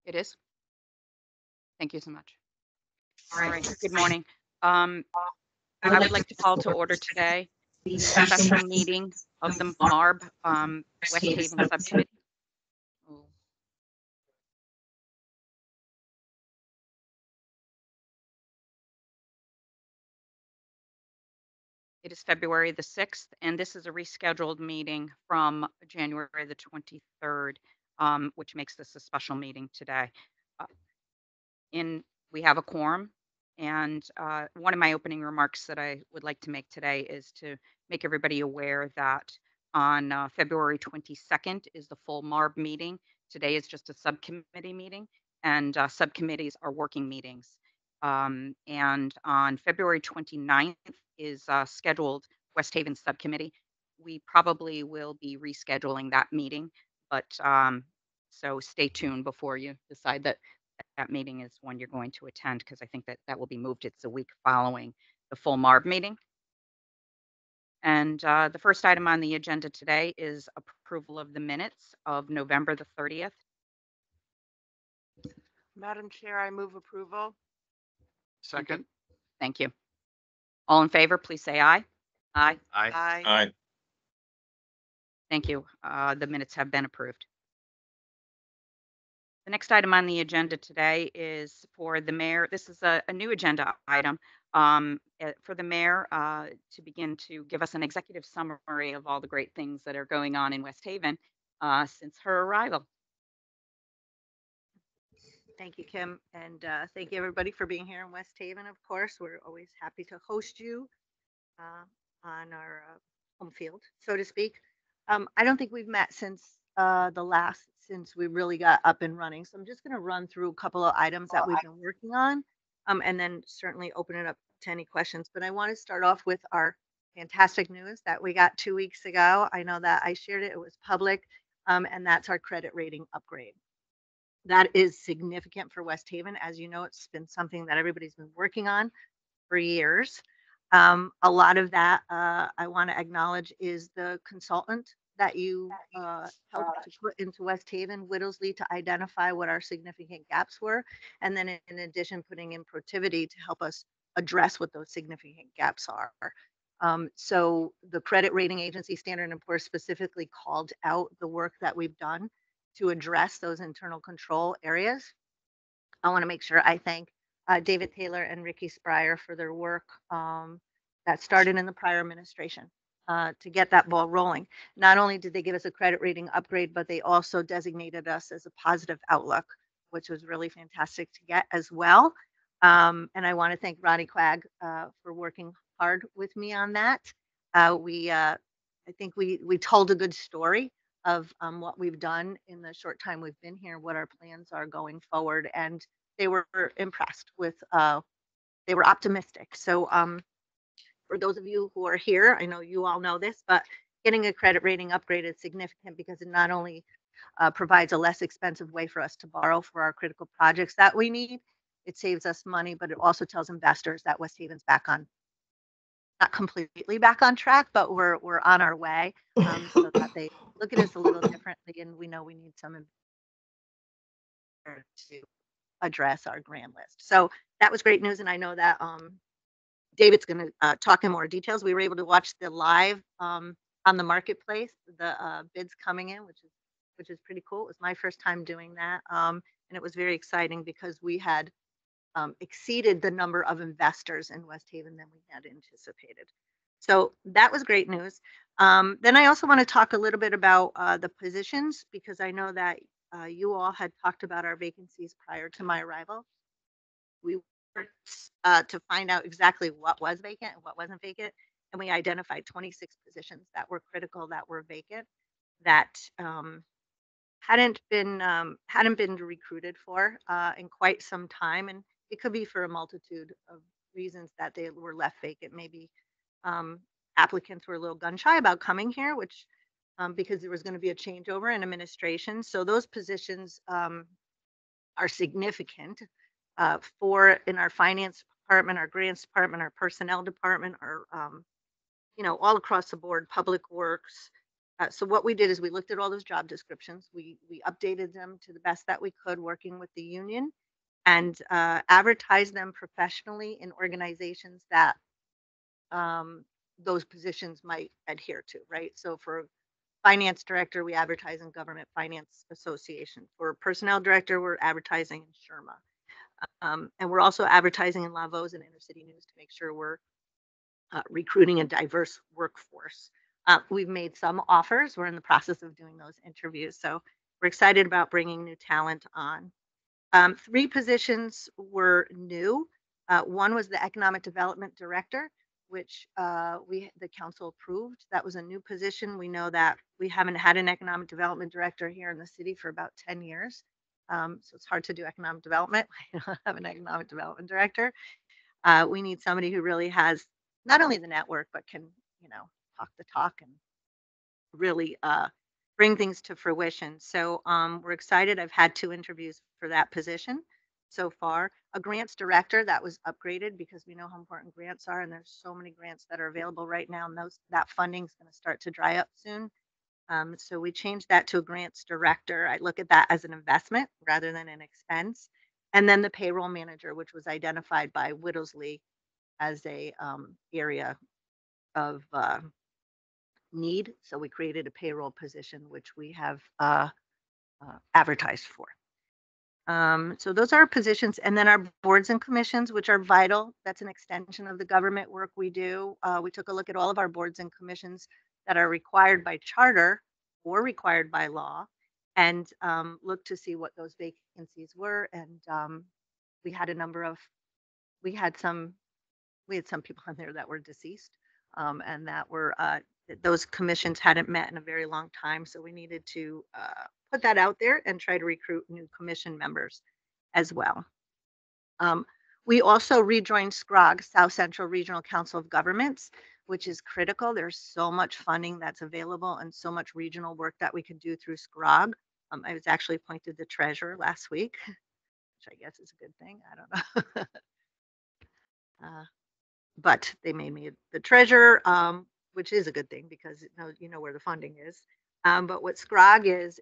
It is. Thank you so much. All All right. right. Good morning. I would like to call to order today the special meeting of the MARB West Haven Subcommittee. Oh, it is February the 6th, and this is a rescheduled meeting from January the 23rd, which makes this a special meeting today. Uh, in We have a quorum, and one of my opening remarks that I would like to make today is to make everybody aware that on February 22nd is the full MARB meeting. Today is just a subcommittee meeting, and subcommittees are working meetings. And on February 29th is scheduled West Haven subcommittee. We probably will be rescheduling that meeting, but so stay tuned before you decide that meeting is one you're going to attend, because I think that that will be moved. It's a week following the full MARB meeting. And the first item on the agenda today is approval of the minutes of November the 30th. Madam Chair, I move approval. Second. Thank you. All in favor, please say aye. Aye. Aye. Aye. Thank you. The minutes have been approved. The next item on the agenda today is for the mayor. This is a new agenda item for the mayor to begin to give us an executive summary of all the great things that are going on in West Haven since her arrival. Thank you, Kim, and thank you everybody for being here in West Haven. Of course, we're always happy to host you on our home field, so to speak. I don't think we've met since we really got up and running. So I'm just going to run through a couple of items that we've been working on, and then certainly open it up to any questions. But I want to start off with our fantastic news that we got 2 weeks ago. I know that I shared it; it was public, and that's our credit rating upgrade. That is significant for West Haven. As you know, it's been something that everybody's been working on for years. A lot of that I want to acknowledge is the consultant that you helped to put into West Haven, Whittlesley, to identify what our significant gaps were. And then in addition, putting in Protiviti to help us address what those significant gaps are. So the credit rating agency, Standard & Poor's, specifically called out the work that we've done to address those internal control areas. I want to make sure I thank David Taylor and Ricky Spryer for their work that started in the prior administration to get that ball rolling. Not only did they give us a credit rating upgrade, but they also designated us as a positive outlook, which was really fantastic to get as well. And I want to thank Ronnie Quagg for working hard with me on that. I think we told a good story of what we've done in the short time we've been here, what our plans are going forward, and they were impressed with. They were optimistic. So for those of you who are here, I know you all know this, but getting a credit rating upgrade is significant because it not only provides a less expensive way for us to borrow for our critical projects that we need, it saves us money, but it also tells investors that West Haven's back on, not completely back on track, but we're on our way, so that they look at us a little differently, and we know we need some to address our grant list. So that was great news, and I know that David's going to talk in more details. We were able to watch the live on the marketplace, the bids coming in, which is pretty cool. It was my first time doing that, and it was very exciting because we had exceeded the number of investors in West Haven than we had anticipated. So that was great news. Then I also want to talk a little bit about the positions, because I know that you all had talked about our vacancies prior to my arrival. We worked to find out exactly what was vacant and what wasn't vacant, and we identified 26 positions that were critical, that were vacant, that hadn't been recruited for in quite some time, and it could be for a multitude of reasons that they were left vacant. Maybe applicants were a little gun shy about coming here, which because there was going to be a changeover in administration. So those positions are significant for in our finance department, our grants department, our personnel department, our all across the board, public works, So what we did is we looked at all those job descriptions. We updated them to the best that we could, working with the union, and advertised them professionally in organizations that those positions might adhere to, right? So for finance director, we advertise in Government Finance Association. For personnel director, we're advertising in Sherma. And we're also advertising in Lavos and Intercity News to make sure we're recruiting a diverse workforce. We've made some offers. We're in the process of doing those interviews. So we're excited about bringing new talent on. 3 positions were new. One was the Economic Development Director, which the council approved. That was a new position. We know that we haven't had an Economic Development Director here in the city for about 10 years. So it's hard to do economic development. We don't have an Economic Development Director. We need somebody who really has not only the network, but can, talk the talk and really bring things to fruition. So we're excited. I've had 2 interviews for that position so far. A grants director that was upgraded because we know how important grants are, and there's so many grants that are available right now, and that funding is going to start to dry up soon. So we changed that to a grants director. I look at that as an investment rather than an expense. And then the payroll manager, which was identified by Whittlesley as a area of need. So we created a payroll position, which we have advertised for. So those are our positions. And then our boards and commissions, which are vital. That's an extension of the government work we do. We took a look at all of our boards and commissions that are required by charter or required by law, and looked to see what those vacancies were. And we had some people on there that were deceased, and that were those commissions hadn't met in a very long time. So we needed to put that out there and try to recruit new commission members as well. We also rejoined SCROG, South Central Regional Council of Governments, which is critical. There's so much funding that's available and so much regional work that we can do through SCROG. I was actually appointed the treasurer last week, which I guess is a good thing. I don't know. But they made me the treasurer, which is a good thing because you know where the funding is. But what SCROG is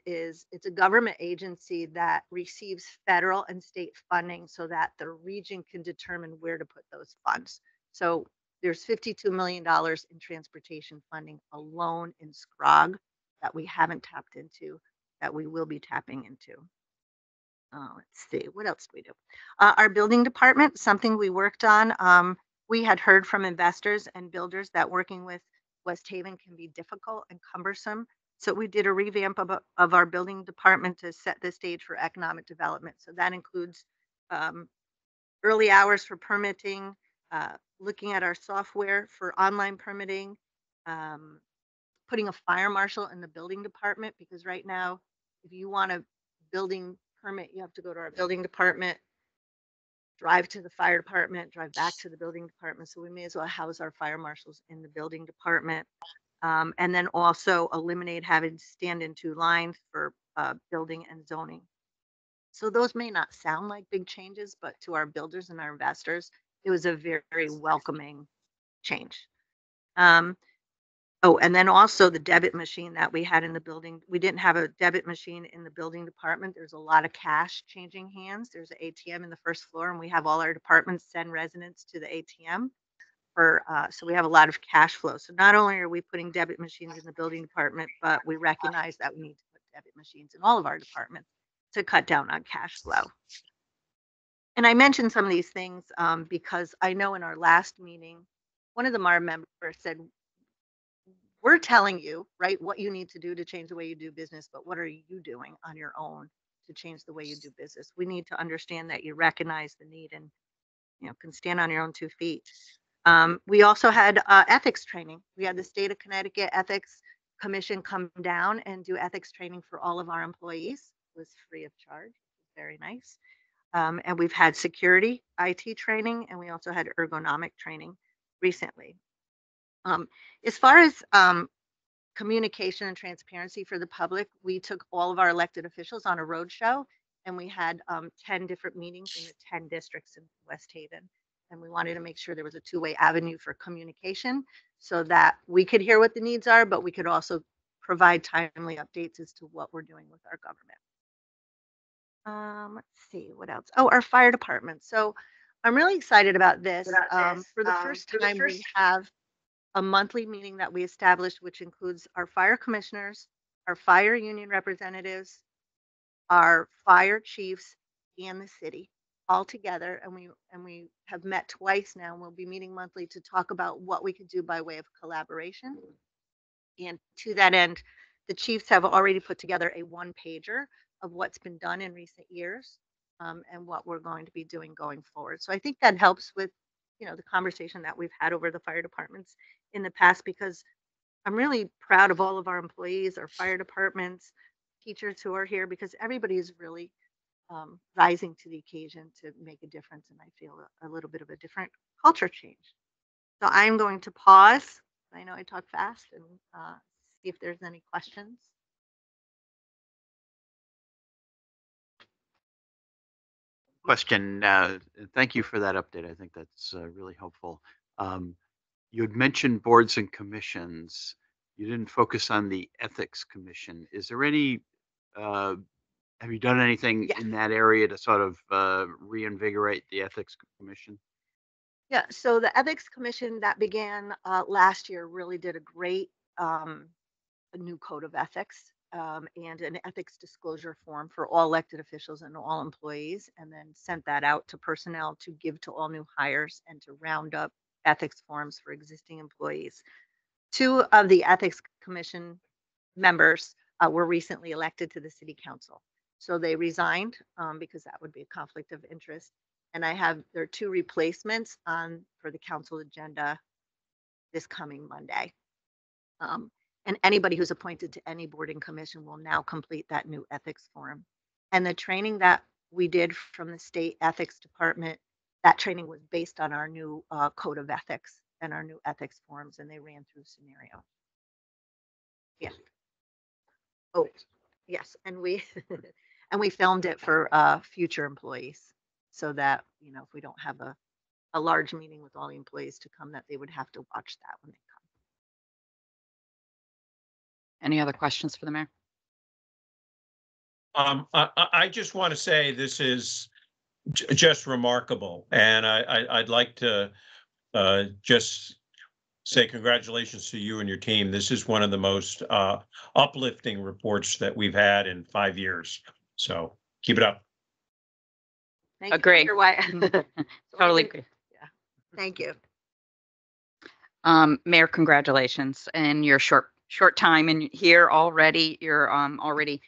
it's a government agency that receives federal and state funding so that the region can determine where to put those funds. So there's $52 million in transportation funding alone in SCROG that we haven't tapped into, that we will be tapping into. Let's see, what else do we do? Our building department, something we worked on. We had heard from investors and builders that working with West Haven can be difficult and cumbersome. So we did a revamp of our building department to set the stage for economic development. So that includes early hours for permitting, looking at our software for online permitting, putting a fire marshal in the building department, because right now, if you want a building permit, you have to go to our building department, drive to the fire department, drive back to the building department. So we may as well house our fire marshals in the building department. And then also eliminate having to stand in 2 lines for building and zoning. So those may not sound like big changes, but to our builders and our investors, it was a very, very welcoming change. Oh, and then also the debit machine that we had in the building. We didn't have a debit machine in the building department. There's a lot of cash changing hands. There's an ATM in the first floor, and we have all our departments send residents to the ATM. So we have a lot of cash flow. So not only are we putting debit machines in the building department, but we recognize that we need to put debit machines in all of our departments to cut down on cash flow. And I mentioned some of these things because I know in our last meeting, one of the MARB members said, we're telling you, right, what you need to do to change the way you do business, but what are you doing on your own to change the way you do business? We need to understand that you recognize the need and, can stand on your own 2 feet. We also had ethics training. We had the State of Connecticut Ethics Commission come down and do ethics training for all of our employees. It was free of charge. Very nice. And we've had security, IT training, and we also had ergonomic training recently. As far as communication and transparency for the public, we took all of our elected officials on a road show, and we had 10 different meetings in the 10 districts in West Haven. And we wanted to make sure there was a 2-way avenue for communication so that we could hear what the needs are, but we could also provide timely updates as to what we're doing with our government. Let's see what else. Oh, our fire department. So I'm really excited about this. For the first time, we have a monthly meeting that we established, which includes our fire commissioners, our fire union representatives, our fire chiefs, and the city all together. And we have met twice now, and we'll be meeting monthly to talk about what we could do by way of collaboration. And to that end, the chiefs have already put together a one-pager of what's been done in recent years, and what we're going to be doing going forward. So I think that helps with, the conversation that we've had over the fire departments in the past, because I'm really proud of all of our employees, our fire departments, teachers who are here, because everybody is really rising to the occasion to make a difference. And I feel a little bit of a different culture change. So I'm going to pause. I know I talk fast, and see if there's any questions. Question. Thank you for that update. I think that's really helpful. You had mentioned boards and commissions. You didn't focus on the ethics commission. Is there any, have you done anything Yes. in that area to sort of reinvigorate the ethics commission? Yeah, so the ethics commission that began last year really did a great a new code of ethics, and an ethics disclosure form for all elected officials and all employees, and then sent that out to personnel to give to all new hires and to round up ethics forms for existing employees. Two of the ethics commission members were recently elected to the city council. So they resigned because that would be a conflict of interest. And there are two replacements for the council agenda this coming Monday. And anybody who's appointed to any board and commission will now complete that new ethics form. And the training that we did from the state ethics department, that training was based on our new code of ethics and our new ethics forms, and they ran through scenario. Yeah. Oh, yes. And we and we filmed it for future employees, so that if we don't have a large meeting with all the employees to come, that they would have to watch that when they come. Any other questions for the mayor? I just want to say this is just remarkable, and I'd like to just say congratulations to you and your team. This is one of the most uplifting reports that we've had in 5 years. So keep it up. Thank Agree. you, Mr. Wyatt. Totally agree. Yeah. Thank you. Mayor, congratulations. And your short time in here already, you're already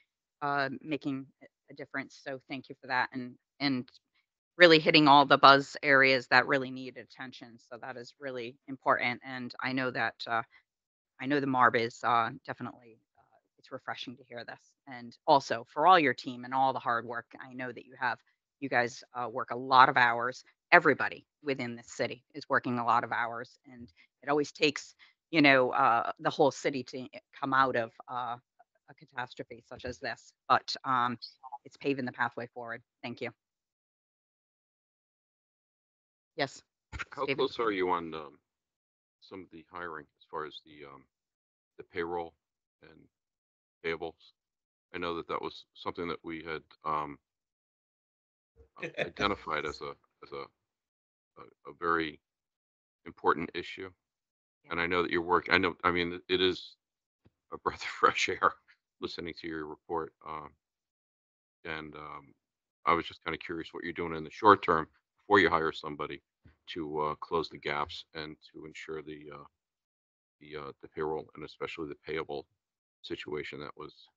making a difference. So thank you for that, and really hitting all the buzz areas that really need attention. So that is really important. And I know that I know the MARB is definitely it's refreshing to hear this. And also for all your team and all the hard work, I know that you guys work a lot of hours. Everybody within this city is working a lot of hours, and it always takes the whole city to come out of a catastrophe such as this. But it's paving the pathway forward. Thank you. Yes. How Stephen? close are you on some of the hiring as far as the payroll and payables? I know that was something that we had identified as a very important issue, and I know that your work. I mean, it is a breath of fresh air listening to your report, and I was just kind of curious what you're doing in the short term before you hire somebody to close the gaps and to ensure the payroll and especially the payable situation that was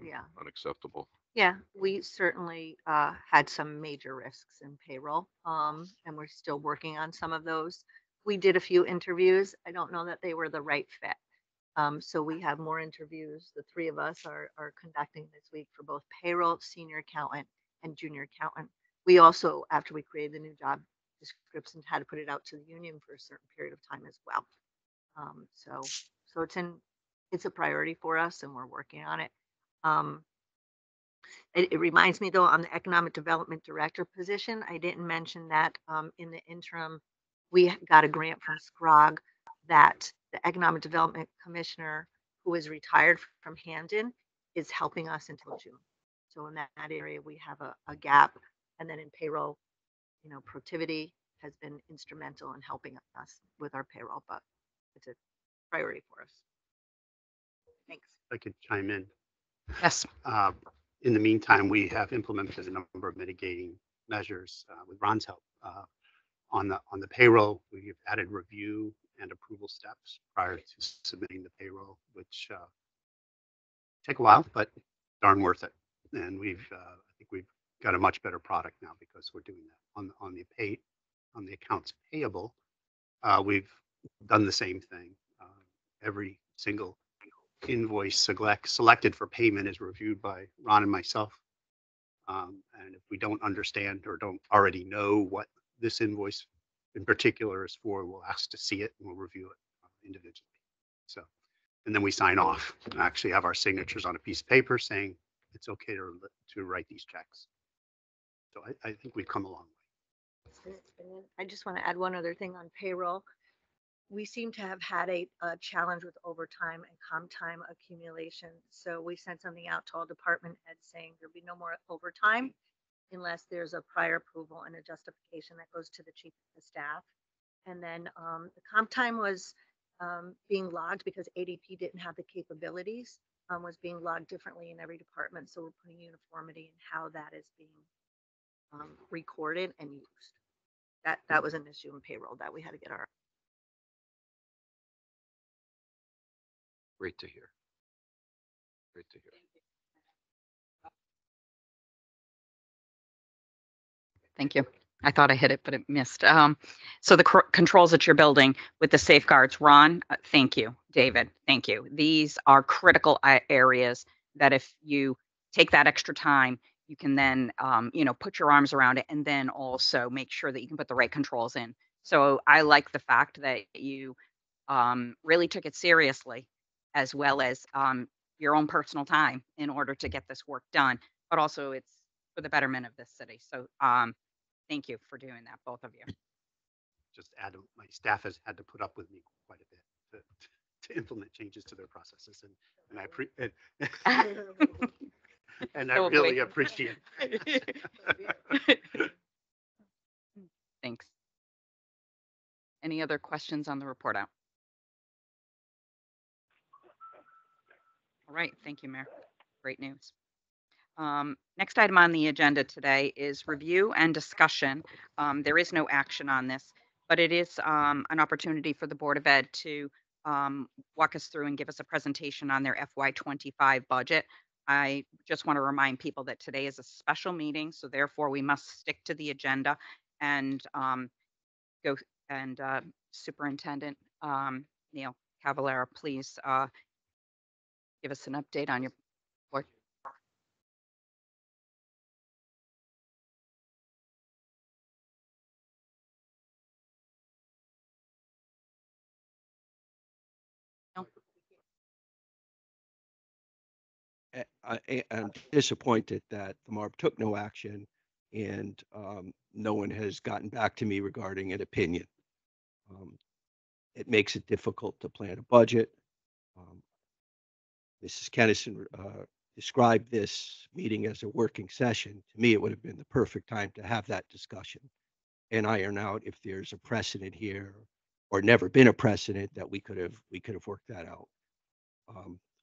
Yeah. unacceptable. Yeah, we certainly had some major risks in payroll, and we're still working on some of those. We did a few interviews. I don't know that they were the right fit. So we have more interviews. The three of us are conducting this week for both payroll, senior accountant, and junior accountant. We also, after we created the new job descriptions, had to put it out to the union for a certain period of time as well. So it's a priority for us, and we're working on it. It reminds me though, on the economic development director position, I didn't mention that in the interim, we got a grant from SCROG that the economic development commissioner, who is retired from Hamden, is helping us until June. So in that area, we have a gap. And then in payroll, Protiviti has been instrumental in helping us with our payroll, but it's a priority for us. Thanks. I could chime in. Yes. In the meantime, we have implemented a number of mitigating measures with Ron's help. On the payroll, we have added review and approval steps prior to submitting the payroll, which take a while, but darn worth it. And I think we've got a much better product now because we're doing that. On the accounts payable, we've done the same thing. Every single invoice selected for payment is reviewed by Ron and myself. And if we don't understand or don't already know what this invoice in particular is for, we'll ask to see it and we'll review it individually. So, and then we sign off and actually have our signatures on a piece of paper saying it's okay to write these checks. So I think we've come a long way. I just want to add one other thing on payroll. We seem to have had a challenge with overtime and comp time accumulation. So we sent something out to all department heads saying there'll be no more overtime unless there's a prior approval and a justification that goes to the chief of the staff. And then the comp time was being logged because ADP didn't have the capabilities, was being logged differently in every department. So we're putting uniformity in how that is being recorded and used. That was an issue in payroll that we had to get our. Great to hear. Great to hear. Thank you. I thought I hit it, but it missed. So the controls that you're building with the safeguards, Ron, thank you. David, thank you. These are critical areas that if you take that extra time, you can then, put your arms around it and then also make sure that you can put the right controls in. So I like the fact that you really took it seriously, as well as your own personal time in order to get this work done, but also it's for the betterment of this city. So thank you for doing that, both of you. Just add, my staff has had to put up with me quite a bit to implement changes to their processes, and and I really appreciate it. Thanks. Any other questions on the report out? All right, thank you, Mayor. Great news. Next item on the agenda today is review and discussion. There is no action on this, but it is an opportunity for the Board of Ed to walk us through and give us a presentation on their FY25 budget. I just want to remind people that today is a special meeting, so therefore we must stick to the agenda and go and Superintendent Neil Cavallera, please give us an update on your report. I'm disappointed that the MARB took no action and no one has gotten back to me regarding an opinion. It makes it difficult to plan a budget. Mrs. Kennison described this meeting as a working session. To me, it would have been the perfect time to have that discussion and iron out if there's a precedent here or never been a precedent that we could have worked that out.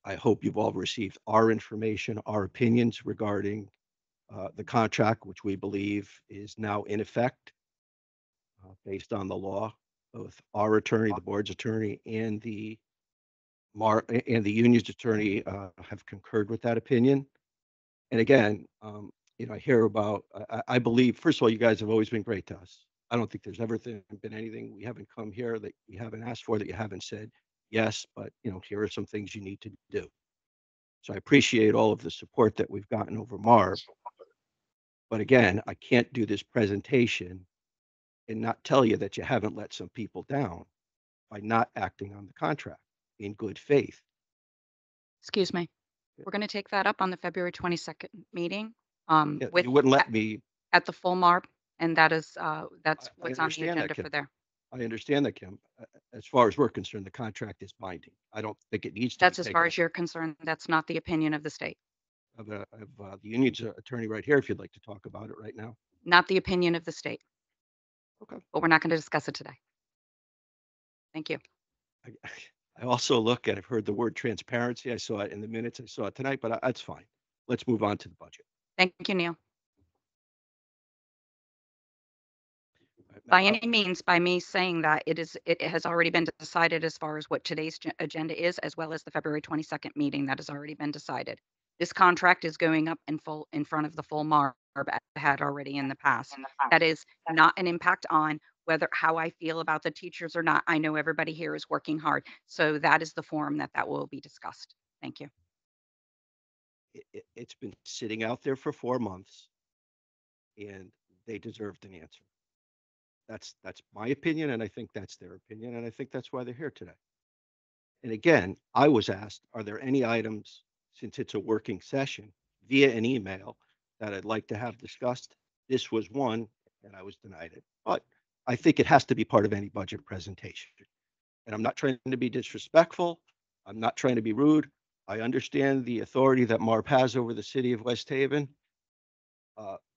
I hope you've all received our information, our opinions regarding the contract, which we believe is now in effect based on the law. Both our attorney, the board's attorney, and the union's attorney have concurred with that opinion. And again, I hear about, I believe, first of all, you guys have always been great to us. I don't think there's ever been anything we haven't come here that you haven't asked for, that you haven't said yes, but here are some things you need to do. So I appreciate all of the support that we've gotten over MARB. But again, I can't do this presentation and not tell you that you haven't let some people down by not acting on the contract in good faith. Excuse me. We're going to take that up on the February 22nd meeting. You wouldn't let me. At the full MARB, and that is that's I what's on the understand that, agenda for there. I understand that, Kim. As far as we're concerned, the contract is binding. I don't think it needs to be That's as taken far up. as you're concerned. That's not the opinion of the state, The union's attorney right here, if you'd like to talk about it right now. not the opinion of the state, Okay. but we're not going to discuss it today. Thank you. I, I also look at, I've heard the word transparency. I saw it in the minutes. I saw it tonight, but that's fine. Let's move on to the budget. Thank you, Neil. Right, By any means, by me saying that, it has already been decided as far as what today's agenda is, as well as the February 22nd meeting that has already been decided. This contract is going up in full in front of the full MARB as it had already in the past. That is not an impact on whether how I feel about the teachers or not. I know everybody here is working hard, so that is the forum that will be discussed. Thank you. It's been sitting out there for 4 months, and they deserved an answer. That's my opinion, and I think that's their opinion, and I think that's why they're here today. And again, I was asked, are there any items, since it's a working session, via an email that I'd like to have discussed? This was one, and I was denied it. But I think it has to be part of any budget presentation. And I'm not trying to be disrespectful. I'm not trying to be rude. I understand the authority that MARB has over the city of West Haven.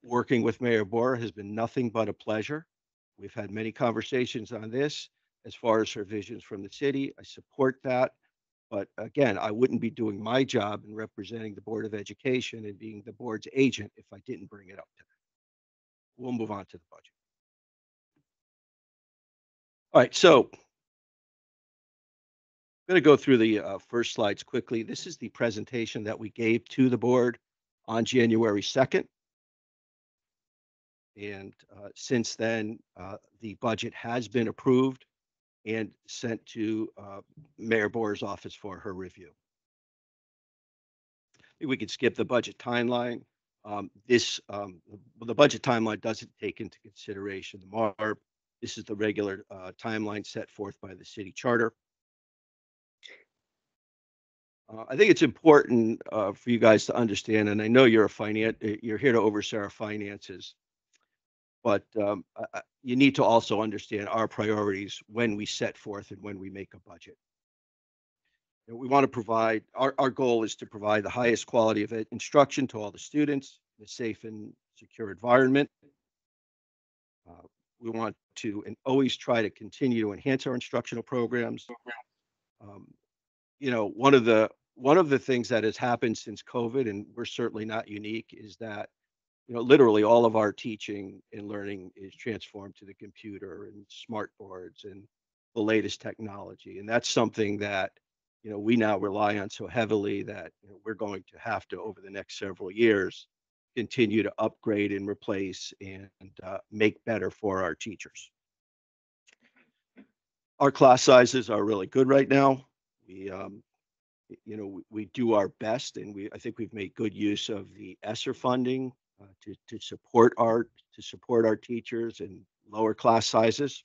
Working with Mayor Bora has been nothing but a pleasure. We've had many conversations on this as far as her visions from the city. I support that. But again, I wouldn't be doing my job in representing the Board of Education and being the board's agent if I didn't bring it up today. We'll move on to the budget. All right, so I'm going to go through the first slides quickly. This is the presentation that we gave to the board on January 2nd. And since then, the budget has been approved and sent to Mayor Bora's office for her review. We could skip the budget timeline. The budget timeline doesn't take into consideration the MARB. This is the regular timeline set forth by the city charter. I think it's important for you guys to understand, and I know you're here to oversee our finances, but you need to also understand our priorities when we set forth and when we make a budget. We want to provide, our goal is to provide the highest quality of instruction to all the students in a safe and secure environment. We want to and always try to continue to enhance our instructional programs. One of the things that has happened since COVID, and we're certainly not unique, is that literally all of our teaching and learning is transformed to the computer and smart boards and the latest technology, and that's something that we now rely on so heavily that we're going to have to, over the next several years, continue to upgrade and replace and make better for our teachers. Our class sizes are really good right now. We do our best, and I think we've made good use of the ESSER funding to support our teachers and lower class sizes.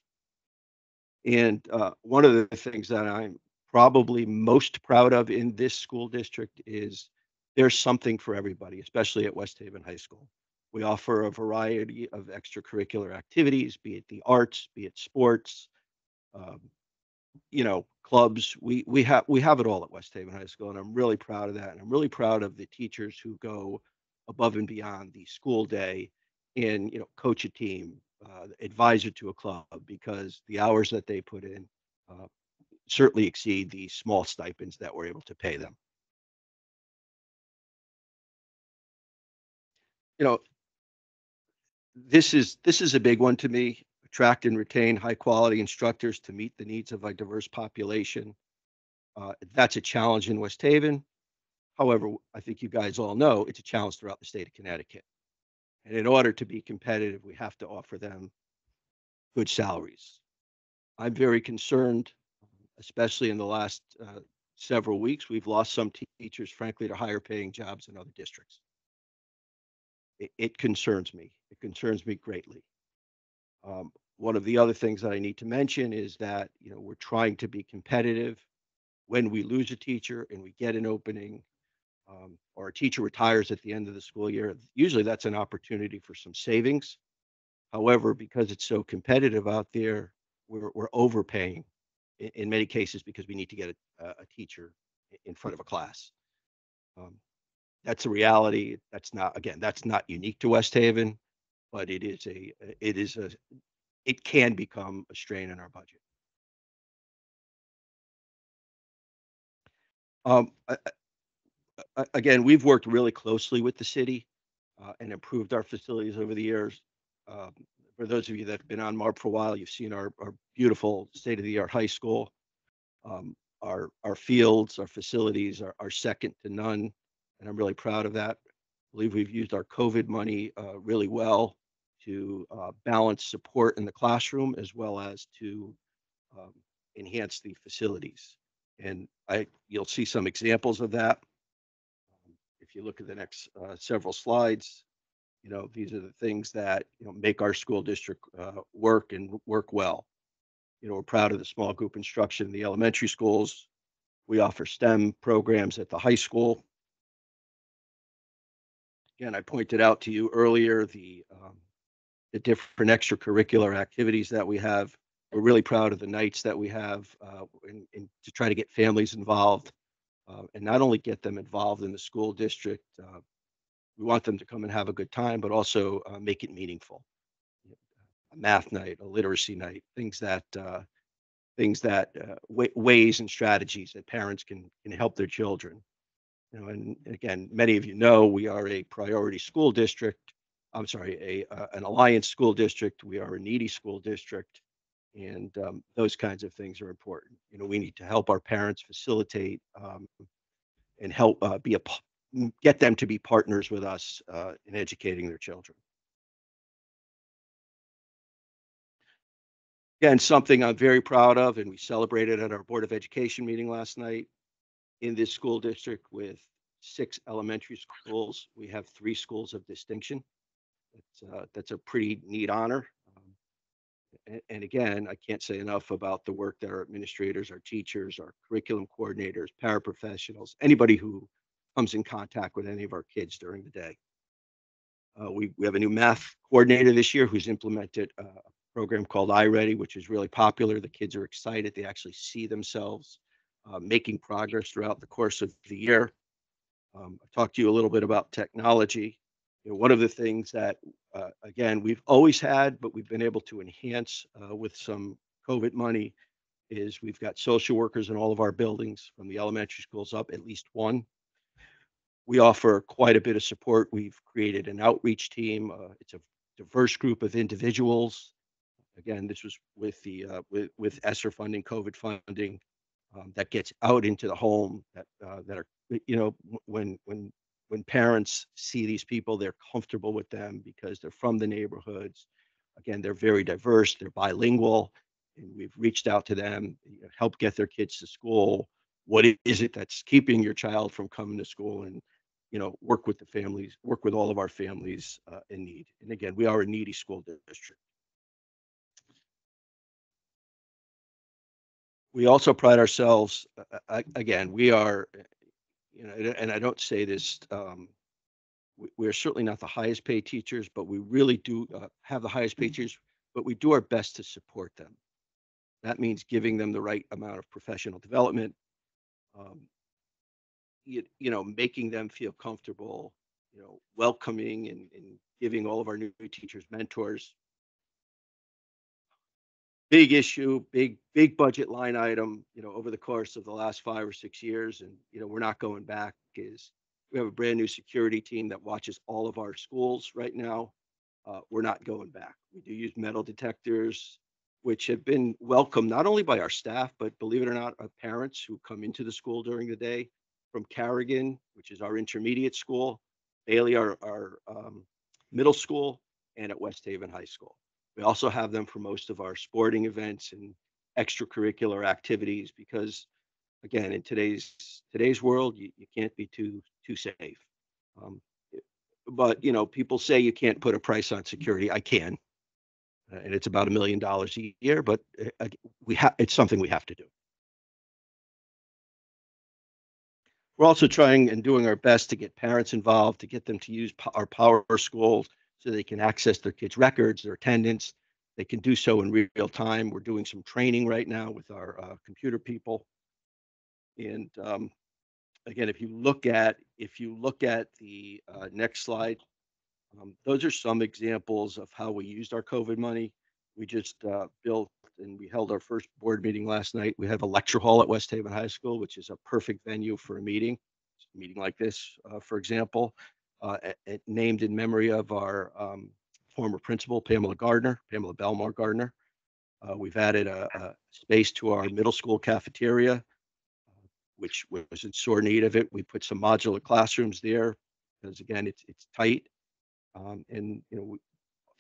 And one of the things that I'm probably most proud of in this school district is there's something for everybody, especially at West Haven High School. We offer a variety of extracurricular activities, be it the arts, be it sports, clubs. We have it all at West Haven High School, and I'm really proud of that. And I'm really proud of the teachers who go above and beyond the school day and coach a team, advisor to a club, because the hours that they put in certainly exceed the small stipends that we're able to pay them. This is a big one to me. Attract and retain high quality instructors to meet the needs of a diverse population. That's a challenge in West Haven. However, I think you guys all know it's a challenge throughout the state of Connecticut. And in order to be competitive, we have to offer them good salaries. I'm very concerned, especially in the last several weeks, we've lost some teachers, frankly, to higher paying jobs in other districts. It concerns me. It concerns me greatly. One of the other things that I need to mention is that we're trying to be competitive. When we lose a teacher and we get an opening, or a teacher retires at the end of the school year, usually that's an opportunity for some savings. However, because it's so competitive out there, we're overpaying in many cases because we need to get a teacher in front of a class. That's a reality. That's not unique to West Haven, but it can become a strain in our budget. Again, we've worked really closely with the city and improved our facilities over the years. For those of you that have been on MARB for a while, you've seen our beautiful state-of-the-art high school. Our fields, our facilities are second to none, and I'm really proud of that. I believe we've used our COVID money really well to balance support in the classroom as well as to enhance the facilities. And you'll see some examples of that. If you look at the next several slides, these are the things that make our school district work and work well. We're proud of the small group instruction in the elementary schools. We offer STEM programs at the high school. Again, I pointed out to you earlier the different extracurricular activities that we have. We're really proud of the nights that we have to try to get families involved and not only get them involved in the school district. We want them to come and have a good time, but also make it meaningful. A math night, a literacy night, ways and strategies that parents can help their children. And again, many of you know we are a priority school district. I'm sorry, an alliance school district. We are a needy school district, and those kinds of things are important. We need to help our parents facilitate and help get them to be partners with us in educating their children. Again, something I'm very proud of, and we celebrated at our Board of Education meeting last night. In this school district with 6 elementary schools, we have 3 schools of distinction. That's a pretty neat honor. And again, I can't say enough about the work that our administrators, our teachers, our curriculum coordinators, paraprofessionals, anybody who comes in contact with any of our kids during the day. We have a new math coordinator this year who's implemented a program called iReady, which is really popular. The kids are excited. They actually see themselves making progress throughout the course of the year. I talked to you a little bit about technology. One of the things that, again, we've always had, but we've been able to enhance with some COVID money is we've got social workers in all of our buildings from the elementary schools up, at least one. We offer quite a bit of support. We've created an outreach team. It's a diverse group of individuals. Again, this was with the with ESSER funding, COVID funding, that gets out into the home. That are when parents see these people, they're comfortable with them because they're from the neighborhoods. Again, they're very diverse. They're bilingual, and we've reached out to them, help get their kids to school. What is it that's keeping your child from coming to school? And work with the families, work with all of our families in need. And again, we are a needy school district. We also pride ourselves, again, we are, and I don't say this, we're certainly not the highest paid teachers, but we really do have the highest paid teachers, but we do our best to support them. That means giving them the right amount of professional development, making them feel comfortable, welcoming and giving all of our new teachers mentors. Big issue, big budget line item, over the course of the last 5 or 6 years. And, we're not going back is we have a brand new security team that watches all of our schools right now. We're not going back. We do use metal detectors, which have been welcomed not only by our staff, but believe it or not, our parents who come into the school during the day from Carrigan, which is our intermediate school, Bailey, our middle school, and at West Haven High School. We also have them for most of our sporting events and extracurricular activities because, again, in today's world, you can't be too safe. But people say you can't put a price on security. I can, and it's about $1 million a year. But it's something we have to do. We're also trying and doing our best to get parents involved, to get them to use our Power Schools so they can access their kids' records, their attendance. they can do so in real time. We're doing some training right now with our computer people. And again, if you look at the next slide, those are some examples of how we used our COVID money. We just built and we held our first board meeting last night. We have a lecture hall at West Haven High School, which is a perfect venue for a meeting like this, for example, named in memory of our former principal, Pamela Belmore Gardner. We've added a space to our middle school cafeteria, which was in sore need of it. We put some modular classrooms there because again, it's tight. And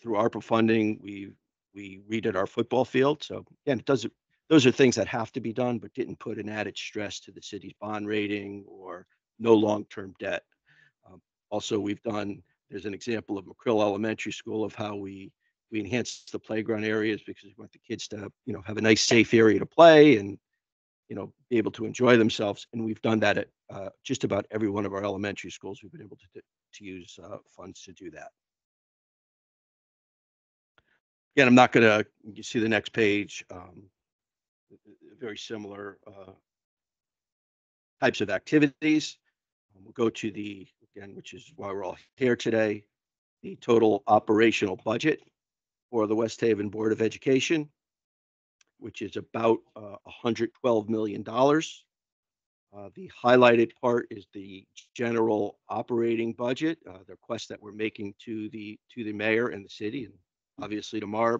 through ARPA funding, we redid our football field. So again, those are things that have to be done, but didn't put an added stress to the city's bond rating or no long-term debt. Also, there's an example of McCrill Elementary School of how we enhanced the playground areas because we want the kids to, have a nice safe area to play and, be able to enjoy themselves. And we've done that at just about every one of our elementary schools. We've been able to use funds to do that. Again, I'm not going to, you see the next page, very similar types of activities. We'll go to again, which is why we're all here today, the total operational budget for the West Haven Board of Education, which is about $112 million. The highlighted part is the general operating budget, the request that we're making to the mayor and the city, and obviously to MARB,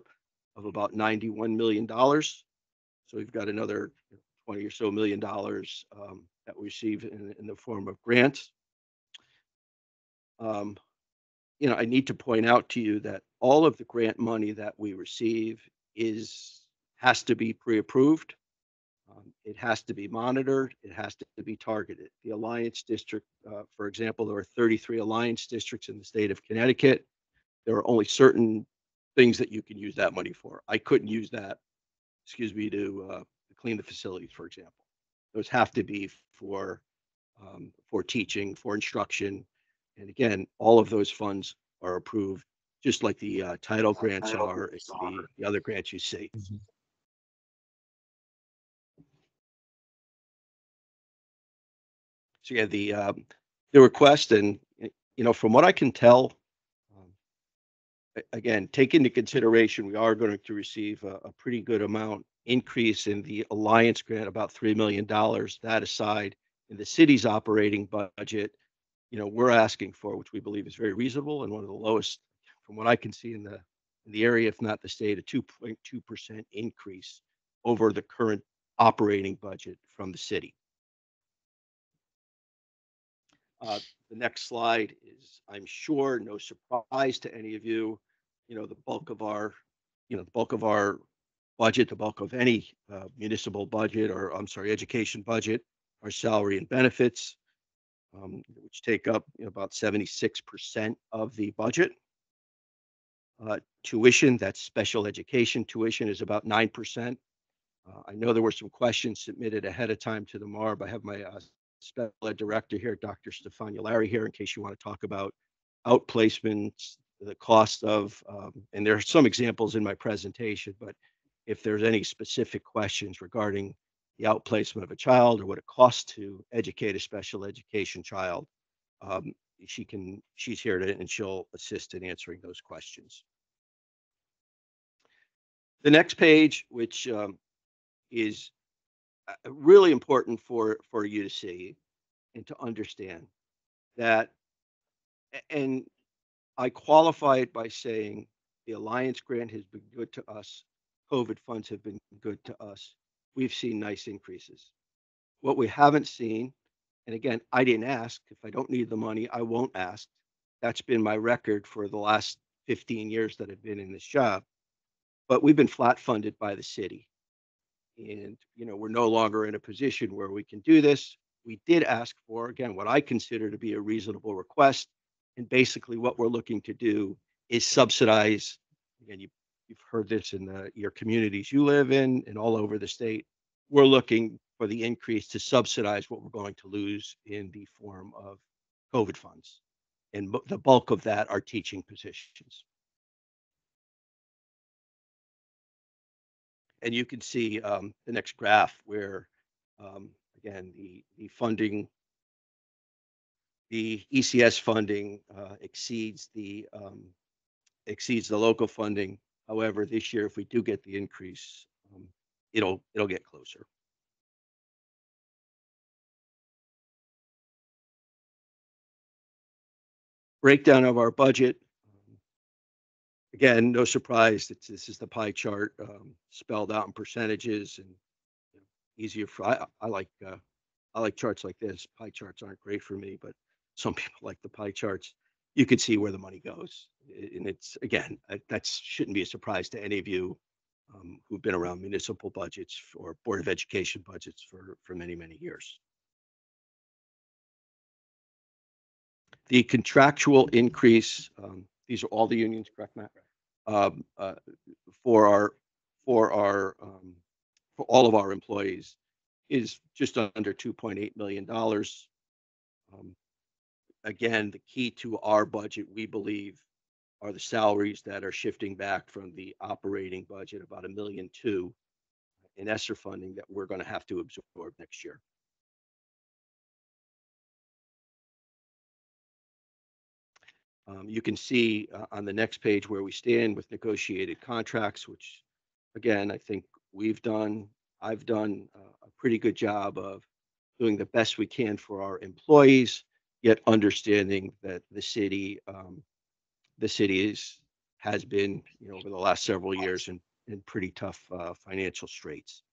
of about $91 million. So we've got another 20 or so million dollars that we receive in the form of grants. I need to point out to you that all of the grant money that we receive has to be pre-approved. It has to be monitored. It has to be targeted. The Alliance District, for example, there are 33 Alliance districts in the state of Connecticut. There are only certain things that you can use that money for. I couldn't use that, to clean the facilities, for example. Those have to be for teaching, for instruction. And again, all of those funds are approved, just like the title grants are, the other grants you see. So yeah, the request, and from what I can tell, again, take into consideration, we are going to receive a pretty good amount increase in the Alliance grant, about $3 million. That aside, in the city's operating budget, we're asking for, which we believe is very reasonable and one of the lowest, from what I can see in the area, if not the state, a 2.2% increase over the current operating budget from the city. The next slide is, I'm sure, no surprise to any of you. The bulk of our budget, the bulk of any municipal budget, or I'm sorry, education budget, are salary and benefits, which take up about 76% of the budget. Tuition, that's special education tuition, is about 9%. I know there were some questions submitted ahead of time to the MARB. I have my special ed director here, Dr. Stefania Larry, here in case you want to talk about outplacements, the cost of, and there are some examples in my presentation, but if there's any specific questions regarding the outplacement of a child or what it costs to educate a special education child, she's here and she'll assist in answering those questions. The next page, which is really important for you to see and to understand that, and I qualify it by saying the Alliance grant has been good to us. COVID funds have been good to us. We've seen nice increases. What we haven't seen, and again, I didn't ask. If I don't need the money, I won't ask. That's been my record for the last 15 years that I've been in this job. But we've been flat funded by the city. And, we're no longer in a position where we can do this. We did ask for, again, what I consider to be a reasonable request. And basically what we're looking to do is subsidize, again, you've heard this in your communities you live in and all over the state. We're looking for the increase to subsidize what we're going to lose in the form of COVID funds. And the bulk of that are teaching positions. And you can see the next graph where, again, the funding, the ECS funding exceeds the local funding. However, this year, if we do get the increase, it'll get closer. Breakdown of our budget. Again, no surprise that this is the pie chart spelled out in percentages, and easier for I like charts like this. Pie charts aren't great for me, but some people like the pie charts. You can see where the money goes, and it's, again, that shouldn't be a surprise to any of you who've been around municipal budgets or Board of Education budgets for many years. The contractual increase, these are all the unions, correct, Matt? For our for all of our employees is just under $2.8 million. Again, the key to our budget, we believe, are the salaries that are shifting back from the operating budget, about $1.2 million in ESSER funding that we're going to have to absorb next year. You can see on the next page where we stand with negotiated contracts, which, again, I think I've done a pretty good job of doing the best we can for our employees, yet understanding that the city has been, over the last several years in pretty tough financial straits.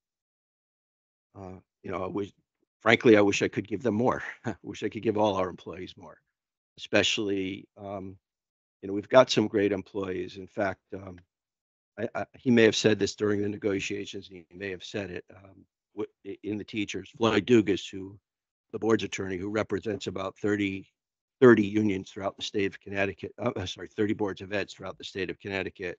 Frankly, I wish I could give them more. I wish I could give all our employees more, especially, we've got some great employees. In fact, he may have said this during the negotiations. He may have said it in the teachers. Floyd Dugas, the board's attorney, who represents about 30 unions throughout the state of Connecticut. 30 boards of eds throughout the state of Connecticut.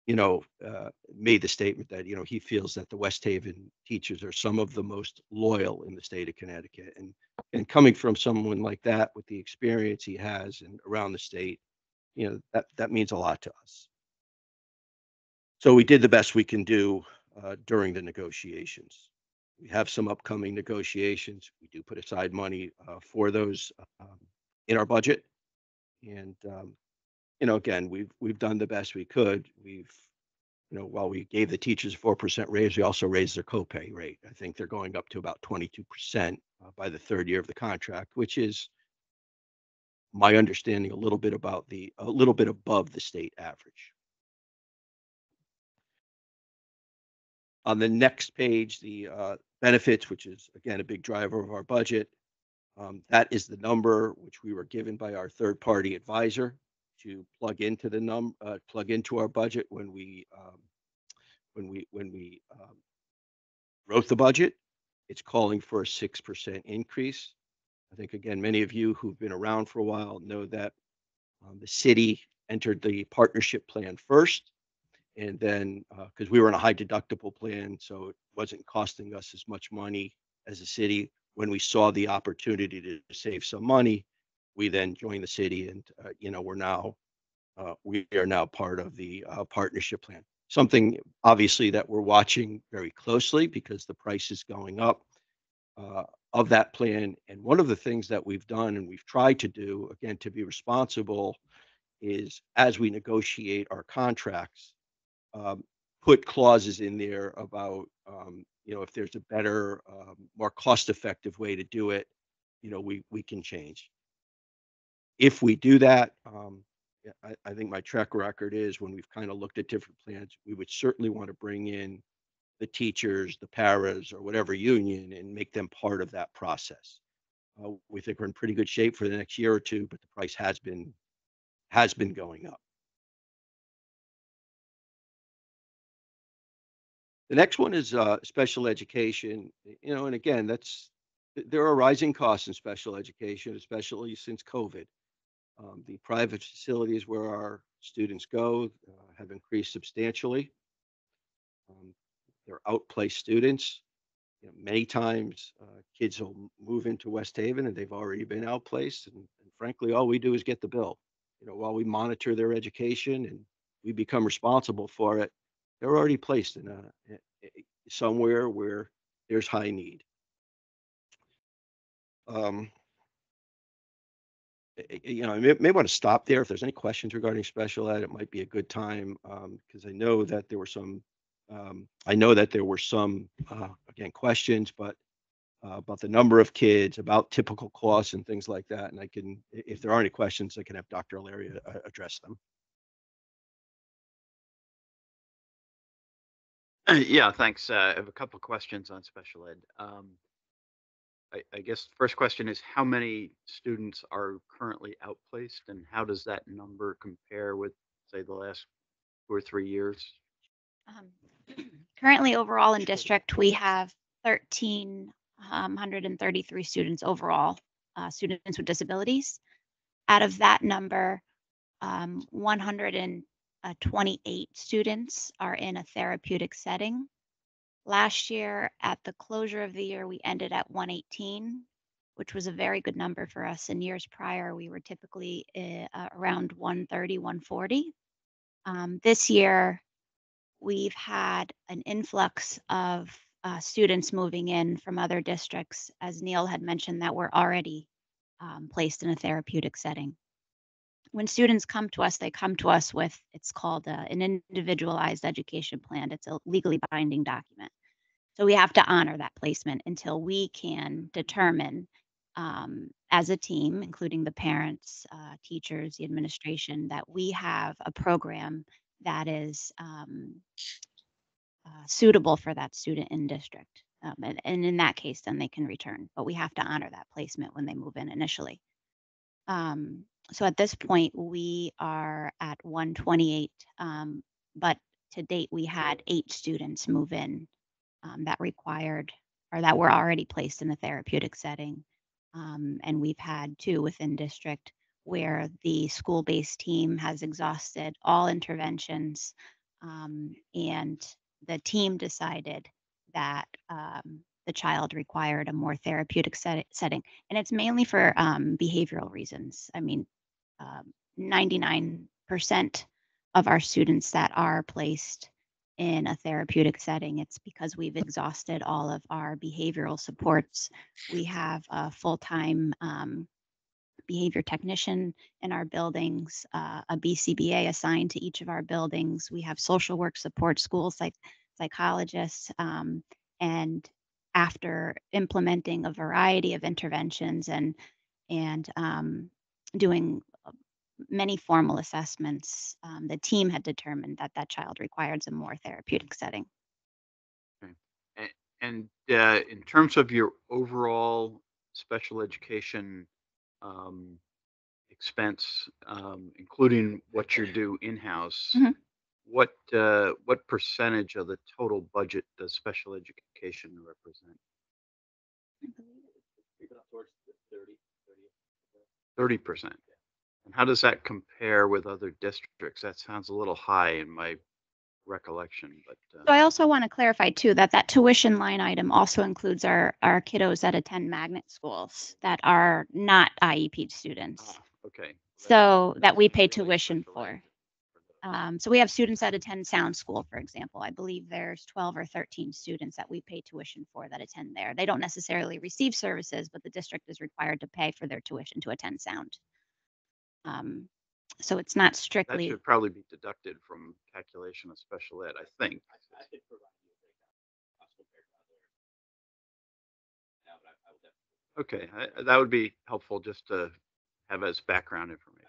Made the statement that he feels that the West Haven teachers are some of the most loyal in the state of Connecticut, and coming from someone like that with the experience he has and around the state, that means a lot to us. So we did the best we can do during the negotiations. We have some upcoming negotiations. We do put aside money for those in our budget, and again, we've done the best we could. While we gave the teachers a 4% raise, we also raised their copay rate. I think they're going up to about 22% by the third year of the contract, which is, my understanding, a little bit above the state average. On the next page, the benefits, which is, again, a big driver of our budget. That is the number which we were given by our third-party advisor to plug into our budget when we wrote the budget. It's calling for a 6% increase. I think, again, many of you who've been around for a while know that the city entered the partnership plan first, and then because we were in a high deductible plan, so it wasn't costing us as much money as a city. When we saw the opportunity to save some money, we then joined the city, and we are now part of the partnership plan. Something, obviously, that we're watching very closely because the price is going up of that plan. And one of the things that we've done and we've tried to do, again, to be responsible, is as we negotiate our contracts, put clauses in there about, if there's a better, more cost-effective way to do it, we can change. If we do that, I think my track record is, when we've kind of looked at different plans, we would certainly want to bring in the teachers, the paras, or whatever union, and make them part of that process. We think we're in pretty good shape for the next year or two, but the price has been going up. The next one is special education. And again, there are rising costs in special education, especially since COVID. The private facilities where our students go have increased substantially. They're outplaced students. Many times kids will move into West Haven and they've already been outplaced. And frankly, all we do is get the bill. While we monitor their education and we become responsible for it, they're already placed in somewhere where there's high need. I may want to stop there. If there's any questions regarding special ed, it might be a good time, because I know that there were some, again, questions, but about the number of kids, about typical costs and things like that. And if there are any questions, I can have Dr. O'Leary address them. Yeah, thanks. I have a couple questions on special ed. I guess the first question is how many students are currently outplaced, and how does that number compare with, say, the last 2 or 3 years? Currently, overall in district, we have 1,333 students overall, students with disabilities. Out of that number, 128 students are in a therapeutic setting. Last year, at the closure of the year, we ended at 118, which was a very good number for us. In years prior, we were typically around 130, 140. This year, we've had an influx of students moving in from other districts, as Neil had mentioned, that were already placed in a therapeutic setting. When students come to us, they come to us with, it's called an individualized education plan. It's a legally binding document. So we have to honor that placement until we can determine as a team, including the parents, teachers, the administration, that we have a program that is suitable for that student in district. And in that case, then they can return. But we have to honor that placement when they move in initially. So at this point, we are at 128, but to date, we had 8 students move in that required or that were already placed in the therapeutic setting. And we've had 2 within district where the school-based team has exhausted all interventions, and the team decided that the child required a more therapeutic setting. And it's mainly for behavioral reasons. I mean, 99% of our students that are placed in a therapeutic setting, it's because we've exhausted all of our behavioral supports. We have a full-time behavior technician in our buildings, a BCBA assigned to each of our buildings. We have social work support, school psychologists, and after implementing a variety of interventions and doing many formal assessments, the team had determined that that child required a more therapeutic setting. Okay. And in terms of your overall special education expense, including what you do in-house, Mhm. what percentage of the total budget does special education represent? 30%. And how does that compare with other districts? That sounds a little high in my recollection, but So I also want to clarify too that that tuition line item also includes our kiddos that attend magnet schools that are not IEP students. okay. So that we pay really tuition special ed for. those. So we have students that attend Sound School, for example. I believe there's 12 or 13 students that we pay tuition for that attend there. They don't necessarily receive services, but the district is required to pay for their tuition to attend Sound. So it's not That strictly. should probably be deducted from calculation of special ed, I think. Okay, that would be helpful just to have as background information.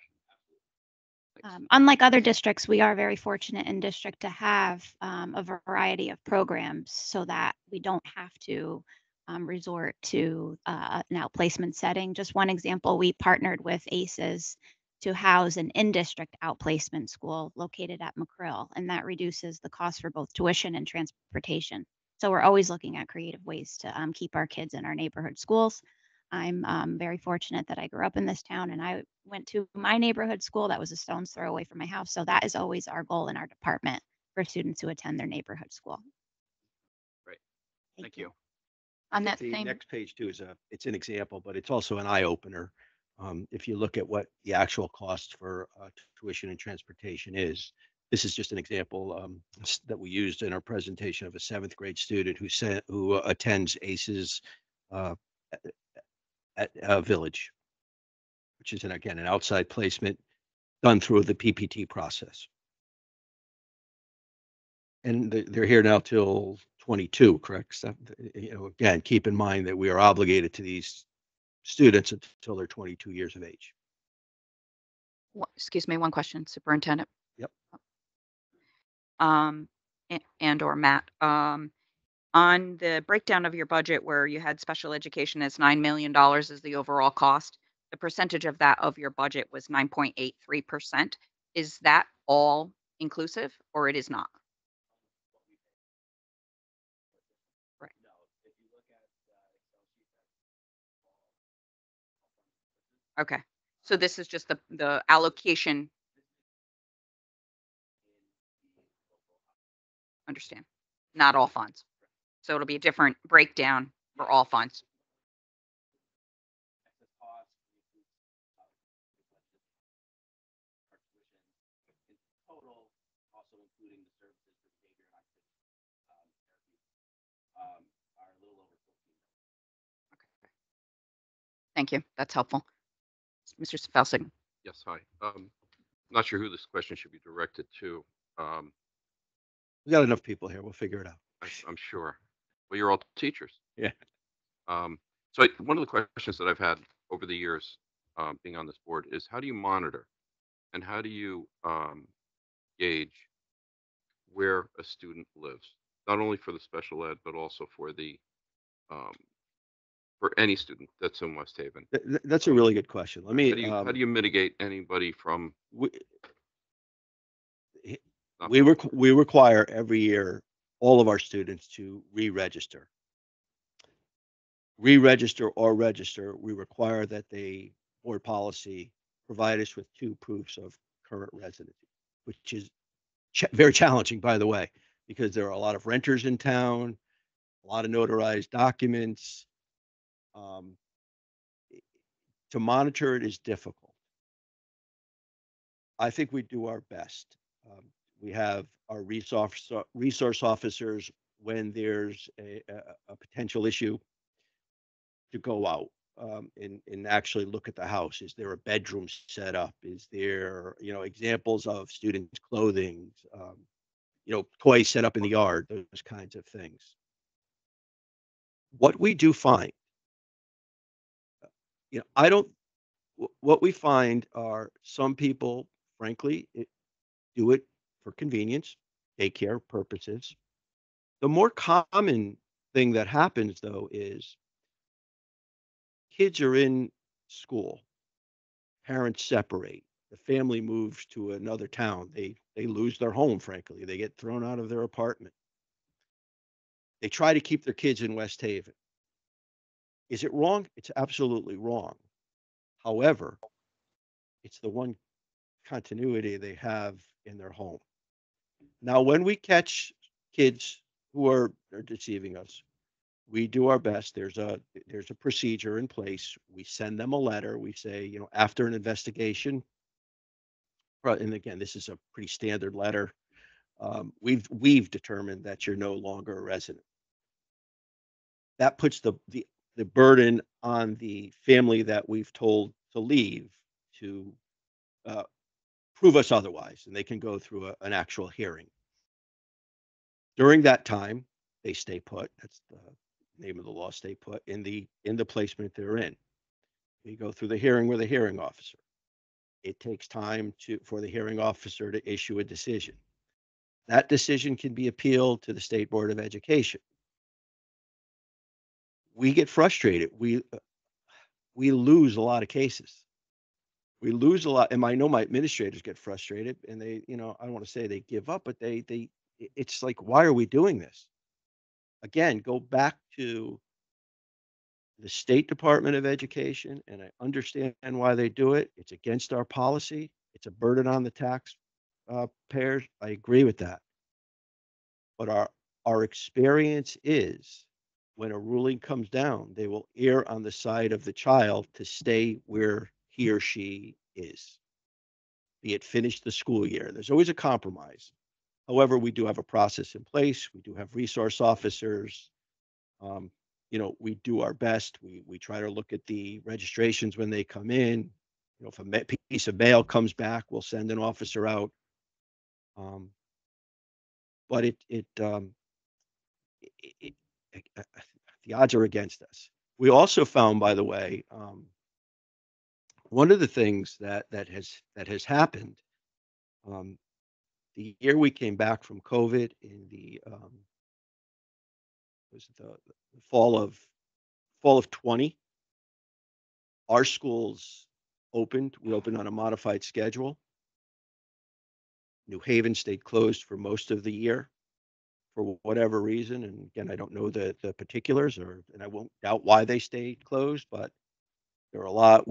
Thanks. Unlike other districts, we are very fortunate in district to have a variety of programs so that we don't have to resort to an outplacement setting. Just one example, we partnered with ACES to house an in-district outplacement school located at McCrill, and that reduces the cost for both tuition and transportation. So we're always looking at creative ways to keep our kids in our neighborhood schools. I'm very fortunate that I grew up in this town and I went to my neighborhood school that was a stone's throw away from my house. So that is always our goal in our department for students who attend their neighborhood school. Great. Thank you. On that The same, next page too it's an example, but it's also an eye opener. If you look at what the actual cost for tuition and transportation is, This is just an example that we used in our presentation of a 7th grade student who attends ACES at Village, which is again an outside placement done through the PPT process. And they're here now till 22, correct? So, again, keep in mind that we are obligated to these students until they're 22 years of age. Excuse me, one question, Superintendent. Yep. And or Matt, on the breakdown of your budget where you had special education as $9 million as the overall cost, the percentage of that of your budget was 9.83%. Is that all inclusive or it is not? Right. Okay. So this is just the allocation. Understand. Not all funds. So it'll be a different breakdown for all funds. Thank you. That's helpful. Mr. Felsig. Yes, hi. Not sure who this question should be directed to. We got enough people here. We'll figure it out. I'm sure. Well, you're all teachers. Yeah. So one of the questions that I've had over the years, being on this board, is how do you monitor and how do you gauge where a student lives, not only for the special ed, but also for the for any student that's in West Haven? That's a really good question. Let me. How do you mitigate anybody from? We require every year all of our students to re-register. Re-register or register. We require that they, board policy, provide us with 2 proofs of current residency, which is very challenging, by the way, because there are a lot of renters in town, a lot of notarized documents. To monitor it is difficult. I think we do our best. We have our resource officers when there's a potential issue to go out and actually look at the house. Is there a bedroom set up? Is there, examples of students' clothing, toys set up in the yard, those kinds of things. What we do find, what we find are some people, frankly, do it for convenience, daycare purposes. The more common thing that happens, though, is kids are in school, parents separate, the family moves to another town, they lose their home, frankly, they get thrown out of their apartment. They try to keep their kids in West Haven. Is it wrong? It's absolutely wrong. However, it's the one continuity they have in their home. Now, when we catch kids who are deceiving us, we do our best. There's a procedure in place. We send them a letter. We say, after an investigation, and again, this is a pretty standard letter. We've determined that you're no longer a resident. That puts the burden on the family that we've told to leave to prove us otherwise, and they can go through an actual hearing. During that time, they stay put. That's the name of the law, stay put in the placement they're in. We go through the hearing with a hearing officer. It takes time for the hearing officer to issue a decision. That decision can be appealed to the State Board of Education. We get frustrated. We lose a lot of cases. We lose a lot, and I know my administrators get frustrated, and they, I don't want to say they give up, but it's like, why are we doing this? Again, go back to the State Department of Education, and I understand why they do it. It's against our policy. It's a burden on the taxpayers. I agree with that. But our experience is when a ruling comes down, they will err on the side of the child to stay where he or she is. be it finish the school year. There's always a compromise. However, we do have a process in place. We do have resource officers. Um, we do our best. We try to look at the registrations when they come in. If a piece of mail comes back, we'll send an officer out. But the odds are against us. We also found, by the way, one of the things that has happened, the year we came back from COVID in the was it the fall of 20, our schools opened. We opened on a modified schedule. New Haven stayed closed for most of the year for whatever reason. And again, I don't know the particulars, and I won't doubt why they stayed closed, but there were a lot.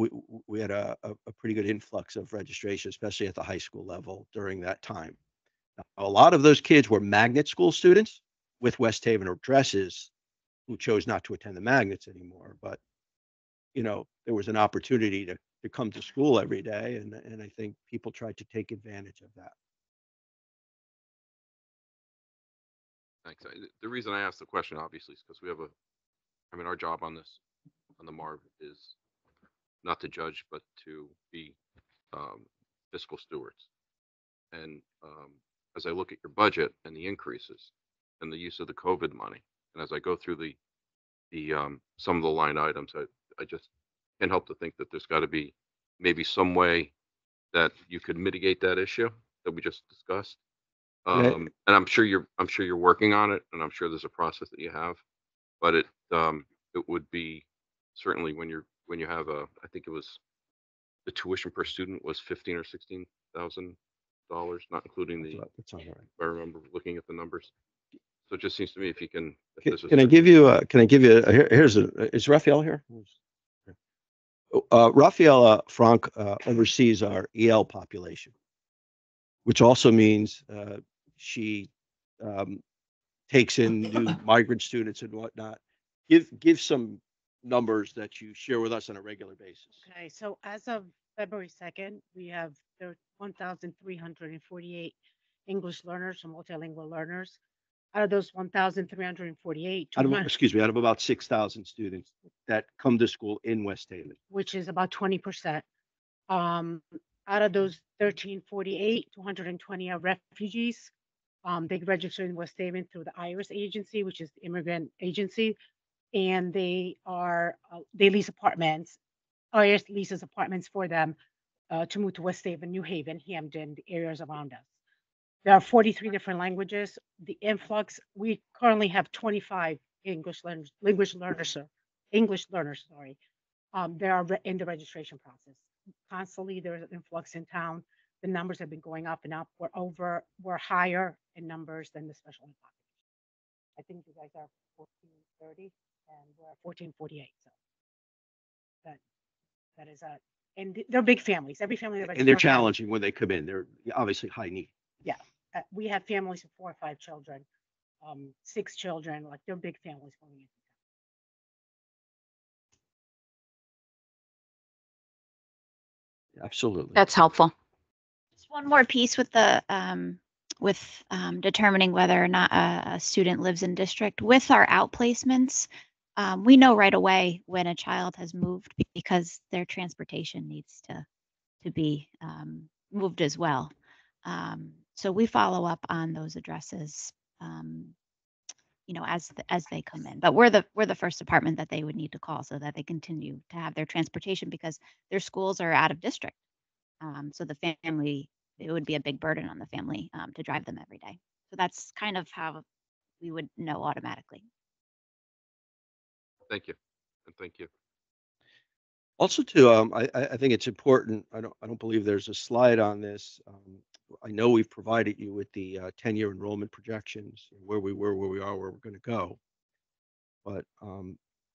We had a pretty good influx of registration, especially at the high school level during that time. Now, a lot of those kids were magnet school students with West Haven addresses who chose not to attend the magnets anymore. But there was an opportunity to come to school every day, and I think people tried to take advantage of that. Thanks. The reason I asked the question, obviously, is because we have our job on the MARB is not to judge, but to be fiscal stewards. And as I look at your budget and the increases and the use of the COVID money, and as I go through the some of the line items, I just can't help to think that there's got to be maybe some way that you could mitigate that issue that we just discussed. And I'm sure you're working on it, and I'm sure there's a process that you have, but it would be certainly when you have I think it was the tuition per student was $15,000 or $16,000, not including That's all right. if I remember looking at the numbers. So it just seems to me if you can. Can I give you? Is Raphael here? Raphael Frank oversees our EL population, which also means she takes in new migrant students and whatnot. Give some numbers that you share with us on a regular basis. Okay, so as of February 2nd, we have 1,348 English learners or multilingual learners. Out of those 1,348, Out of about 6,000 students that come to school in West Haven, which is about 20%. Out of those 1,348, 220 are refugees. They registered in West Haven through the IRIS agency, which is the immigrant agency, and they lease apartments. IRIS leases apartments for them to move to West Haven, New Haven, Hampden, the areas around us. There are 43 different languages. The influx, we currently have 25 English learners. They are in the registration process. Constantly, there's an influx in town. The numbers have been going up and up. We're higher in numbers than the special ed population. I think you guys are 1,430 and we're at 1,448. So that is and they're big families. Every family that and they're challenging when they come in. They're obviously high need. Yeah, we have families of 4 or 5 children, 6 children. Like they're big families going in. Absolutely. That's helpful. Just one more piece with the determining whether or not a student lives in district. With our outplacements, we know right away when a child has moved because their transportation needs to be moved as well. So we follow up on those addresses, as they come in. But we're the first department that they would need to call so that they continue to have their transportation because their schools are out of district. So the family, it would be a big burden on the family to drive them every day. So that's kind of how we would know automatically. Thank you, and thank you. Also, too, I think it's important. I don't believe there's a slide on this. I know we've provided you with the 10-year enrollment projections, where we were, where we are, where we're going to go. But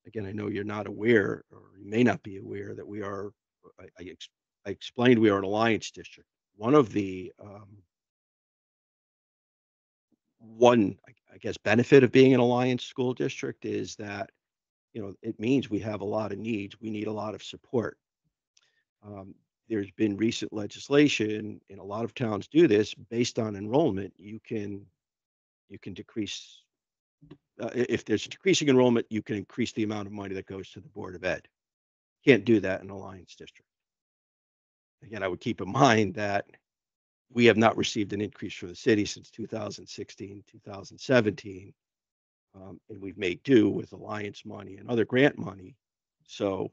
again, I know you're not aware, or you may not be aware, that we are. I explained we are an alliance district. One of the I guess benefit of being an alliance school district is that it means we have a lot of needs. We need a lot of support. there's been recent legislation, and a lot of towns do this based on enrollment. You can decrease, if there's decreasing enrollment, you can increase the amount of money that goes to the Board of Ed. Can't do that in Alliance District. Again, I would keep in mind that we have not received an increase from the city since 2016, 2017. And we've made do with Alliance money and other grant money. So,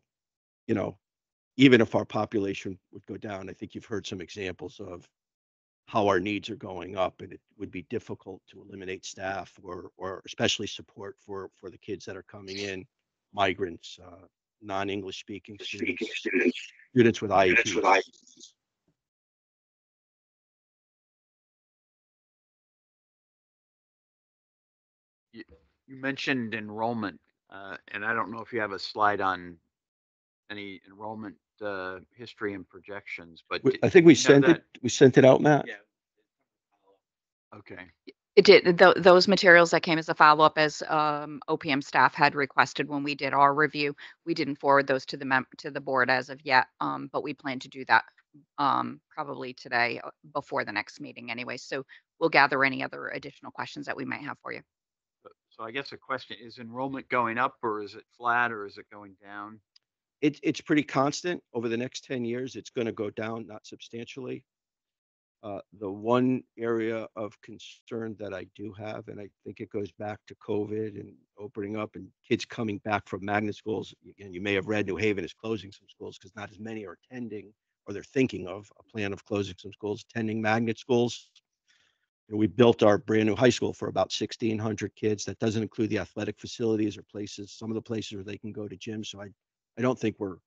even if our population would go down, I think you've heard some examples of how our needs are going up, and it would be difficult to eliminate staff or especially support for the kids that are coming in, migrants, non-English speaking students with IEPs. You mentioned enrollment, and I don't know if you have a slide on any enrollment history and projections, but I think we do you have sent it. We sent it out, Matt. Yeah. Okay. It did. Those materials that came as a follow-up as OPM staff had requested when we did our review. We didn't forward those to the board as of yet, but we plan to do that probably today before the next meeting anyway. So we'll gather any other additional questions that we might have for you. So I guess the question is enrollment going up, or is it flat, or is it going down? It's pretty constant over the next 10 years. It's going to go down, not substantially. The one area of concern that I do have, and I think it goes back to COVID and opening up and kids coming back from magnet schools. And you may have read New Haven is closing some schools because not as many are attending, or they're thinking of a plan of closing some schools, attending magnet schools. And we built our brand new high school for about 1,600 kids. That doesn't include the athletic facilities or places, some of the places where they can go to gyms. So I don't think we're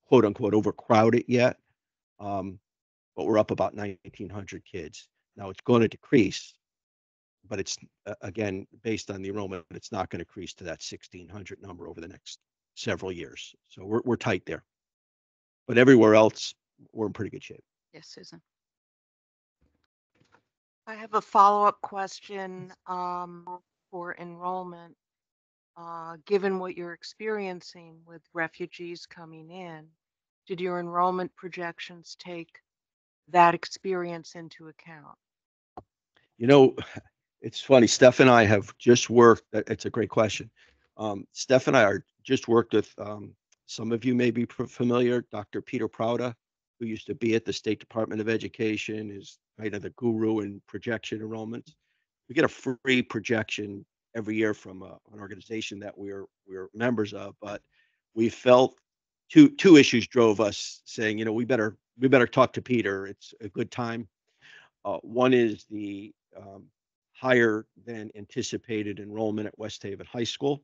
quote unquote overcrowded yet. But we're up about 1,900 kids. Now it's going to decrease, but it's again, based on the enrollment, it's not going to decrease to that 1,600 number over the next several years. So we're tight there. But everywhere else, we're in pretty good shape. Yes, Susan. I have a follow-up question for enrollment. Given what you're experiencing with refugees coming in, did your enrollment projections take that experience into account? It's funny. Steph and I have just worked. It's a great question. Steph and I are just worked with, some of you may be familiar, Dr. Peter Prouda, who used to be at the State Department of Education, is kind of the guru in projection enrollments. We get a free projection every year from an organization that we're members of, but we felt two issues drove us saying, we better talk to Peter. It's a good time. One is the higher than anticipated enrollment at West Haven High School.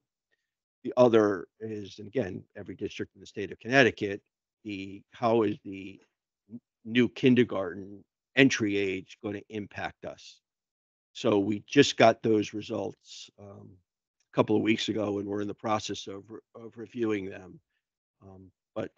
The other is, and again, every district in the state of Connecticut, how is the new kindergarten entry age going to impact us? So we just got those results a couple of weeks ago, and we're in the process of reviewing them. But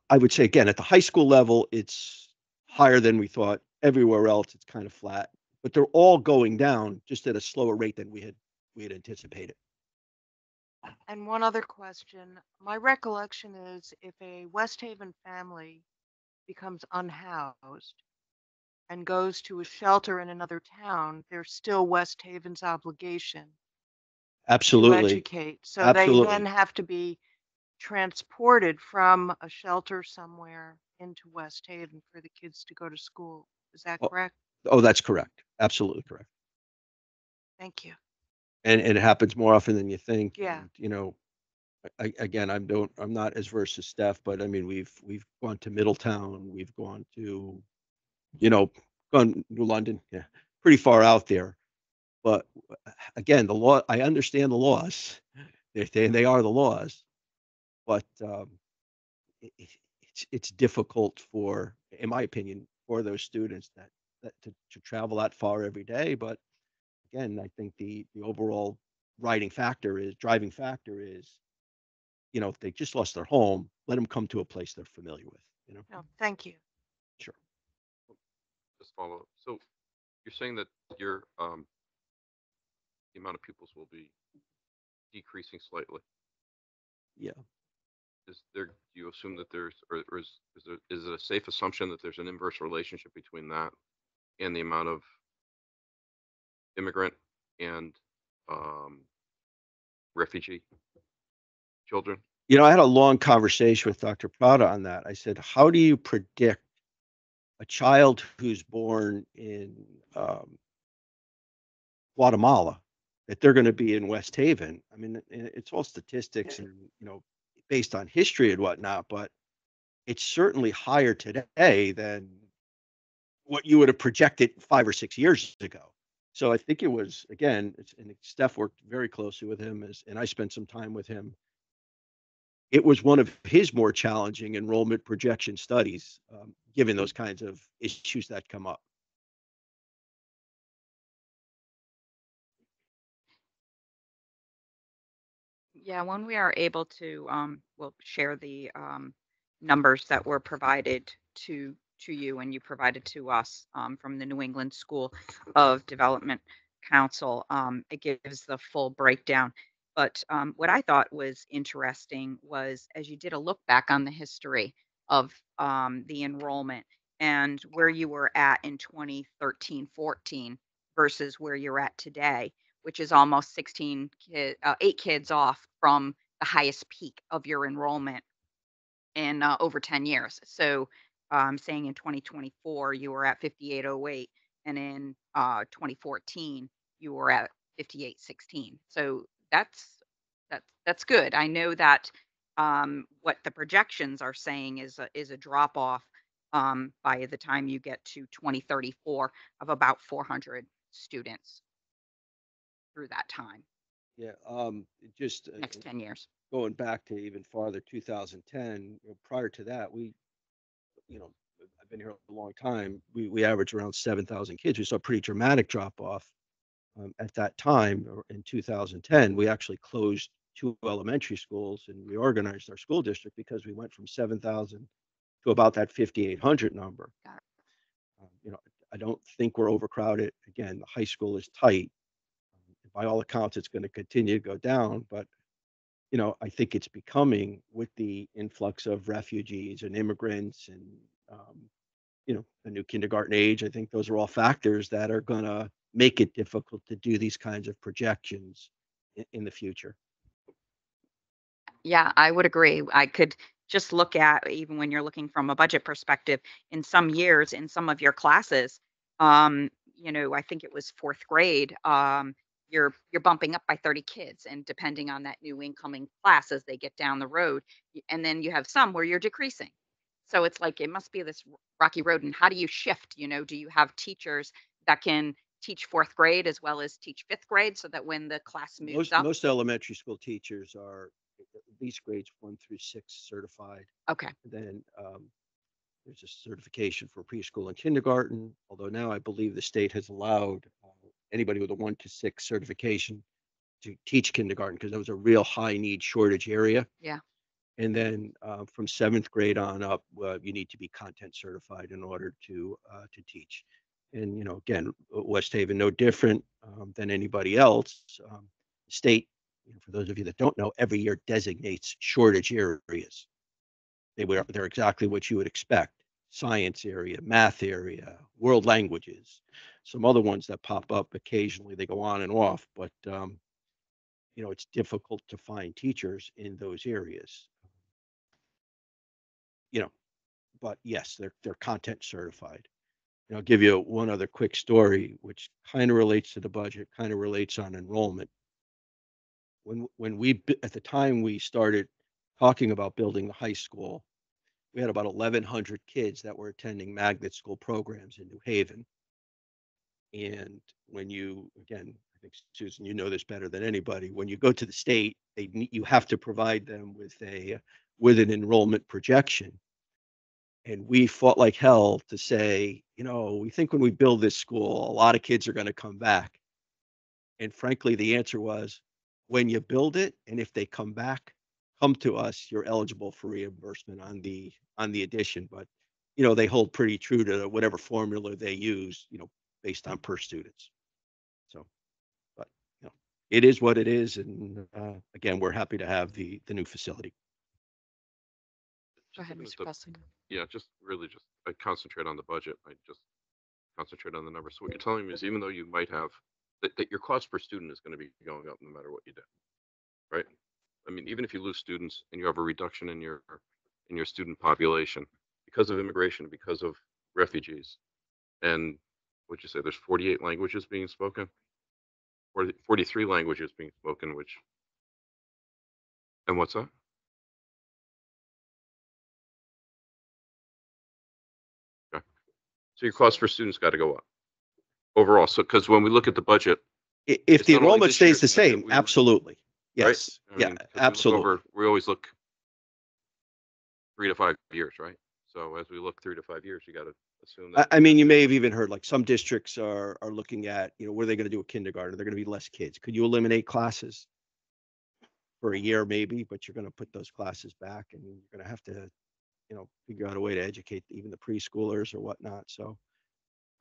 I would say again, at the high school level, it's higher than we thought. Everywhere else, it's kind of flat, but they're all going down just at a slower rate than we had anticipated. And one other question. My recollection is if a West Haven family becomes unhoused and goes to a shelter in another town, there's still West Haven's obligation to Absolutely. educate. So Absolutely. they then have to be transported from a shelter somewhere into West Haven for the kids to go to school. Is that correct? Oh, that's correct. Absolutely correct. Thank you. And it happens more often than you think. Yeah. And, again, I'm not as versed as Steph, but I mean, we've gone to Middletown, we've gone to, gone to London, yeah, pretty far out there. But again, the law, I understand the laws. They are the laws, but it's difficult for, in my opinion, for those students that to travel that far every day. But again, I think the overall driving factor is, if they just lost their home, let them come to a place they're familiar with. No, thank you. Sure. Just follow up. So you're saying that your the amount of pupils will be decreasing slightly. Yeah. is there, do you assume that there's, or is it a safe assumption that there's an inverse relationship between that and the amount of immigrant and um, refugee children? You know, I had a long conversation with Dr. Prada on that. I said, how do you predict a child who's born in Guatemala that they're going to be in West Haven? I mean, it's all statistics and, you know, based on history and whatnot, but it's certainly higher today than what you would have projected 5 or 6 years ago. So I think it was, again, and Steph worked very closely with him, and I spent some time with him. It was one of his more challenging enrollment projection studies, given those kinds of issues that come up. Yeah, when we are able to, we'll share the numbers that were provided to you and you provided to us from the New England School of Development Council. It gives the full breakdown. But what I thought was interesting was as you did a look back on the history of the enrollment and where you were at in 2013-14 versus where you're at today, which is almost 8 kids off from the highest peak of your enrollment in over 10 years. So saying in 2024, you were at 5808, and in 2014, you were at 5816. So that's good. I know that what the projections are saying is a drop off by the time you get to 2034 of about 400 students through that time, Yeah, just next 10 years. going back to even farther, 2010, prior to that, you know, I've been here a long time. We average around 7,000 kids. We saw a pretty dramatic drop off at that time. In 2010, we actually closed 2 elementary schools and reorganized our school district because we went from 7,000 to about that 5,800 number. Got it. You know, I don't think we're overcrowded. Again, the high school is tight. By all accounts, it's going to continue to go down, but you know, I think it's becoming with the influx of refugees and immigrants and, you know, the new kindergarten age. I think those are all factors that are going to make it difficult to do these kinds of projections in the future. Yeah, I would agree. I could just look at even when you're looking from a budget perspective, in some years, in some of your classes, I think it was fourth grade, you're bumping up by 30 kids, and depending on that new incoming class as they get down the road, and then you have some where you're decreasing. So it's like it must be this rocky road. And how do you shift? Do you have teachers that can teach fourth grade as well as teach fifth grade so that when the class moves Most up? most elementary school teachers are at least grades 1 through 6 certified. Okay. Then there's a certification for preschool and kindergarten, although now I believe the state has allowed anybody with a 1 to 6 certification to teach kindergarten because that was a real high need shortage area. Yeah. And then from 7th grade on up, you need to be content certified in order to teach. And again, West Haven no different than anybody else. State, for those of you that don't know, every year designates shortage areas. They're exactly what you would expect: science area, math area, world languages, some other ones that pop up occasionally. They go on and off, but it's difficult to find teachers in those areas. But yes, they're content certified. I'll give you one other quick story, which kind of relates to the budget, kind of relates on enrollment. When at the time we started talking about building the high school, we had about 1,100 kids that were attending magnet school programs in New Haven. And when again, I think Susan, you know this better than anybody, when you go to the state, you have to provide them with an enrollment projection. And we fought like hell to say, we think when we build this school, a lot of kids are going to come back. And frankly, the answer was, when you build it, and if they come back, come to us, you're eligible for reimbursement on the addition. But, they hold pretty true to whatever formula they use, based on per students. So, but, it is what it is. And again, we're happy to have the new facility. Go ahead, looking at Mr. Bussing. Yeah, just really just I concentrate on the budget. I just concentrate on the numbers. So what you're telling me is even though you might have that your cost per student is going to be going up no matter what you do, right? I mean, even if you lose students and you have a reduction in your student population because of immigration, because of refugees, and what'd you say? There's 48 languages being spoken, 43 languages being spoken, which and what's that? Okay. So your cost per student's got to go up overall. So because when we look at the budget, If it's the not only enrollment this year, stays the it's budget, same, we look- absolutely. right? Yes. I Yeah, mean, 'cause absolutely. we always look 3 to 5 years, right? So as we look 3 to 5 years, you got to assume that. I mean, you may have even heard like some districts are looking at, what are they going to do with kindergarten? They're going to be less kids. Could you eliminate classes for a year maybe, but you're going to put those classes back and you're going to have to, figure out a way to educate even the preschoolers or whatnot. So,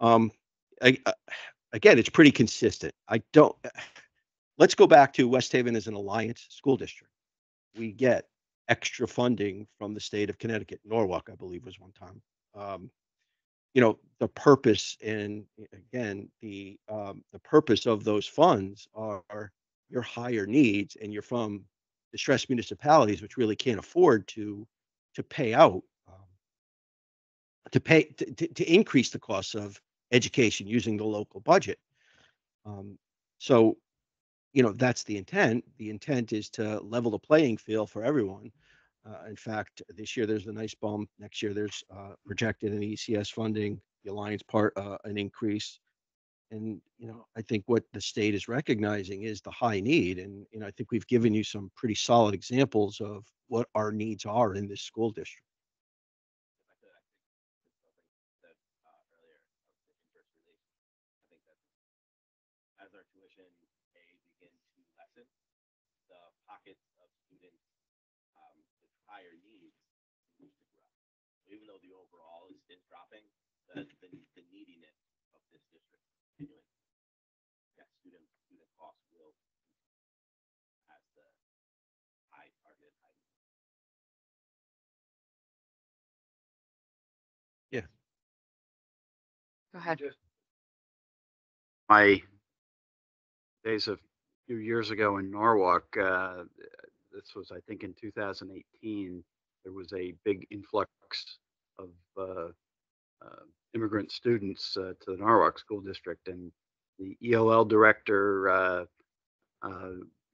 I, again, it's pretty consistent. Let's go back to West Haven as an alliance school district. We get extra funding from the state of Connecticut. Norwalk, I believe, was one time. The purpose and again, the purpose of those funds are your higher needs, and you're from distressed municipalities, which really can't afford to pay out, to increase the costs of education using the local budget. So, that's the intent. The intent is to level the playing field for everyone. In fact, this year there's a nice bump. Next year there's projected an ECS funding, the Alliance part, an increase. And, I think what the state is recognizing is the high need. And, I think we've given you some pretty solid examples of what our needs are in this school district. As our tuition may begin to lessen, the pockets of students with higher needs continues to grow. So even though the overall is dropping, the neediness of this district is continuing. Yeah, student costs will as the high target high. Yeah. Go ahead. My days a few years ago in Norwalk, this was, I think, in 2018, there was a big influx of immigrant students to the Norwalk School District. And the ELL director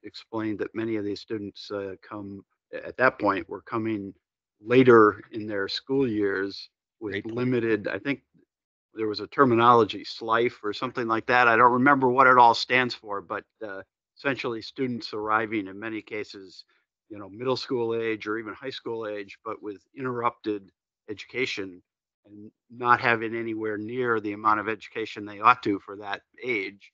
explained that many of these students at that point, were coming later in their school years with Great point. limited, I think, there was a terminology, SLIFE or something like that. I don't remember what it all stands for, but essentially students arriving in many cases, middle school age or even high school age, but with interrupted education and not having anywhere near the amount of education they ought to for that age.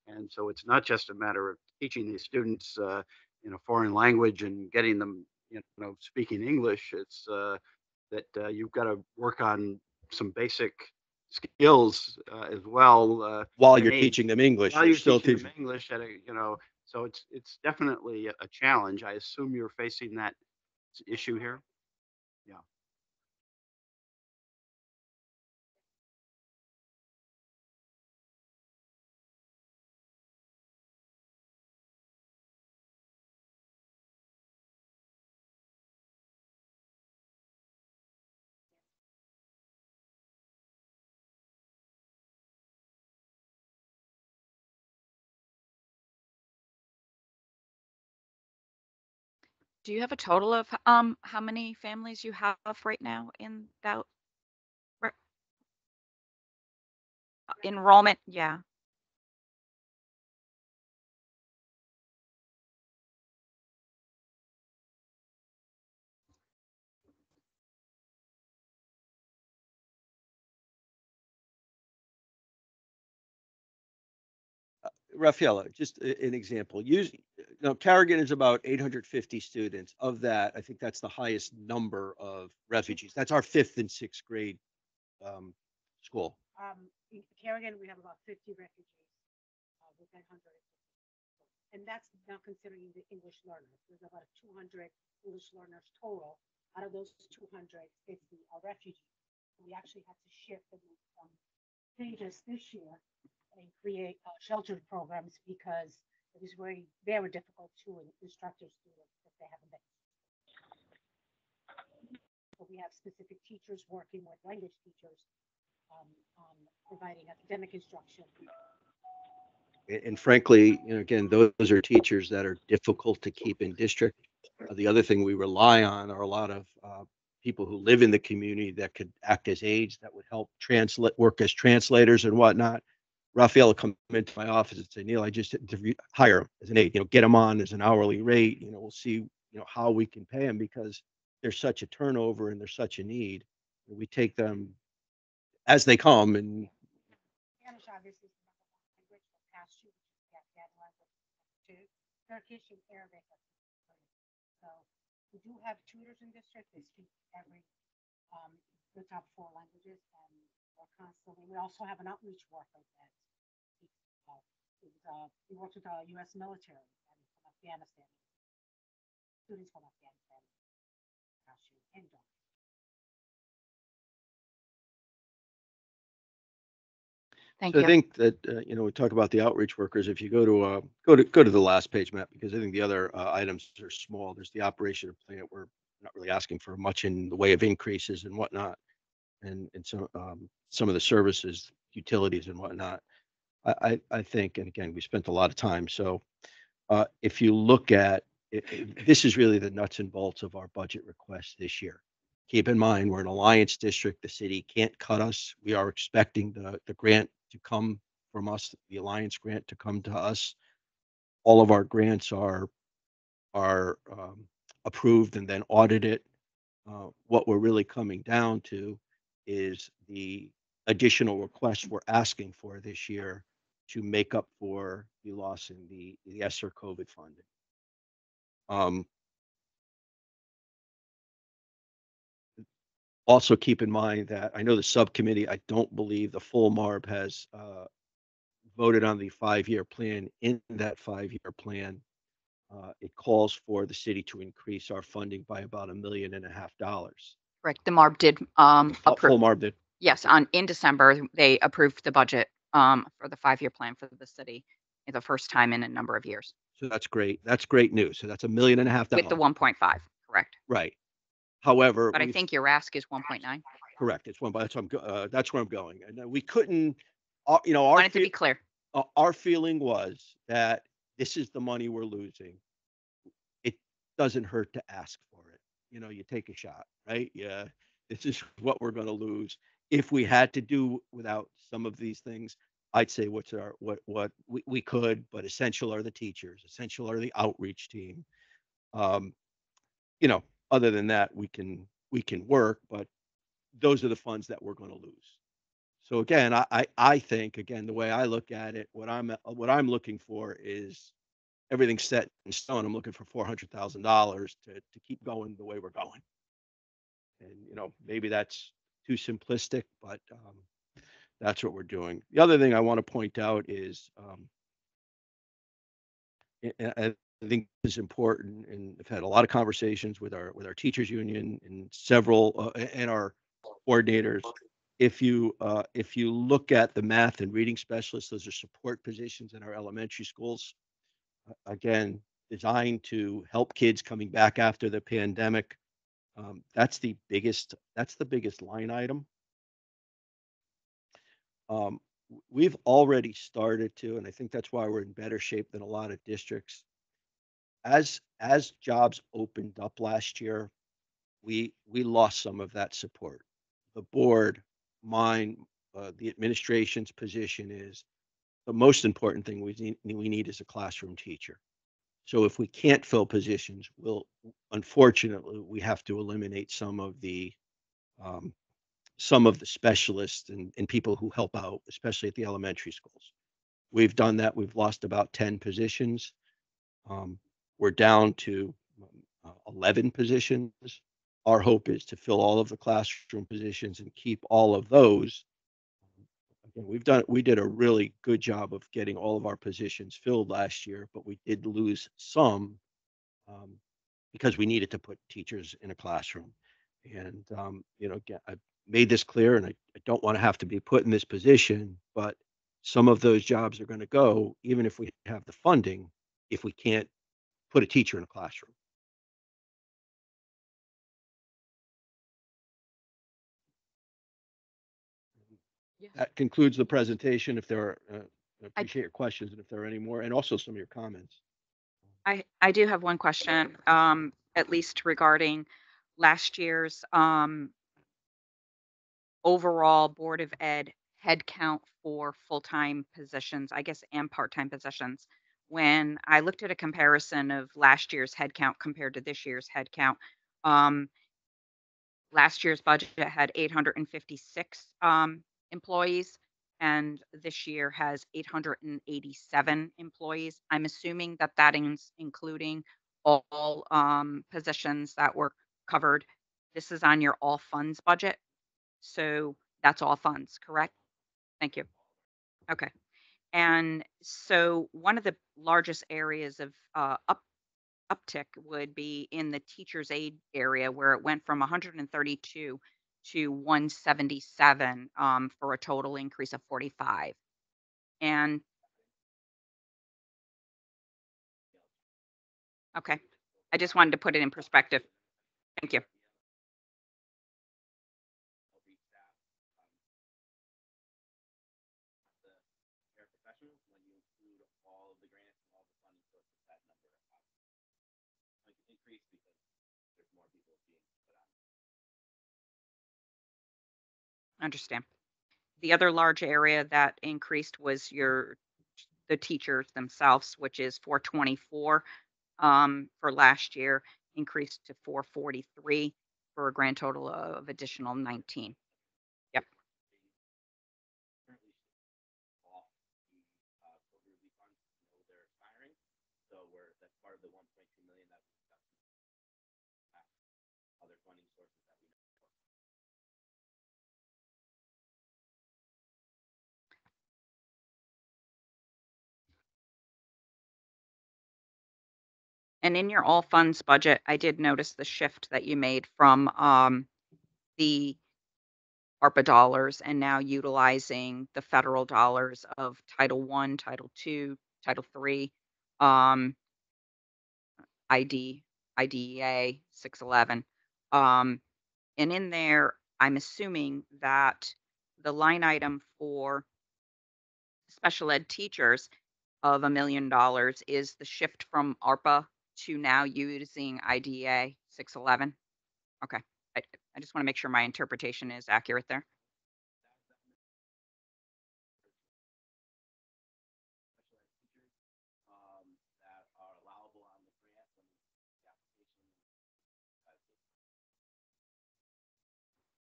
And so it's not just a matter of teaching these students in a foreign language and getting them, speaking English. It's that you've got to work on some basic skills as well While you're teaching them English, while you're you're still teaching teaching. them English so it's definitely a challenge. I assume you're facing that issue here. Yeah. Do you have a total of how many families you have right now in that re- enrollment? Yeah. Rafaela, just an example. Carrigan is about 850 students. Of that, I think that's the highest number of refugees. That's our 5th and 6th grade school. In Carrigan, we have about 50 refugees with 900. And that's not considering the English learners. There's about 200 English learners total out of those 200, 50 are refugees. We actually had to shift and make some changes this year and create sheltered programs because it was very difficult to instruct their students if they haven't been. So we have specific teachers working with language teachers on providing academic instruction. And frankly, again, those are teachers that are difficult to keep in district. The other thing we rely on are a lot of people who live in the community that could act as aides, that would help work as translators and whatnot. Raphael will come into my office and say, Neil, I just hire him as an aide, get him on as an hourly rate. We'll see, how we can pay him because there's such a turnover and there's such a need. We take them as they come. And Spanish obviously is the number one language, but past two, which is the Afghan language, two. Turkish and Arabic are three. So we do have tutors in district. They speak the top four languages, and we're constantly. We also have an outreach worker that he works with the U.S. military and from Afghanistan. Students from Afghanistan. And Thank so you. I think that, we talk about the outreach workers. If you go to the last page, Matt, because I think the other items are small. There's the operation of plant. We're not really asking for much in the way of increases and whatnot. And some of the services, utilities and whatnot. I think, and again, we spent a lot of time. So if you look at this is really the nuts and bolts of our budget request this year. Keep in mind, we're an alliance district. The city can't cut us. We are expecting the grant to come from us, the alliance grant to come to us. All of our grants are approved and then audited. What we're really coming down to is the additional requests we're asking for this year to make up for the loss in the ESSER COVID funding. Also keep in mind that I know the subcommittee, I don't believe the full MARB has voted on the 5-year plan. In that 5-year plan, it calls for the city to increase our funding by about $1.5 million. Correct. The MARB did Full approve. MARB did. Yes, in December, they approved the budget for the 5-year plan for the city for the first time in a number of years So that's great. That's great news. So that's $1.5 million. with the 1.5, correct. Right. However, But I think your ask is 1.9. correct. It's one, but that's where I'm going. And we couldn't, Wanted to be clear. our feeling was that this is the money we're losing. It doesn't hurt to ask for it. You take a shot, right? Yeah, this is what we're going to lose. If we had to do without some of these things, I'd say what we could, but essential are the teachers, essential are the outreach team. Other than that, we can work, but those are the funds that we're going to lose. So again, I think, again, the way I look at it, what I'm looking for is everything set in stone. I'm looking for $400,000 to keep going the way we're going. And maybe that's too simplistic, but that's what we're doing. The other thing I want to point out is I think is important, and I've had a lot of conversations with our teachers union and several and our coordinators. If you look at the math and reading specialists, those are support positions in our elementary schools. Again, designed to help kids coming back after the pandemic. That's the biggest line item. We've already started to, and I think that's why we're in better shape than a lot of districts. As jobs opened up last year, we lost some of that support. The board, mine, the administration's position is the most important thing we need is a classroom teacher. So if we can't fill positions, unfortunately, we have to eliminate some of the specialists and people who help out, especially at the elementary schools. We've done that. We've lost about 10 positions. We're down to 11 positions. Our hope is to fill all of the classroom positions and keep all of those. Again, we did a really good job of getting all of our positions filled last year, but we did lose some because we needed to put teachers in a classroom. And, again, I made this clear and I don't want to have to be put in this position, but some of those jobs are going to go, even if we have the funding, if we can't put a teacher in a classroom. Yeah. That concludes the presentation. If there are, I appreciate your questions and if there are any more, and also some of your comments. I do have one question, at least regarding last year's overall Board of Ed headcount for full-time positions, I guess, and part-time positions. When I looked at a comparison of last year's headcount compared to this year's headcount, um, last year's budget had 856 employees, and this year has 887 employees. I'm assuming that that is including all positions that were covered. This is on your all funds budget. So that's all funds, correct? Thank you. Okay. And so one of the largest areas of uptick would be in the teacher's aid area where it went from 132 to 177 for a total increase of 45. And okay, I just wanted to put it in perspective. Thank you. Paraprofessionals, when you include all of the grants and all the funding sources, that number increase because there's more people being put on. Understand. The other large area that increased was the teachers themselves, which is 424 for last year, increased to 443 for a grand total of additional 19. Yep. Currently off the COVID relief funds, they're expiring, so that's part of the 1.2 million that we discussed. Other funding sources that we know. And in your all funds budget, I did notice the shift that you made from the ARPA dollars and now utilizing the federal dollars of Title I, Title II, Title III, um, IDEA 611. And in there, I'm assuming that the line item for special ed teachers of $1 million is the shift from ARPA to now using IDEA 611. Okay. I just want to make sure my interpretation is accurate there. That are allowable on the grant when the application.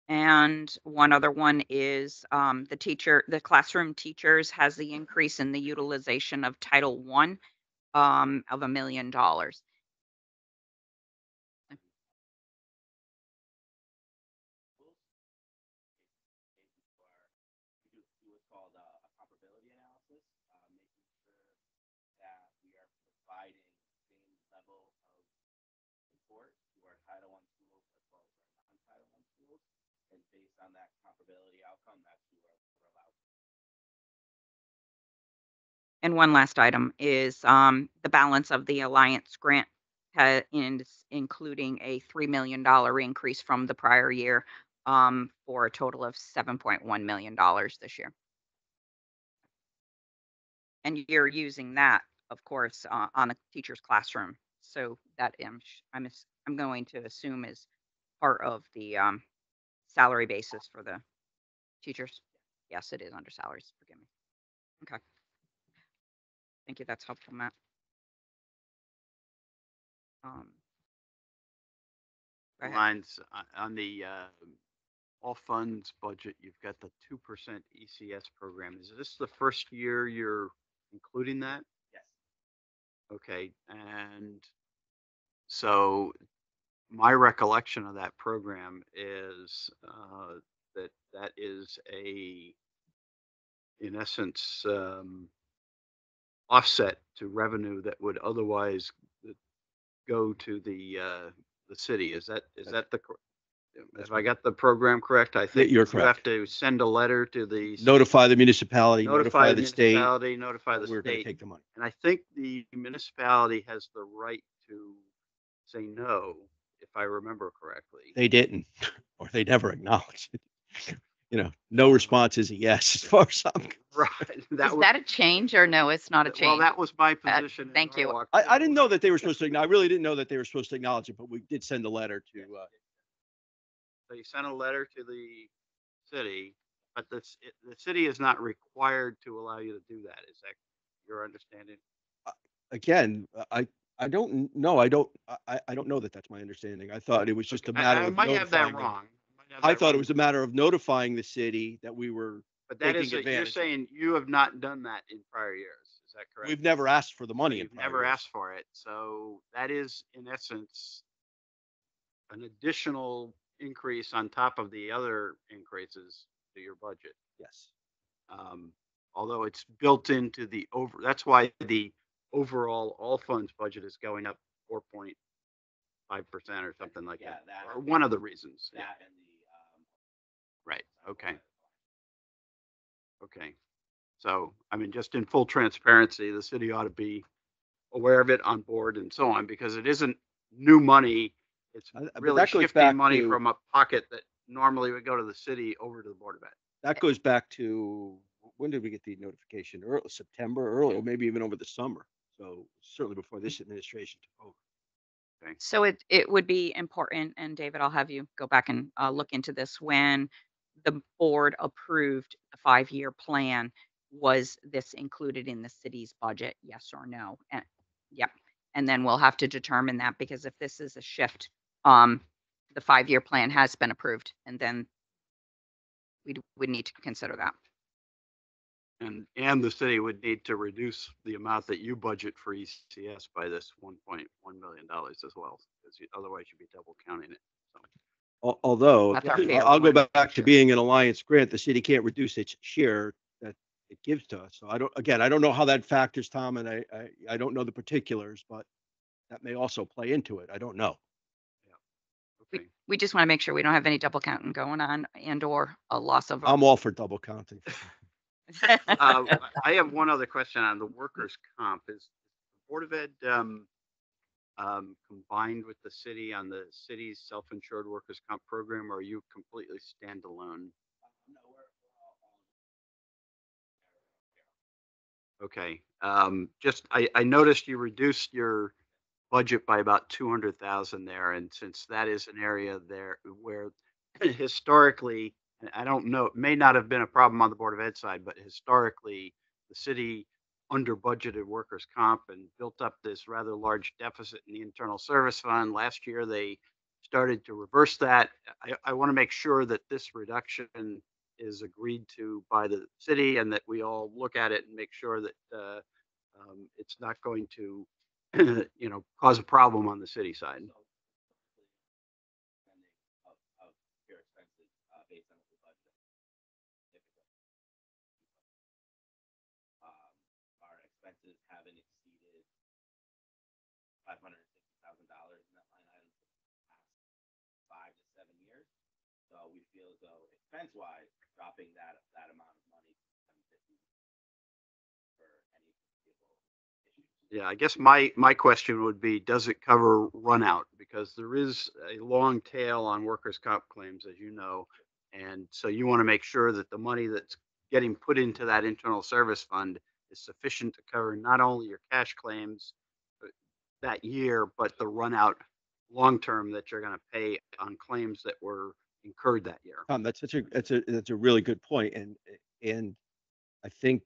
And one other one is the classroom teachers has the increase in the utilization of Title I of $1 million. We do what's called a comparability analysis, making sure that we are providing the same level of support to our Title I schools as well as our non-Title I schools. And based on that comparability outcome, that's who we're allowed. And one last item is the balance of the Alliance grant including a $3 million increase from the prior year for a total of $7.1 million this year. And you're using that, of course, on a teacher's classroom. So that I'm going to assume is part of the salary basis for the teachers. Yes, it is under salaries. Forgive me. Okay. Thank you. That's helpful, Matt. Go ahead. Lines on the all funds budget, you've got the 2% ECS program. Is this the first year you're including that? Yes. Okay. And so my recollection of that program is that is in essence, offset to revenue that would otherwise go to the city. Is that the If I got the program correct, I think you're you have correct. to send a letter to the Notify the municipality, notify the state. municipality, notify the We're going to state. take the money. And I think the municipality has the right to say no, if I remember correctly. They didn't, or they never acknowledged it. No response is a yes as far as I'm concerned. Right. Is that a change or no, it's not a Well, change? that was my position. in thank you. Norwalk, I too. didn't know that they were supposed to, I really didn't know that they were supposed to acknowledge it, but we did send a letter to, So you sent a letter to the city, but the city is not required to allow you to do that. Is that your understanding? again, I don't know. I don't know that that's my understanding. I thought it was just a matter I of might have that notifying them. wrong. I thought it was a matter of notifying the city that we were But that is, taking you're advantage of it. saying you have not done that in prior years. Is that correct? We've never asked for the money in You've prior never years. asked for it. So that is in essence an additional increase on top of the other increases to your budget. Yes. Although it's built into that's why the overall all funds budget is going up 4.5% or something like that. Or one of the reasons. Yeah. And Right. Okay. Okay. So, I mean, just in full transparency, the city ought to be aware of it, on board, and so on, because it isn't new money. It's But really that goes shifting back money to- from a pocket that normally would go to the city over to the Board of Ed. That goes back to, when did we get the notification? Early September, early, maybe even over the summer. So certainly before this administration took over. So it would be important, and David, I'll have you go back and look into this. When the board approved the 5-year plan, was this included in the city's budget? Yes or no? And yep. And then we'll have to determine that, because if this is a shift, the 5-year plan has been approved, and then we would need to consider that. And the city would need to reduce the amount that you budget for ECS by this $1.1 million as well, because otherwise you'd be double counting it. So. Although, That's our fear. I'll go back to being an alliance grant, the city can't reduce its share that it gives to us. So I don't know how that factors, Tom, and I don't know the particulars, but that may also play into it. I don't know. Okay. We just want to make sure we don't have any double counting going on, and or a loss of. I'm all for double counting. I have one other question on the workers' comp. Is the Board of Ed combined with the city on the city's self-insured workers' comp program, or are you completely standalone? Okay. I noticed you reduced your budget by about 200,000 there, and since that is an area there where historically, and I don't know, it may not have been a problem on the Board of Ed side, but historically, the city under budgeted workers' comp and built up this rather large deficit in the internal service fund. Last year, they started to reverse that. I want to make sure that this reduction is agreed to by the city, and that we all look at it and make sure that it's not going to, cause a problem on the city side. Our expenses haven't exceeded $560,000 in that line item for the past 5 to 7 years. So we feel as though expense-wise, dropping that amount of money for any vehicle issues. Yeah, I guess my question would be, does it cover run out? Because there is a long tail on workers' comp claims, as you know. And so you want to make sure that the money that's getting put into that internal service fund is sufficient to cover not only your cash claims that year, but the run out long term that you're going to pay on claims that were incurred that year. Tom, that's a really good point. And I think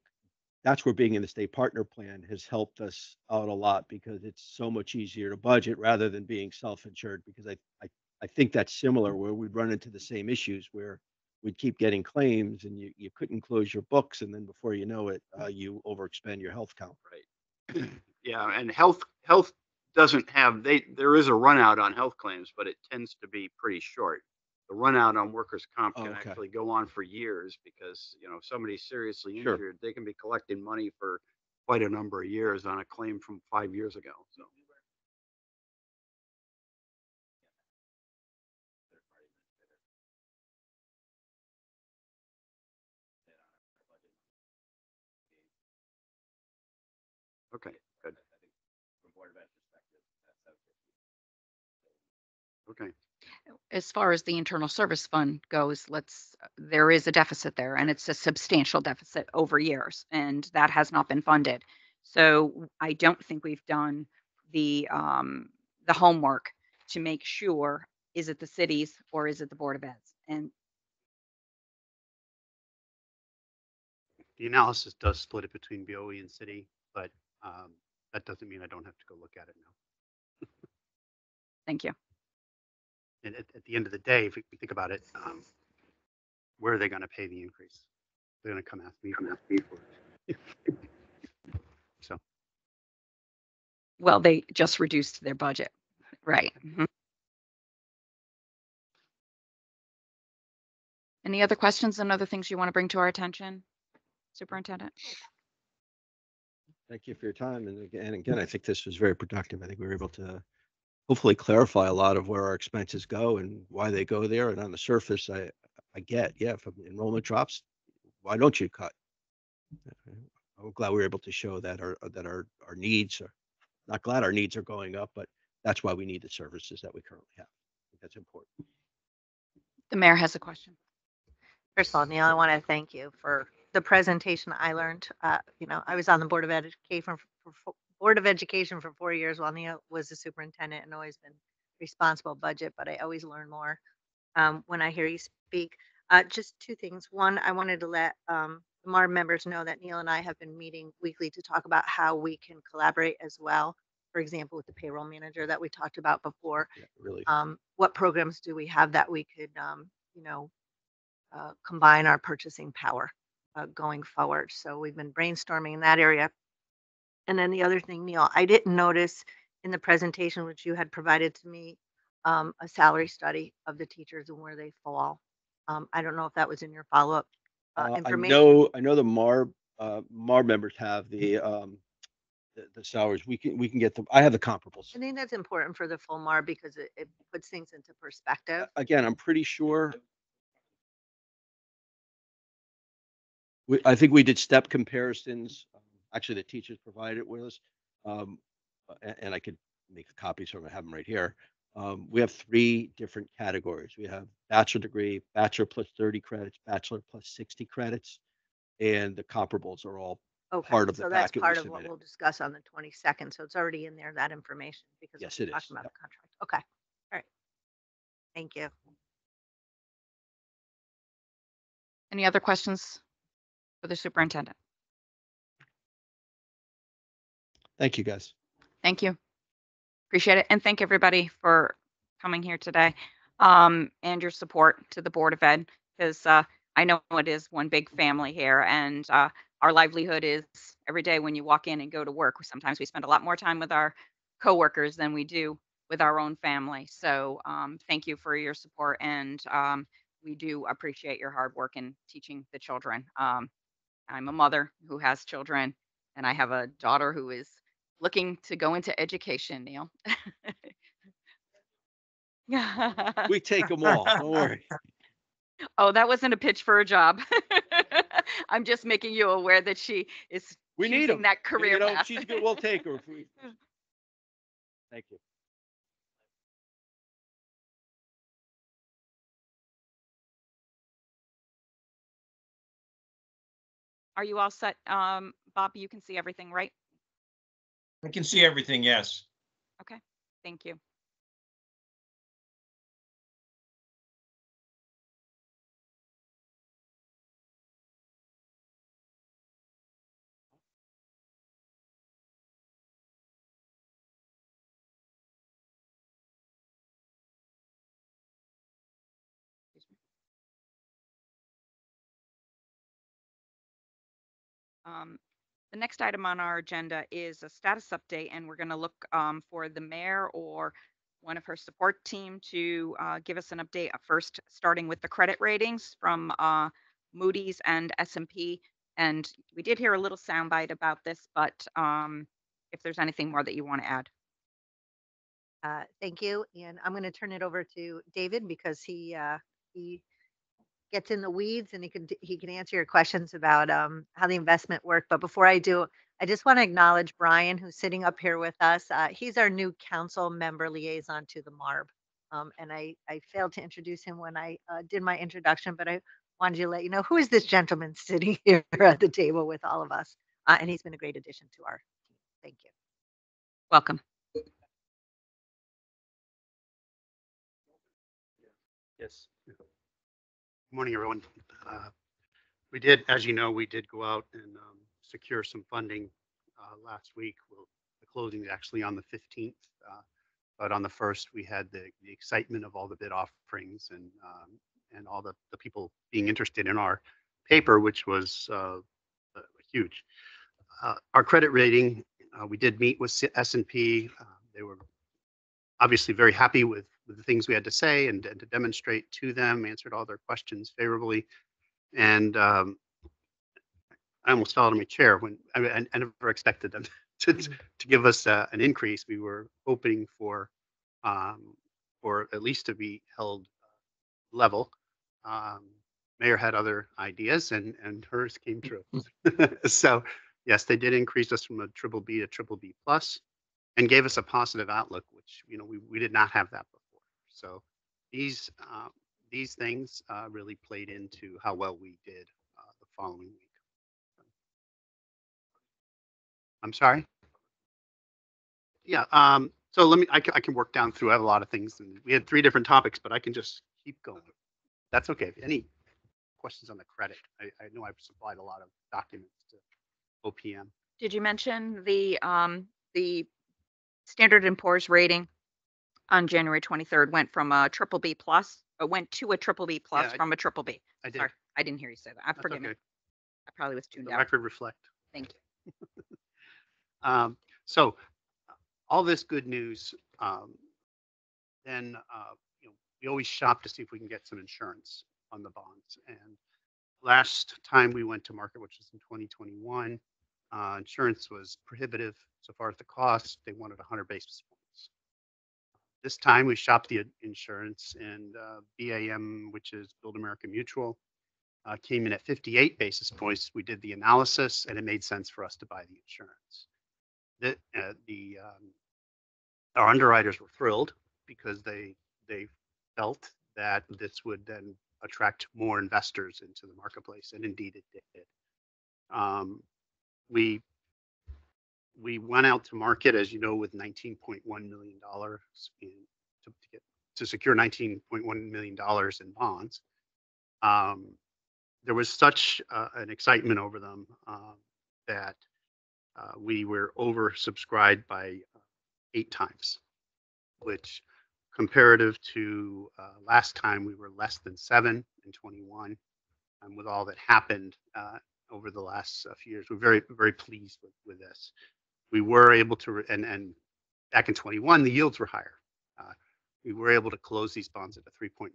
that's where being in the state partner plan has helped us out a lot, because it's so much easier to budget rather than being self-insured, because I think that's similar, where we'd run into the same issues where we'd keep getting claims and you couldn't close your books. And then before you know it, you overexpend your health count. Right. Yeah. And health doesn't have, there is a run out on health claims, but it tends to be pretty short. The run out on workers' comp can actually go on for years, because, if somebody's seriously injured, they can be collecting money for quite a number of years on a claim from 5 years ago. So. Okay, good. I think from Board of Ed perspective, that's Okay. As far as the internal service fund goes, there is a deficit there, and it's a substantial deficit over years, and that has not been funded. So I don't think we've done the homework to make sure, is it the cities or is it the Board of Eds? And The analysis does split it between BOE and city, but that doesn't mean I don't have to go look at it now. thank you. And at the end of the day, if we think about it, where are they going to pay the increase? They're going to come ask me for it. So Well, they just reduced their budget. Right. Mhm. Any other questions and other things you want to bring to our attention, Superintendent? Thank you for your time. And again, I think this was very productive. I think we were able to hopefully clarify a lot of where our expenses go and why they go there. And on the surface, I get, yeah, if enrollment drops, why don't you cut? I'm glad we were able to show that our needs are, not glad our needs are going up, but that's why we need the services that we currently have. I think that's important. The mayor has a question. First of all, Neil, I want to thank you for the presentation. I learned, I was on the Board of Education for 4 years while Neil was the superintendent, and always been responsible budget, but I always learn more when I hear you speak. Just two things. One, I wanted to let the MARB members know that Neil and I have been meeting weekly to talk about how we can collaborate as well. For example, with the payroll manager that we talked about before. Yeah, really. What programs do we have that we could, combine our purchasing power going forward? So we've been brainstorming in that area. And then the other thing, Neil, I didn't notice in the presentation which you had provided to me a salary study of the teachers and where they fall. I don't know if that was in your follow-up information. I know the MARB members have the salaries. We can get them. I have the comparables. I think that's important for the full MAR because it puts things into perspective. Again, I'm pretty sure. I think we did step comparisons. Actually, the teachers provided it with us. And I could make the copies from it, I have them right here. We have 3 different categories. We have bachelor degree, bachelor plus 30 credits, bachelor plus 60 credits, and the comparables are all Okay, part of the so that's packet we part of what submitted. we'll discuss on the 22nd. So it's already in there, that information, because Yes, we're it is. talking about Yep. the contract. Okay, all right. Thank you. Any other questions for the superintendent? Thank you, guys. Thank you. Appreciate it. And thank everybody for coming here today, and your support to the Board of Ed, because I know it is one big family here, and our livelihood is every day when you walk in and go to work. Sometimes we spend a lot more time with our coworkers than we do with our own family. So thank you for your support, and we do appreciate your hard work in teaching the children. I'm a mother who has children, and I have a daughter who is looking to go into education, Neil. Yeah. We take them all. Don't worry. Oh, that wasn't a pitch for a job. I'm just making you aware that she is We need choosing them. that career path. She's good. We'll take her. Thank you. Are you all set? Bob, you can see everything, right? I can see everything, yes. Okay, thank you. The next item on our agenda is a status update, and we're going to look for the mayor or one of her support team to give us an update. First, starting with the credit ratings from Moody's and S&P. And we did hear a little soundbite about this, but if there's anything more that you want to add. Thank you. And I'm going to turn it over to David because he gets in the weeds and he can answer your questions about how the investment worked. But before I do, I just want to acknowledge Brian, who's sitting up here with us. He's our new council member liaison to the MARB. And I failed to introduce him when I did my introduction, but I wanted to let you know who is this gentleman sitting here at the table with all of us. And he's been a great addition to our team. Thank you. Welcome. Yes. Good morning, everyone. We did, as you know, we did go out and secure some funding last week. Well, the closing is actually on the 15th, but on the 1st, we had the excitement of all the bid offerings and all the people being interested in our paper, which was huge. Our credit rating, we did meet with S&P. They were obviously very happy with the things we had to say and to demonstrate to them, answered all their questions favorably. And I almost fell out of my chair when I never expected them to give us an increase. We were hoping for at least to be held level. Mayor had other ideas, and hers came true. So yes, they did increase us from a triple B to triple B plus, and gave us a positive outlook, which we did not have that before. So these things really played into how well we did the following week. I'm sorry. Yeah. So I can work down through. I have a lot of things, and we had 3 different topics, but I can just keep going. That's okay. Any questions on the credit? I know I've supplied a lot of documents to OPM. Did you mention the Standard & Poor's rating on January 23rd went from a triple B plus, went to a triple B plus from a triple B? I did. Sorry, I didn't hear you say that. Forgive me. I probably was tuned The out. record reflect. Thank you. So all this good news, then we always shop to see if we can get some insurance on the bonds. And last time we went to market, which was in 2021, insurance was prohibitive so far as the cost. They wanted 100 basis points. This time we shopped the insurance, and BAM, which is Build America Mutual, came in at 58 basis points. We did the analysis, and it made sense for us to buy the insurance. Our underwriters were thrilled because they felt that this would then attract more investors into the marketplace, and indeed it did. We went out to market, as you know, with $19.1 million to secure $19.1 million in bonds. There was such an excitement over them that we were oversubscribed by 8 times, which comparative to last time we were less than 7 in 21. And with all that happened over the last few years, we're very, very pleased with this. We were able to, and back in 21, the yields were higher. We were able to close these bonds at a 3.9%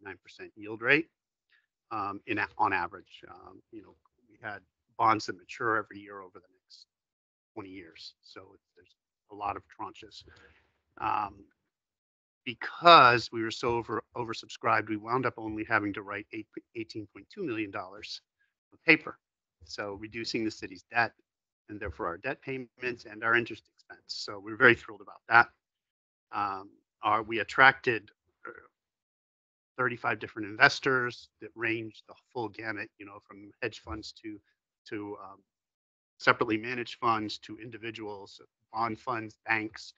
yield rate on average. We had bonds that mature every year over the next 20 years. So there's a lot of tranches. Because we were so oversubscribed, we wound up only having to write $18.2 million of paper. So reducing the city's debt, and therefore our debt payments and our interest expense. So we're very thrilled about that. We attracted 35 different investors that ranged the full gamut, from hedge funds to separately managed funds to individuals, bond funds, banks.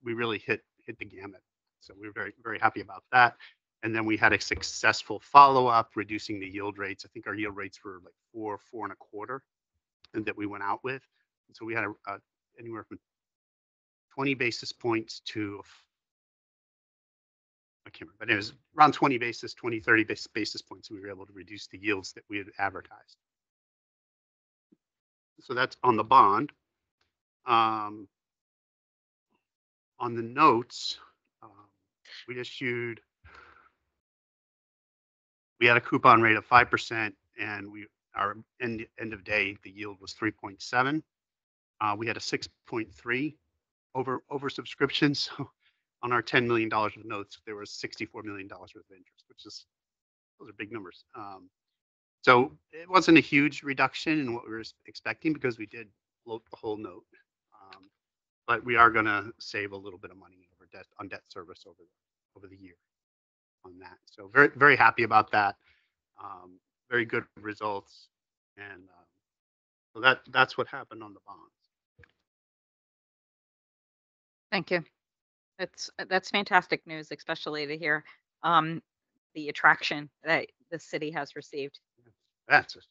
We really hit the gamut. So we're very, very happy about that. And then we had a successful follow-up, reducing the yield rates. I think our yield rates were like 4.25, and that we went out with. And so we had anywhere from 20 basis points to, I can't remember, but it was around 20, 30 basis points. We were able to reduce the yields that we had advertised. So that's on the bond. On the notes, we had a coupon rate of 5%, and our end of day, the yield was 3.7. We had a 6.3 over subscription. So on our $10 million of notes, there was $64 million worth of interest, those are big numbers. So it wasn't a huge reduction in what we were expecting, because we did float the whole note. But we are going to save a little bit of money over debt service over the year on that. So very, very happy about that. Very good results. And so that's what happened on the bonds. Thank you. That's fantastic news, especially to hear the attraction that the city has received. That's it.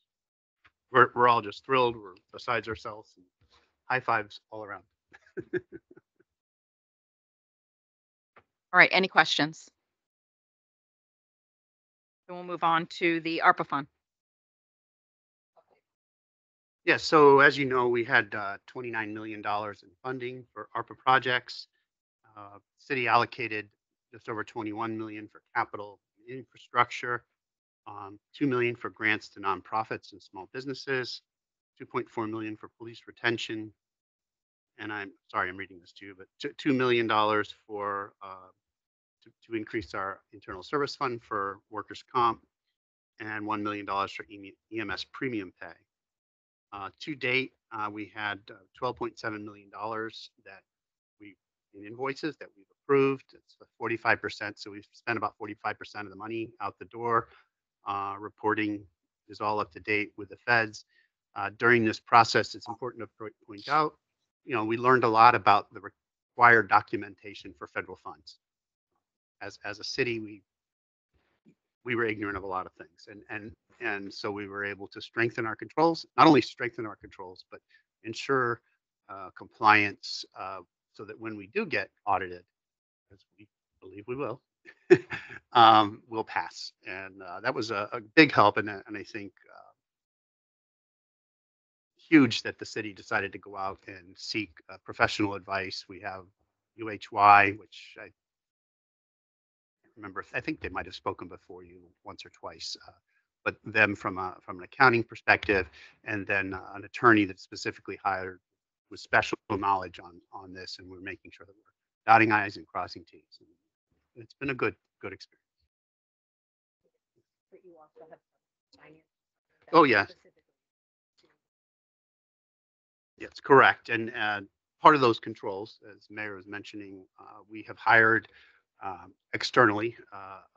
We're all just thrilled. We're besides ourselves. And high fives all around. All right, any questions? Then we'll move on to the ARPA fund. Yeah, so as you know, we had $29 million in funding for ARPA projects. City allocated just over 21 million for capital infrastructure, 2 million for grants to nonprofits and small businesses, 2.4 million for police retention, and I'm sorry I'm reading this to you, but $2 million for to increase our internal service fund for workers' comp, and $1 million for EMS premium pay. To date, we had $12.7 million that in invoices that we've approved. It's 45%, so we've spent about 45% of the money out the door. Reporting is all up to date with the feds. During this process, it's important to point out, we learned a lot about the required documentation for federal funds. As a city, we were ignorant of a lot of things, and so we were able to strengthen our controls. Not only strengthen our controls, but ensure compliance, so that when we do get audited, as we believe we will, we'll pass. And that was a big help, and I think huge that the city decided to go out and seek professional advice. We have UHY, which I remember, I think they might have spoken before you once or twice, but them from an accounting perspective, and then an attorney that's specifically hired with special knowledge on this, and we're making sure that we're dotting I's and crossing T's. And it's been a good experience. Oh yeah. Yes, correct. And part of those controls, as Mayor was mentioning, we have hired externally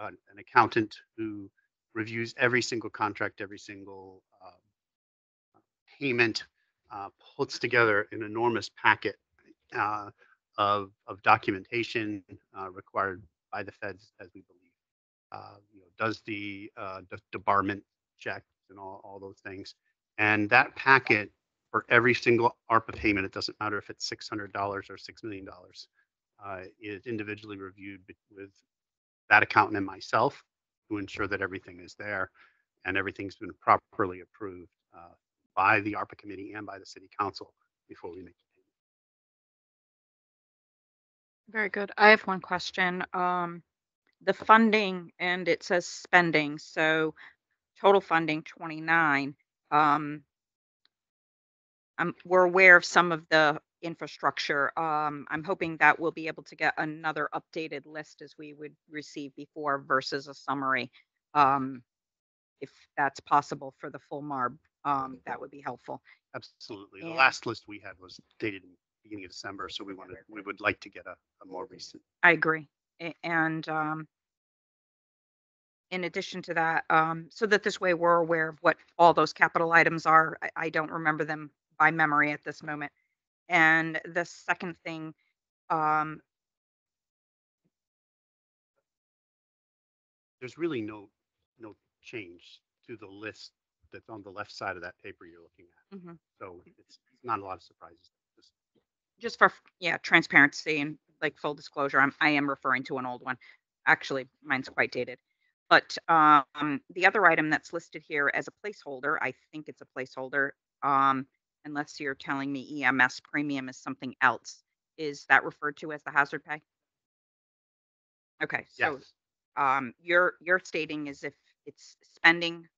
an accountant who reviews every single contract, every single payment, puts together an enormous packet of documentation required by the feds, as we believe. Does the debarment checks and all those things. And that packet for every single ARPA payment, it doesn't matter if it's $600 or $6 million, is individually reviewed with that accountant and myself to ensure that everything is there and everything's been properly approved by the ARPA committee and by the city council before we make the payment. Very good. I have one question. The funding, and it says spending, so total funding 29. We're aware of some of the infrastructure. I'm hoping that we'll be able to get another updated list as we would receive before versus a summary. If that's possible for the full MARB, that would be helpful. Absolutely. The And- last list we had was dated in the beginning of December, so we would like to get a more recent. I agree. And in addition to that, so that this way we're aware of what all those capital items are. I don't remember them by memory at this moment. And the second thing, There's really no change to the list that's on the left side of that paper you're looking at. mhm. So it's not a lot of surprises. Just for transparency and like full disclosure, I am referring to an old one. Actually, mine's quite dated. But the other item that's listed here as a placeholder, I think it's a placeholder, unless you're telling me EMS premium is something else. Is that referred to as the hazard pay? Okay, so Yes. you're stating as if it's spending,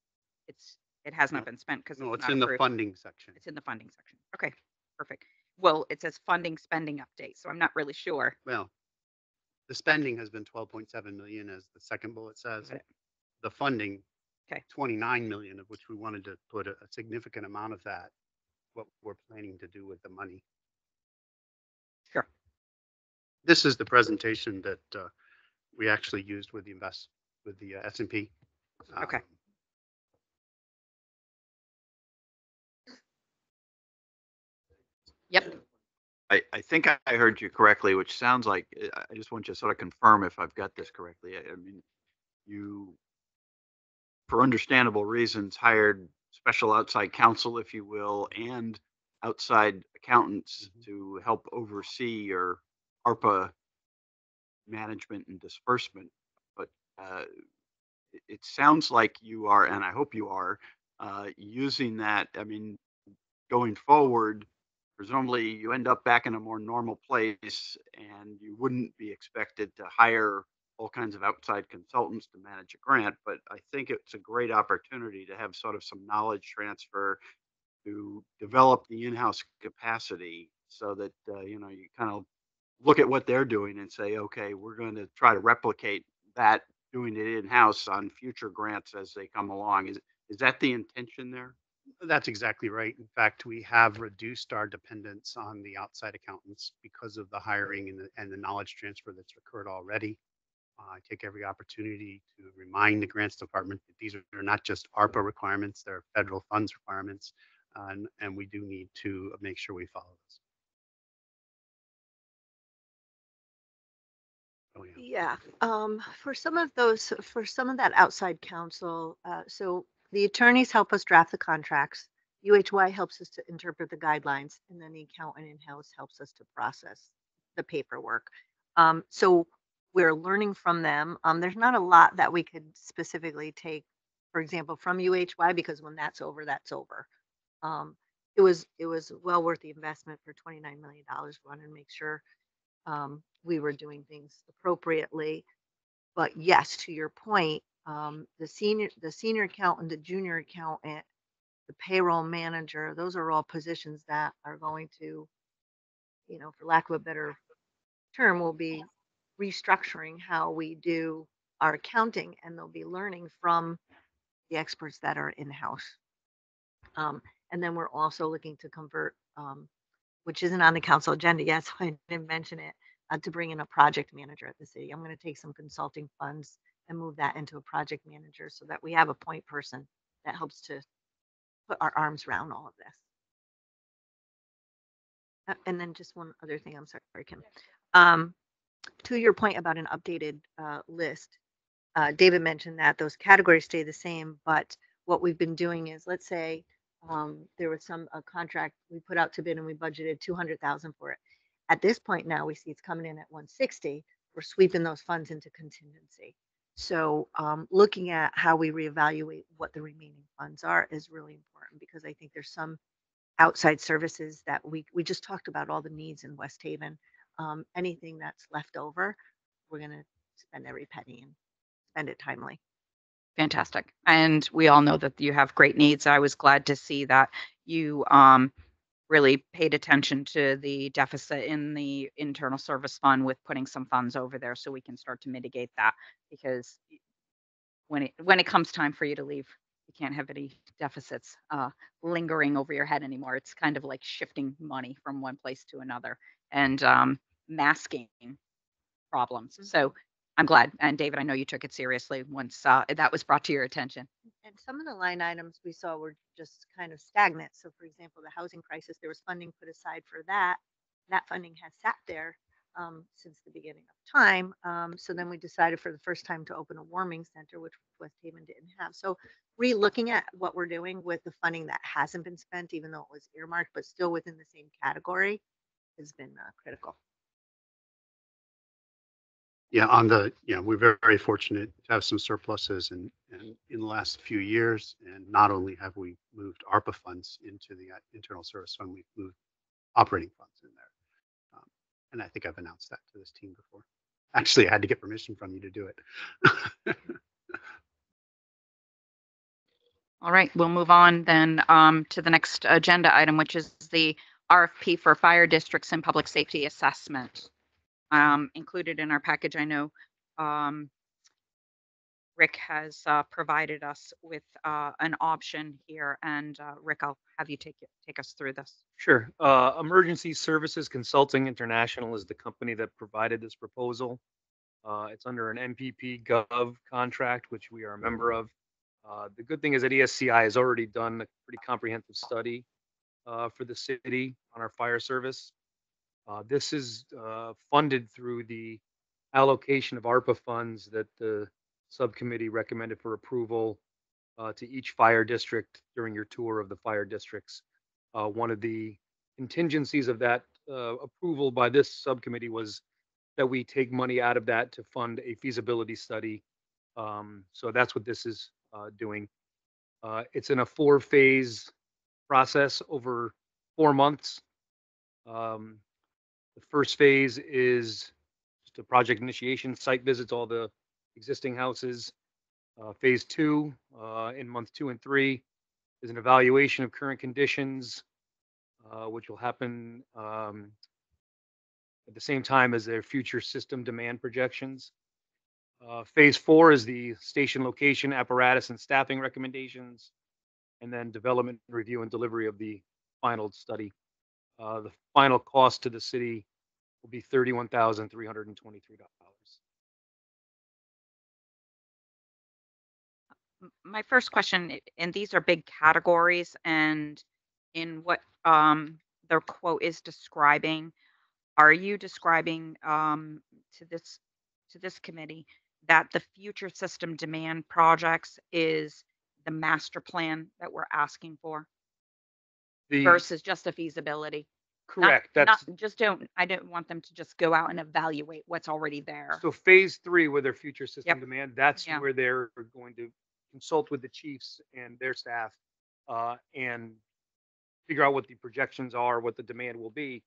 it has not been spent because No, it's it's not in the approved. funding section. It's in the funding section. Okay, perfect. Well, it says funding spending update, so I'm not really sure. Well, the spending has been 12.7 million, as the second bullet says. Got it. The funding, Okay. 29 million, of which we wanted to put a significant amount of that what we're planning to do with the money. Sure. This is the presentation that we actually used with the S&P. Okay. Yep. I think I heard you correctly, which sounds like, I just want you to sort of confirm if I've got this correctly. I mean, you, for understandable reasons, hired special outside counsel, if you will, and outside accountants to help oversee your ARPA management and disbursement. But it sounds like you are, and I hope you are, using that. I mean, going forward, presumably you end up back in a more normal place and you wouldn't be expected to hire all kinds of outside consultants to manage a grant. But I think it's a great opportunity to have sort of some knowledge transfer to develop the in-house capacity so that, you know, you kind of look at what they're doing and say, okay, we're going to try to replicate that, doing it in-house on future grants as they come along. Is that the intention there? That's exactly right. In fact, we have reduced our dependence on the outside accountants because of the hiring and the knowledge transfer that's occurred already. I take every opportunity to remind the grants department that these are not just ARPA requirements, they're federal funds requirements, and we do need to make sure we follow those. Oh, yeah. Yeah, for some of that outside counsel, so the attorneys help us draft the contracts. UHY helps us to interpret the guidelines, and then the accountant in-house helps us to process the paperwork. So we're learning from them. There's not a lot that we could specifically take, for example, from UHY, because when that's over, that's over. It was well worth the investment for $29 million. Run and make sure we were doing things appropriately. But yes, to your point, the senior accountant, the junior accountant, the payroll manager, those are all positions that are going to, you know, for lack of a better term, will be restructuring how we do our accounting, and they'll be learning from the experts that are in-house. And then we're also looking to convert, which isn't on the council agenda yet, so I didn't mention it, to bring in a project manager at the city. I'm going to take some consulting funds and move that into a project manager so that we have a point person that helps to put our arms around all of this. And then just one other thing, I'm sorry, Kim. To your point about an updated list, David mentioned that those categories stay the same, but what we've been doing is, let's say there was a contract we put out to bid and we budgeted 200,000 for it. At this point now, we see it's coming in at 160. We're sweeping those funds into contingency. So looking at how we reevaluate what the remaining funds are is really important, because I think there's some outside services that we just talked about, all the needs in West Haven. Anything that's left over, we're going to spend every penny and spend it timely. Fantastic. And we all know that you have great needs. I was glad to see that you really paid attention to the deficit in the internal service fund with putting some funds over there so we can start to mitigate that, because when it comes time for you to leave, you can't have any deficits lingering over your head anymore. It's kind of like shifting money from one place to another and masking problems. So I'm glad. And David, I know you took it seriously once that was brought to your attention. And some of the line items we saw were just kind of stagnant. So for example, the housing crisis, there was funding put aside for that. That funding has sat there since the beginning of time. So then we decided for the first time to open a warming center, which West Haven didn't have. So re-looking at what we're doing with the funding that hasn't been spent, even though it was earmarked, but still within the same category, has been critical. Yeah, we're very, very fortunate to have some surpluses in the last few years. And not only have we moved ARPA funds into the internal service fund, we've moved operating funds in there. And I think I've announced that to this team before. Actually, I had to get permission from you to do it. All right, we'll move on then to the next agenda item, which is the RFP for fire districts and public safety assessment. Included in our package, I know Rick has provided us with an option here, and Rick, I'll have you take us through this. Sure. Emergency Services Consulting International is the company that provided this proposal. It's under an MPP Gov contract, which we are a member of. The good thing is that ESCI has already done a pretty comprehensive study for the city on our fire service. This is funded through the allocation of ARPA funds that the subcommittee recommended for approval to each fire district during your tour of the fire districts. One of the contingencies of that approval by this subcommittee was that we take money out of that to fund a feasibility study. So that's what this is doing. It's in a 4-phase process over 4 months. The first phase is just a project initiation, site visits, all the existing houses. Phase 2, in month 2 and 3, is an evaluation of current conditions, which will happen at the same time as their future system demand projections. Phase 4 is the station location, apparatus, and staffing recommendations, and then development, review, and delivery of the final study. The final cost to the city will be $31,323. My first question, and these are big categories, and in what the quote is describing, are you describing to this committee that the future system demand projects is the master plan that we're asking for versus just a feasibility? Correct. I don't want them to just go out and evaluate what's already there. So phase 3, with their future system Yep. demand, that's Yeah. where they're going to consult with the chiefs and their staff and figure out what the projections are, what the demand will be.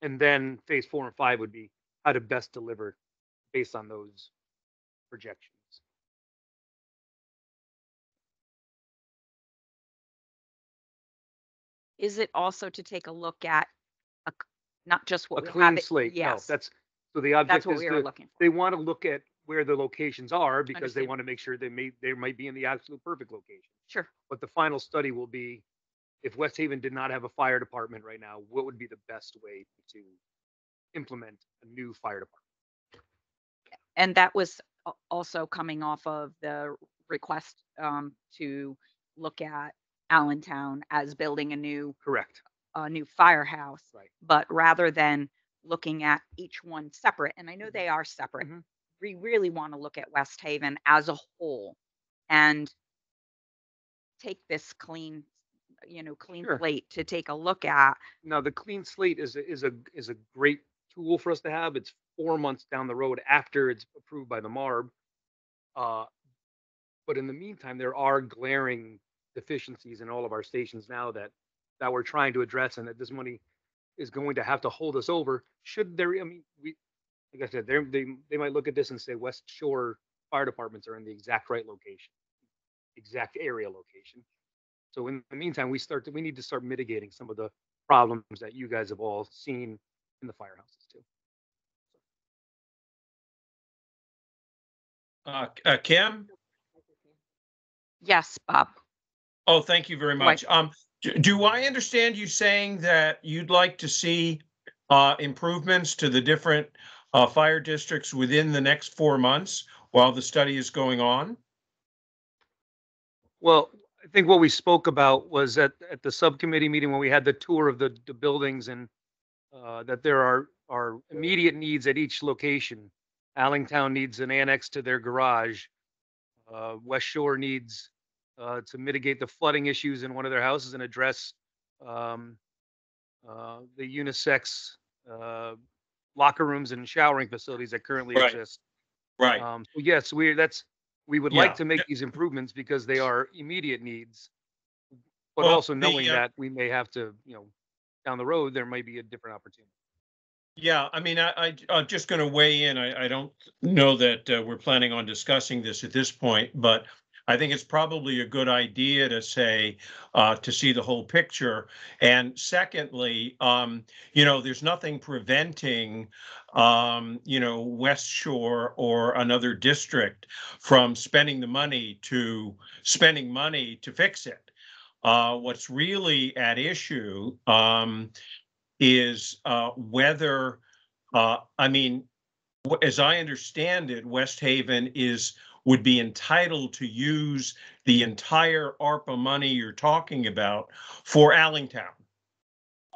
And then phase 4 and 5 would be how to best deliver based on those projections. Is it also to take a look at not just what A we clean have? slate. Yes, No, that's so the object that's what is we were looking for. they want to look at where the locations are because they Understand. want to make sure they might be in the absolute perfect location. Sure. But the final study will be, if West Haven did not have a fire department right now, what would be the best way to implement a new fire department? And that was also coming off of the request to look at Allentown as building a new Correct. Firehouse. Right. But rather than looking at each one separate, and I know they are separate, Mhm. we really want to look at West Haven as a whole and take this clean Sure. slate to take a look at. Now, the clean slate is a great tool for us to have. It's 4 months down the road after it's approved by the MARB. But in the meantime, there are glaring deficiencies in all of our stations now that we're trying to address, and that this money is going to have to hold us over. Should there, I mean, like I said, they might look at this and say West Shore fire departments are in the exact right location, exact area location. So in the meantime, we need to start mitigating some of the problems that you guys have all seen in the firehouses too. Kim? Yes, Bob. Oh, thank you very much. Do I understand you saying that you'd like to see improvements to the different fire districts within the next 4 months while the study is going on? Well, I think what we spoke about was at the subcommittee meeting when we had the tour of the buildings, and that there are immediate needs at each location. Allentown needs an annex to their garage. West Shore needs to mitigate the flooding issues in one of their houses and address the unisex locker rooms and showering facilities that currently Right. exist. Right. So yes, we would Yeah. like to make these improvements because they are immediate needs, but Well, also knowing that we may have to, down the road, there might be a different opportunity. Yeah, I mean, I'm just going to weigh in. I don't know that we're planning on discussing this at this point, but I think it's probably a good idea to say, to see the whole picture. And secondly, there's nothing preventing, West Shore or another district from spending money to fix it. What's really at issue is whether, as I understand it, West Haven would be entitled to use the entire ARPA money you're talking about for Allentown.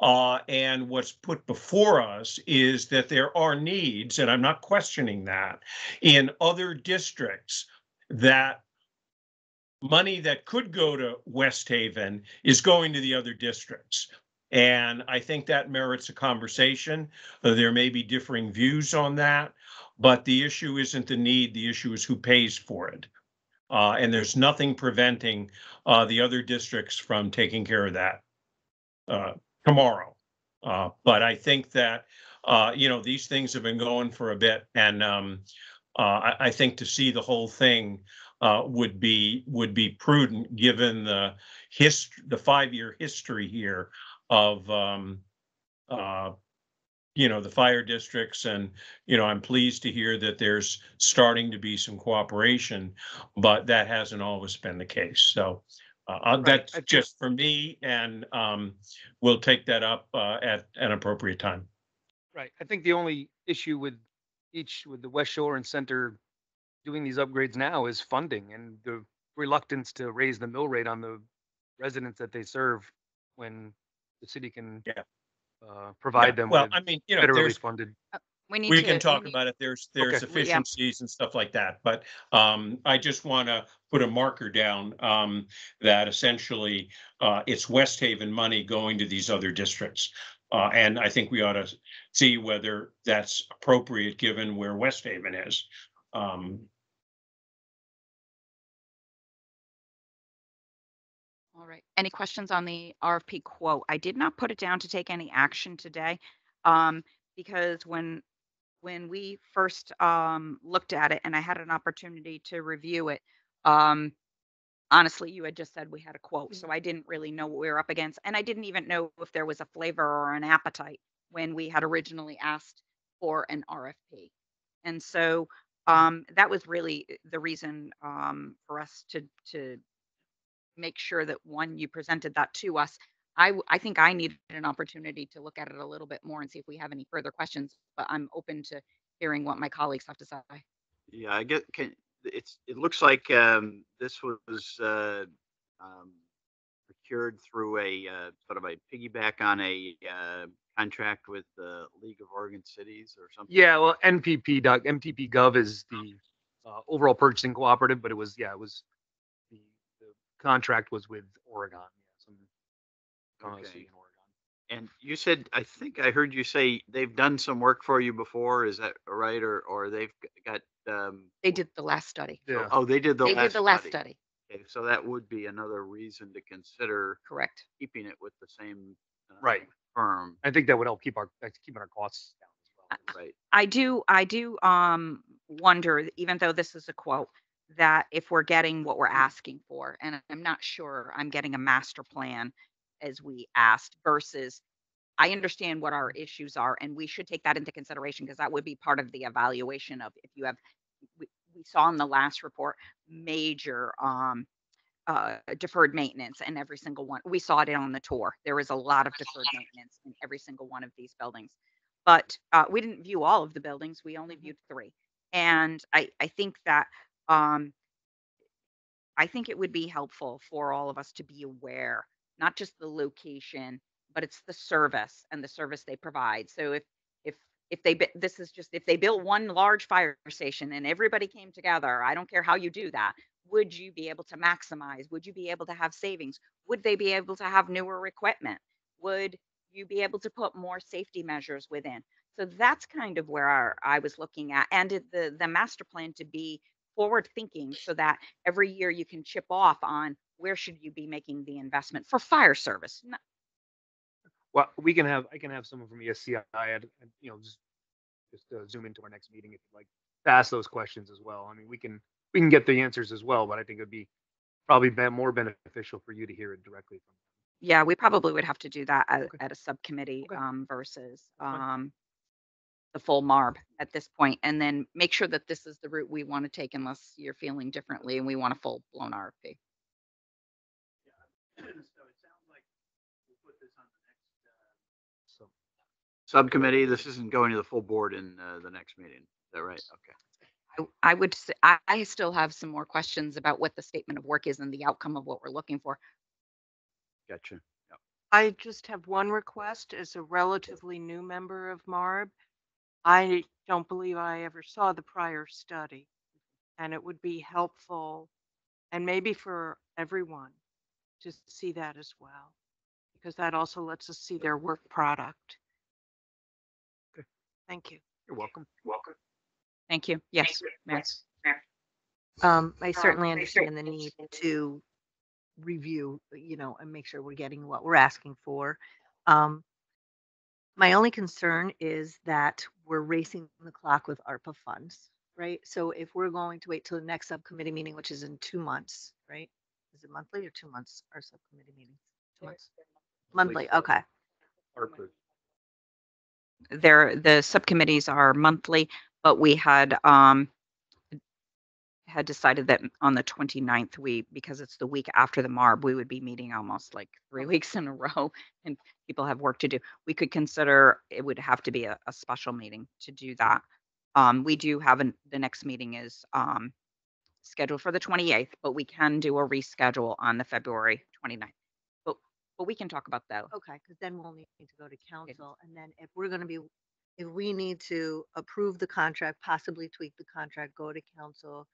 And what's put before us is that there are needs, and I'm not questioning that, in other districts, that money that could go to West Haven is going to the other districts. And I think that merits a conversation. There may be differing views on that, but the issue isn't the need. The issue is who pays for it. And there's nothing preventing the other districts from taking care of that tomorrow. But I think that, these things have been going for a bit. And I think to see the whole thing would be prudent, given the 5-year history here of the fire districts. And I'm pleased to hear that there's starting to be some cooperation, but that hasn't always been the case. So that's just for me, and we'll take that up at an appropriate time. Right. I think the only issue with the West Shore and Center doing these upgrades now is funding and the reluctance to raise the mill rate on the residents that they serve when the city can provide them with federally funded. We can talk about it. There's efficiencies and stuff like that, but I just want to put a marker down that essentially it's West Haven money going to these other districts. And I think we ought to see whether that's appropriate given where West Haven is. All right. Any questions on the RFP quote? I did not put it down to take any action today, because when we first looked at it and I had an opportunity to review it, honestly, you had just said we had a quote, so I didn't really know what we were up against, and I didn't even know if there was a flavor or an appetite when we had originally asked for an RFP. And so that was really the reason for us to make sure that, one, you presented that to us. I think I needed an opportunity to look at it a little bit more and see if we have any further questions, but I'm open to hearing what my colleagues have to say. Yeah, it looks like this was procured through a sort of a piggyback on a contract with the League of Oregon Cities or something. Yeah, well, MTP Gov is the overall purchasing cooperative, but it was the contract was with Oregon. Yeah, some Okay. In Oregon. And you said, I think I heard you say they've done some work for you before. Is that right? Or they've got They did the last study. Yeah. Oh, they did the They last did the last study. study. Okay, so that would be another reason to consider Correct. keeping it with the same Right. firm. I think that would help keeping our costs down as well. Right. I do wonder, even though this is a quote, that if we're getting what we're asking for, and I'm not sure I'm getting a master plan as we asked, versus I understand what our issues are, and we should take that into consideration because that would be part of the evaluation of if you have, we saw in the last report, major deferred maintenance in every single one. We saw it on the tour. There was a lot of deferred maintenance in every single one of these buildings. But we didn't view all of the buildings. We only viewed 3. And I think that I think it would be helpful for all of us to be aware, not just the location, but it's the service and the service they provide. So if this is just, if they built one large fire station and everybody came together, I don't care how you do that, would you be able to maximize? Would you be able to have savings? Would they be able to have newer equipment? Would you be able to put more safety measures within? So that's kind of where I was looking at, and the master plan to be forward thinking so that every year you can chip off on where should you be making the investment for fire service. Well, I can have someone from ESCI, just zoom into our next meeting if you'd like to ask those questions as well. I mean, we can get the answers as well, but I think it'd be probably been more beneficial for you to hear it directly from. Yeah, we probably would have to do that Okay. at a subcommittee, Okay. versus, fine. the full MARB at this point, and then make sure that this is the route we want to take unless you're feeling differently and we want a full blown RFP. So it sounds like we'll put this on the next subcommittee. This isn't going to the full board in the next meeting. Is that right? Okay. I would say, I still have some more questions about what the statement of work is and the outcome of what we're looking for. Gotcha. Yep. I just have one request as a relatively new member of MARB. I don't believe I ever saw the prior study, and it would be helpful and maybe for everyone to see that as well, because that also lets us see their work product. Okay. Thank you. You're welcome. Thank you. Yes, Mayor. I certainly understand the need to review, and make sure we're getting what we're asking for. My only concern is that we're racing the clock with ARPA funds, right? So if we're going to wait till the next subcommittee meeting, which is in 2 months, right? Is it monthly or 2 months, our subcommittee meeting? 2 months. Monthly, okay. ARPA. The subcommittees are monthly, but we had decided that on the 29th, because it's the week after the MARB, we would be meeting almost like 3 weeks in a row and people have work to do. We could consider it would have to be a special meeting to do that. We do have the next meeting is scheduled for the 28th, but we can do a reschedule on the February 29th. But we can talk about that. Okay, because then we'll need to go to council, and then if we need to approve the contract, possibly tweak the contract, go to council,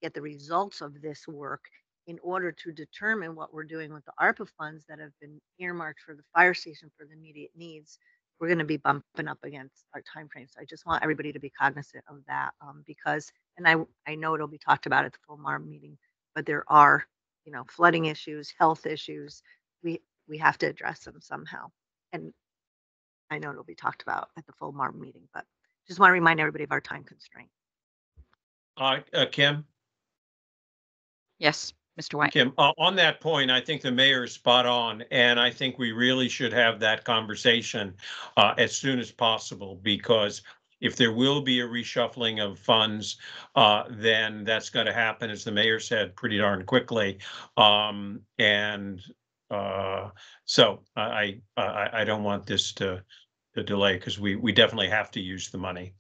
get the results of this work in order to determine what we're doing with the ARPA funds that have been earmarked for the fire station for the immediate needs, we're going to be bumping up against our timeframe. So I just want everybody to be cognizant of that, because, and I know it'll be talked about at the full MARB meeting, but there are, flooding issues, health issues. We have to address them somehow. And I know it'll be talked about at the full MARB meeting, but just want to remind everybody of our time constraint. Kim? Yes, Mr. White. Kim, on that point, I think the mayor is spot on, and I think we really should have that conversation as soon as possible, because if there will be a reshuffling of funds, then that's going to happen, as the mayor said, pretty darn quickly. So I don't want this to delay, because we definitely have to use the money.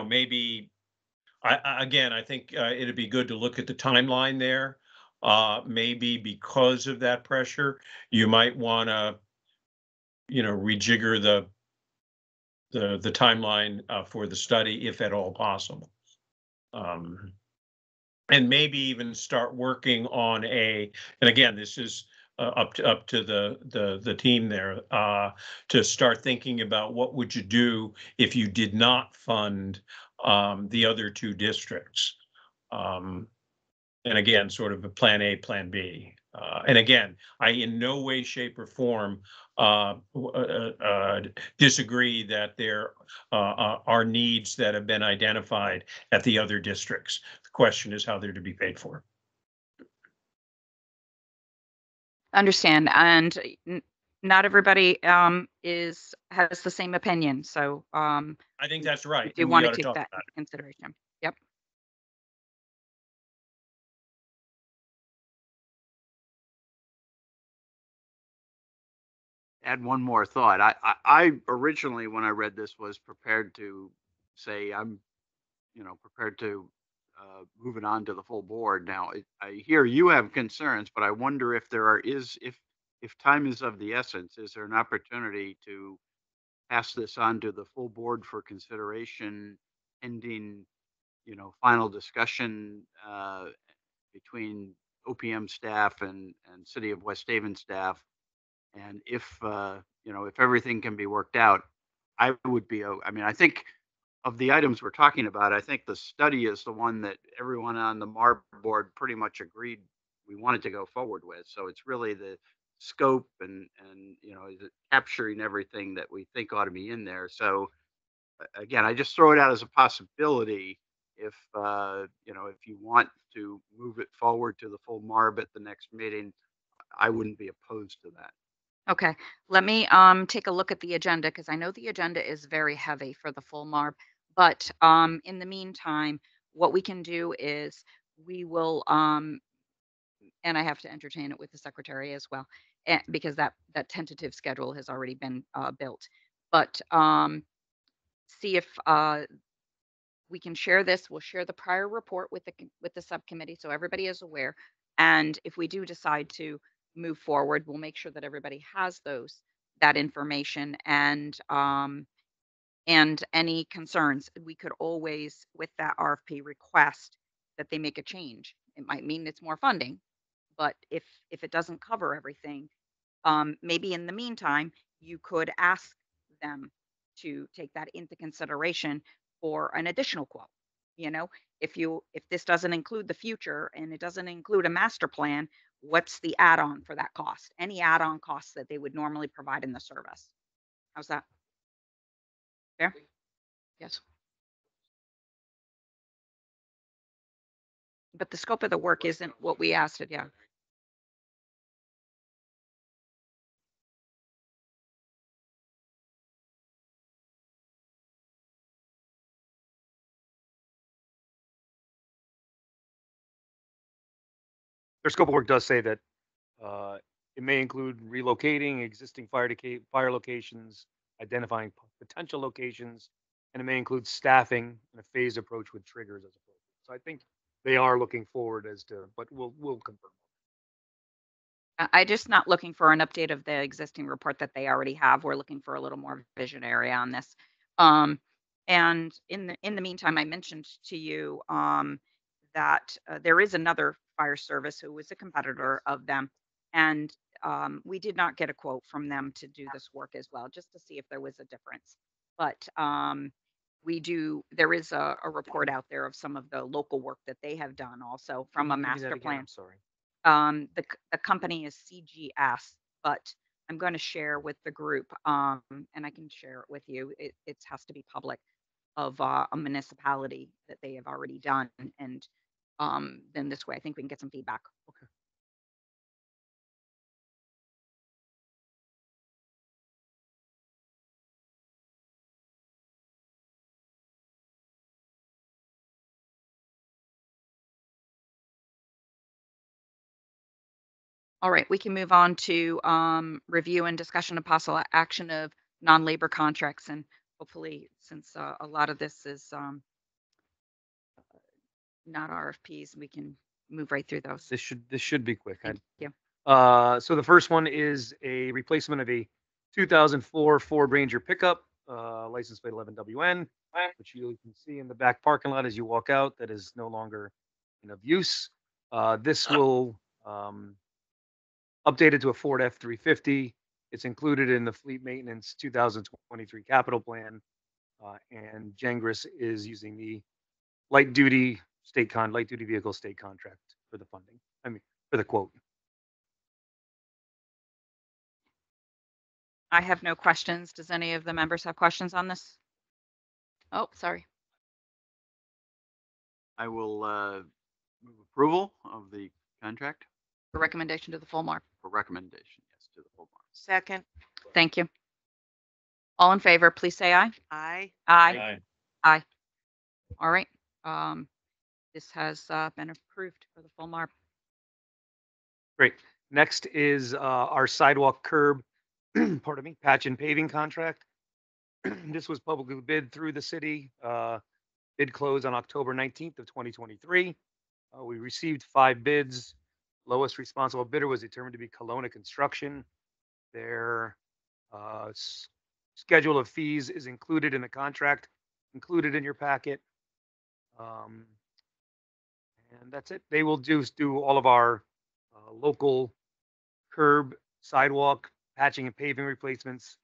Maybe again, I think it'd be good to look at the timeline there. Maybe because of that pressure, you might want to, rejigger the timeline for the study, if at all possible. And maybe even start working on and again, this is up to the team there, to start thinking about what would you do if you did not fund the other 2 districts. And again, sort of a plan A, plan B. And again, I in no way, shape, or form disagree that there are needs that have been identified at the other districts. The question is how they're to be paid for. Understand, and not everybody has the same opinion. So I think that's right. you We want ought to take talk that about into consideration. Yep. Add one more thought. I originally, when I read this, was prepared to say I'm, prepared to move it on to the full board. Now, I hear you have concerns, but I wonder if if time is of the essence, is there an opportunity to pass this on to the full board for consideration, pending, final discussion between OPM staff and City of West Haven staff? And if everything can be worked out, I would be, I think of the items we're talking about, I think the study is the one that everyone on the MARB board pretty much agreed we wanted to go forward with. So it's really the scope and is it capturing everything that we think ought to be in there? So again, I just throw it out as a possibility if, if you want to move it forward to the full MARB at the next meeting, I wouldn't be opposed to that. Okay, let me take a look at the agenda because I know the agenda is very heavy for the full MARB. But in the meantime, what we can do is we will and I have to entertain it with the secretary as well, because that tentative schedule has already been built. But see if we can share this. We'll share the prior report with the subcommittee so everybody is aware. And if we do decide to move forward, we'll make sure that everybody has that information and any concerns. We could always, with that RFP, request that they make a change. It might mean it's more funding, but if it doesn't cover everything, maybe in the meantime, you could ask them to take that into consideration for an additional quote. You know, if this doesn't include the future and it doesn't include a master plan, what's the add-on for that cost? Any add-on costs that they would normally provide in the service. How's that? Fair? Yes. But the scope of the work isn't what we asked it, yeah. Their scope of work does say that it may include relocating existing fire locations, identifying potential locations, and it may include staffing and a phased approach with triggers as appropriate. So I think they are looking forward but we'll confirm. I just not looking for an update of the existing report that they already have. We're looking for a little more visionary on this. And in the meantime, I mentioned to you that there is another fire service who is a competitor of them, and we did not get a quote from them to do this work as well, just to see if there was a difference. But there is a report out there of some of the local work that they have done also from a Give me that master again, plan. I'm sorry. The company is CGS, but I'm going to share with the group, and I can share it with you. It has to be public of a municipality that they have already done, and then this way I think we can get some feedback. Okay. All right, we can move on to review and discussion of possible action of non-labor contracts, and hopefully, since a lot of this is not RFPs, we can move right through those. This should be quick. Thank you. So the first one is a replacement of a 2004 Ford Ranger pickup, license plate 11WN, which you can see in the back parking lot as you walk out. That is no longer in use. This will update it to a Ford F-350. It's included in the fleet maintenance 2023 capital plan, and Gengris is using the light duty vehicle state contract for the funding. I mean, for the quote. I have no questions. Does any of the members have questions on this? Oh, sorry. I will move approval of the contract For recommendation to the full MARB. for recommendation, yes, to the full MARB. Second, Thank you. All in favor, please say aye. aye. Aye. Aye. All right. This has been approved for the full MARB. Great. Next is our sidewalk curb, pardon me, patch and paving contract. This was publicly bid through the city. Bid closed on October 19th of 2023. We received 5 bids. Lowest responsible bidder was determined to be Kelowna Construction. Their schedule of fees is included in the contract, included in your packet. And that's it. They will do all of our local curb, sidewalk, patching and paving replacements.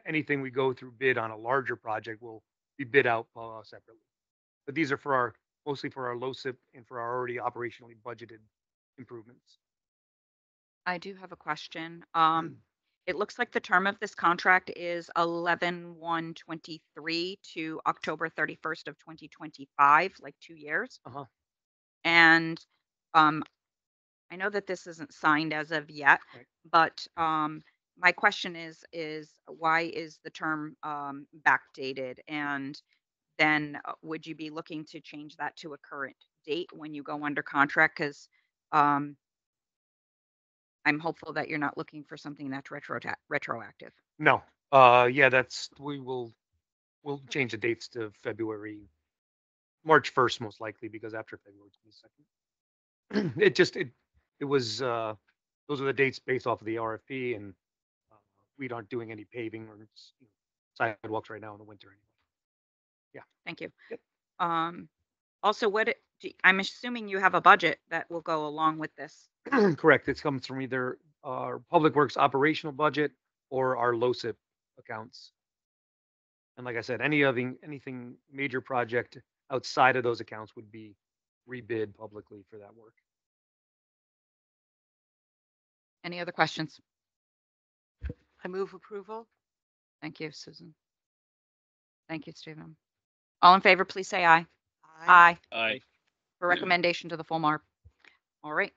Anything we go through bid on a larger project will be bid out separately. But these are mostly for our LoSiP and for our already operationally budgeted improvements. I do have a question. It looks like the term of this contract is 11/1/23 to October 31st of 2025, like 2 years. Uh-huh. And um, I know that this isn't signed as of yet, Right. but my question is why is the term backdated? And then would you be looking to change that to a current date when you go under contract? Because um, I'm hopeful that you're not looking for something that's retroactive. No, yeah, we'll change the dates to March 1st, most likely, because after February 22nd. It was, those are the dates based off of the RFP, and we aren't doing any paving or sidewalks right now in the winter anyway. Thank you. Yep. Also, I'm assuming you have a budget that will go along with this. Correct. It comes from either our Public Works operational budget or our LoCIP accounts. And like I said, anything major project outside of those accounts would be rebid publicly for that work. Any other questions? I move approval. Thank you, Susan. Thank you, Stephen. All in favor, please say aye. Aye. Aye. For recommendation to the full MARB. All right.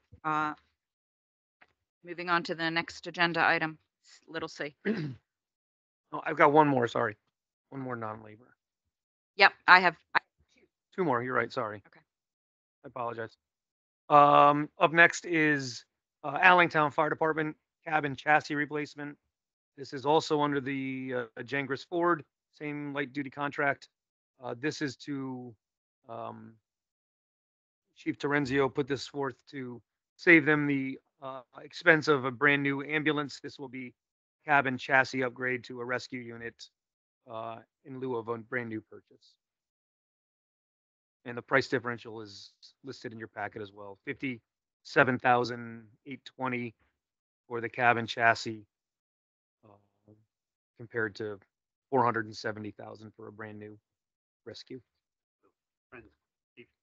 Moving on to the next agenda item, little c. Oh, I've got one more, sorry. One more non-labor. Yep, I have. Two more, you're right, sorry. Okay. I apologize. Up next is Allentown Fire Department cabin chassis replacement. This is also under the Jangris Ford, same light duty contract. This is to Chief Terenzio put this forth to save them the expense of a brand new ambulance. This will be cabin chassis upgrade to a rescue unit in lieu of a brand new purchase. And the price differential is listed in your packet as well. $57,820 for the cabin chassis, compared to $470,000 for a brand new rescue.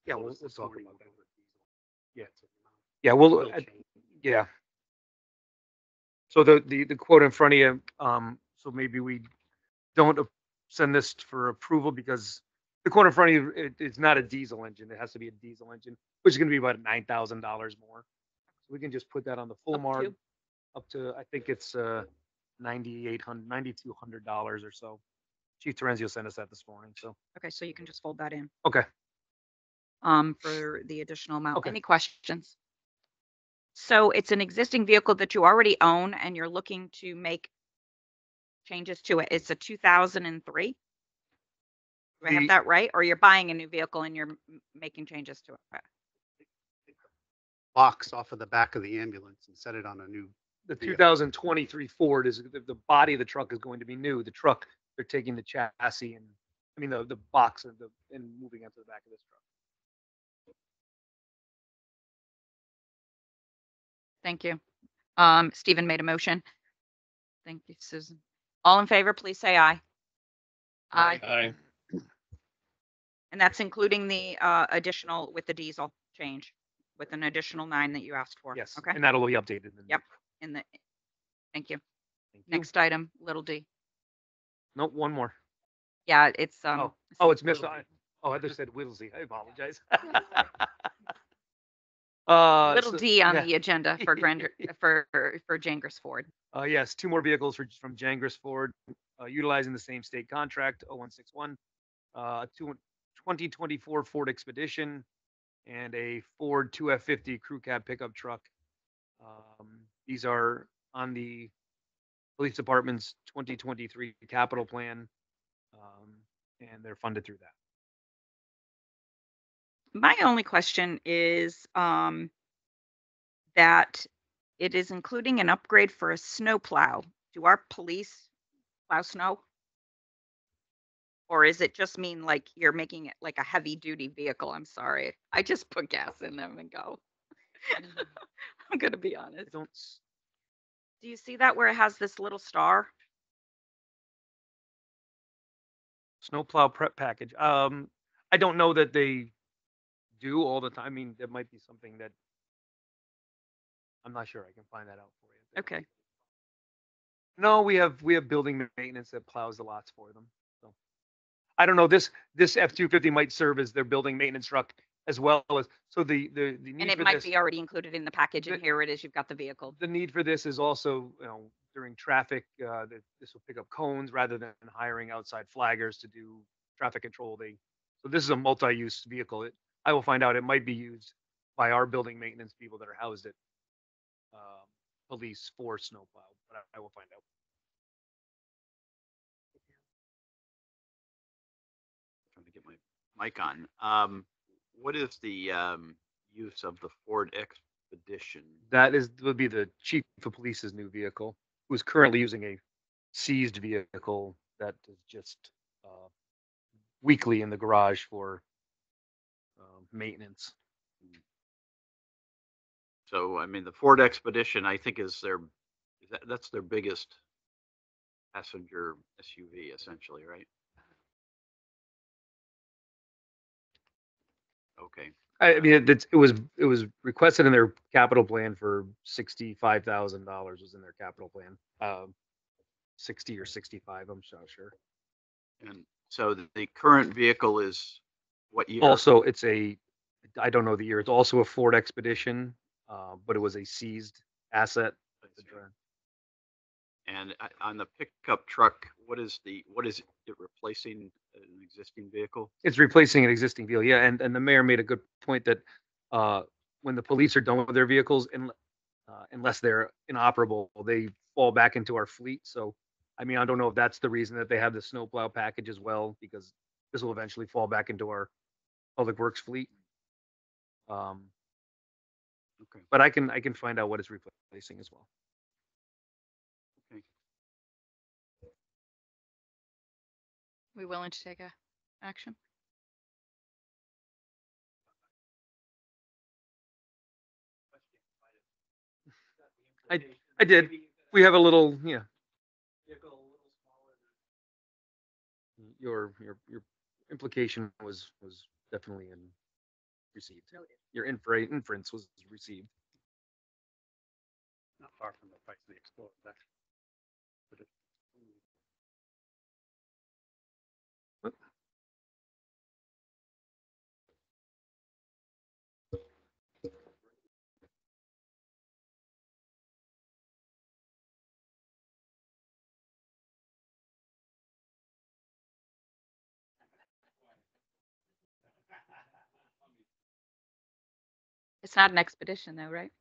Yeah, we'll talk about that. Yeah. Yeah, well, yeah. So the quote in front of you, so maybe we don't send this for approval because the quote in front of you, it's not a diesel engine. It has to be a diesel engine, which is going to be about $9,000 more. So we can just put that on the full MARB up to, I think it's $9,200 or so. Chief Terenzio sent us that this morning, so. Okay, so you can just fold that in. Okay. For the additional amount. Okay. Any questions? So it's an existing vehicle that you already own and you're looking to make changes to it. It's a 2003. Do I have that right? Or you're buying a new vehicle and you're making changes to it? Box off of the back of the ambulance and set it on a new. The 2023 Ford is the body of the truck is going to be new. The truck, they're taking the chassis and the box and moving it to the back of this truck. Thank you. Stephen made a motion. Thank you, Susan. All in favor, please say aye. Aye. Aye. And that's including the additional with the diesel change with an additional 9 that you asked for. Yes. Okay. And that'll be updated. Yep. Thank you. Thank you. Next item, little d. Nope, one more. Yeah, it's It's missed. I just said Whittlesey. I apologize. little d on the agenda for for Jangris Ford. Yes, two more vehicles from Jangris Ford, utilizing the same state contract, 0161, 2024 Ford Expedition, and a Ford 2F50 crew cab pickup truck. These are on the police department's 2023 capital plan, and they're funded through that. My only question is that it is including an upgrade for a snow plow. Do our police plow snow? Or is it just mean like you're making it like a heavy duty vehicle? I'm sorry. I just put gas in them and go. I'm going to be honest. Do you see that where it has this little star? Snowplow prep package. I don't know that they do all the time. I mean, that might be something that I'm not sure. I can find that out for you. Okay. No, we have building maintenance that plows the lots for them. So I don't know, this F-250 might serve as their building maintenance truck as well as, so the And need it for might this, be already included in the package, and the- here it is, you've got the vehicle. the need for this is also, during traffic, that this will pick up cones rather than hiring outside flaggers to do traffic control. So this is a multi-use vehicle. I will find out, it might be used by our building maintenance people that are housed at police for snowplow, but I will find out. Trying to get my mic on. What is the use of the Ford Expedition? That would be the chief of police's new vehicle, who's currently using a seized vehicle that is just weekly in the garage for maintenance. So, I mean, the Ford Expedition, I think that's their biggest passenger SUV essentially, right? Okay. I mean, it was requested in their capital plan for $65,000 was in their capital plan. 60 or 65, I'm not sure. And so the current vehicle is what year? Also, I don't know the year. It's also a Ford Expedition, but it was a seized asset. And on the pickup truck, what is it replacing an existing vehicle? It's replacing an existing vehicle. Yeah, and the mayor made a good point that when the police are done with their vehicles, unless they're inoperable, they fall back into our fleet. So, I mean, I don't know if that's the reason that they have the snowplow package as well, because this will eventually fall back into our public works fleet. Okay. But I can find out what it's replacing as well. Okay. We willing to take a action? I did. We have a little, yeah. Your implication was definitely received. Your inference was received. Not far from the price of the Explorer. It's not an expedition though, right?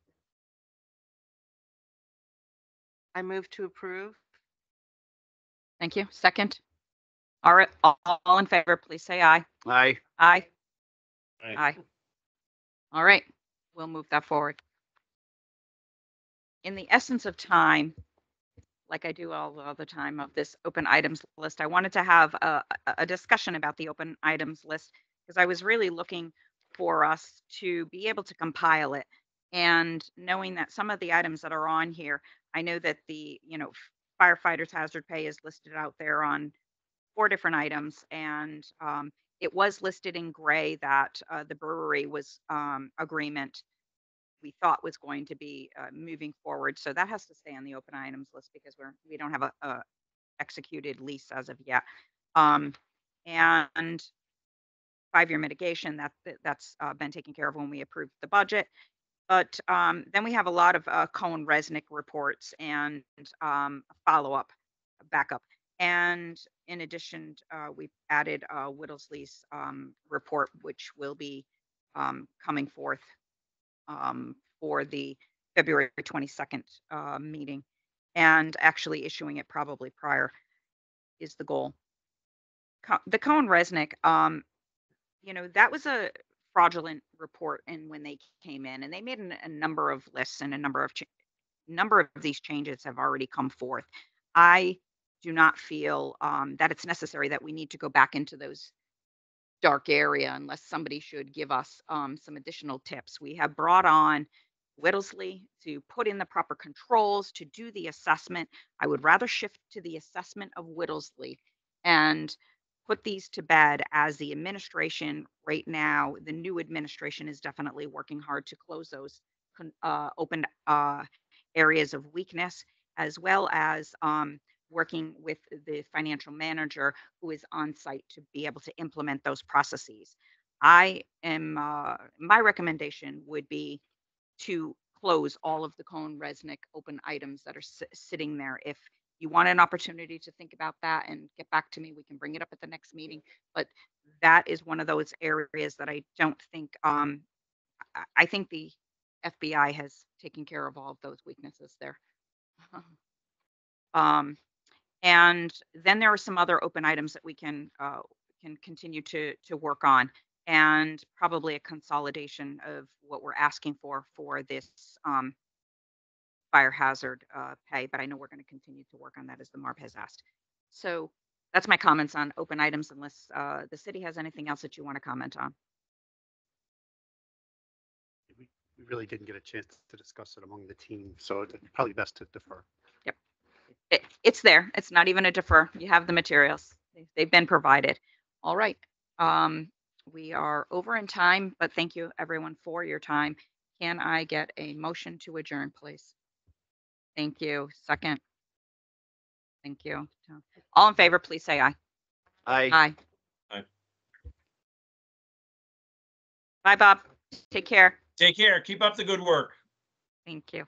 I move to approve. Thank you. Second. All right, all in favor, please say aye. Aye. Aye. Aye. Aye. All right, we'll move that forward. In the essence of time, like I do all the time of this open items list, I wanted to have a discussion about the open items list because I was really looking for us to be able to compile it. And knowing that some of the items that are on here, I know that the, firefighters hazard pay is listed out there on 4 different items. And it was listed in gray that the brewery was agreement we thought was going to be moving forward. So that has to stay on the open items list because we don't have a executed lease as of yet. And 5-year mitigation that's been taken care of when we approved the budget. But then we have a lot of Cohen-Resnick reports and follow-up backup. And in addition, we've added Whittlesey's report, which will be coming forth for the February 22nd meeting, and actually issuing it probably prior is the goal. The Cohen-Resnick, that was a fraudulent report, and when they came in, and they made a number of lists, and a number of these changes have already come forth. I do not feel that it's necessary that we need to go back into those dark area unless somebody should give us some additional tips. We have brought on Whittlesey to put in the proper controls to do the assessment. I would rather shift to the assessment of Whittlesey and put these to bed, as the administration right now, the new administration is definitely working hard to close those open areas of weakness. as well as working with the financial manager who is on site to be able to implement those processes. I am, my recommendation would be to close all of the Cohen-Resnick open items that are sitting there. If you want an opportunity to think about that and get back to me, we can bring it up at the next meeting. But that is one of those areas that I don't think, I think the FBI has taken care of all of those weaknesses there. And then there are some other open items that we can continue to work on, and probably a consolidation of what we're asking for this fire hazard pay. But I know we're going to continue to work on that as the MARB has asked. So that's my comments on open items, unless the city has anything else that you want to comment on. We really didn't get a chance to discuss it among the team, so it's probably best to defer. Yep. It's there. It's not even a defer. You have the materials. They've been provided. All right. We are over in time, but thank you everyone for your time. Can I get a motion to adjourn, please? Thank you. Second. Thank you. All in favor, please say aye. Aye. Aye. Aye. Bye, Bob. Take care. Take care. Keep up the good work. Thank you.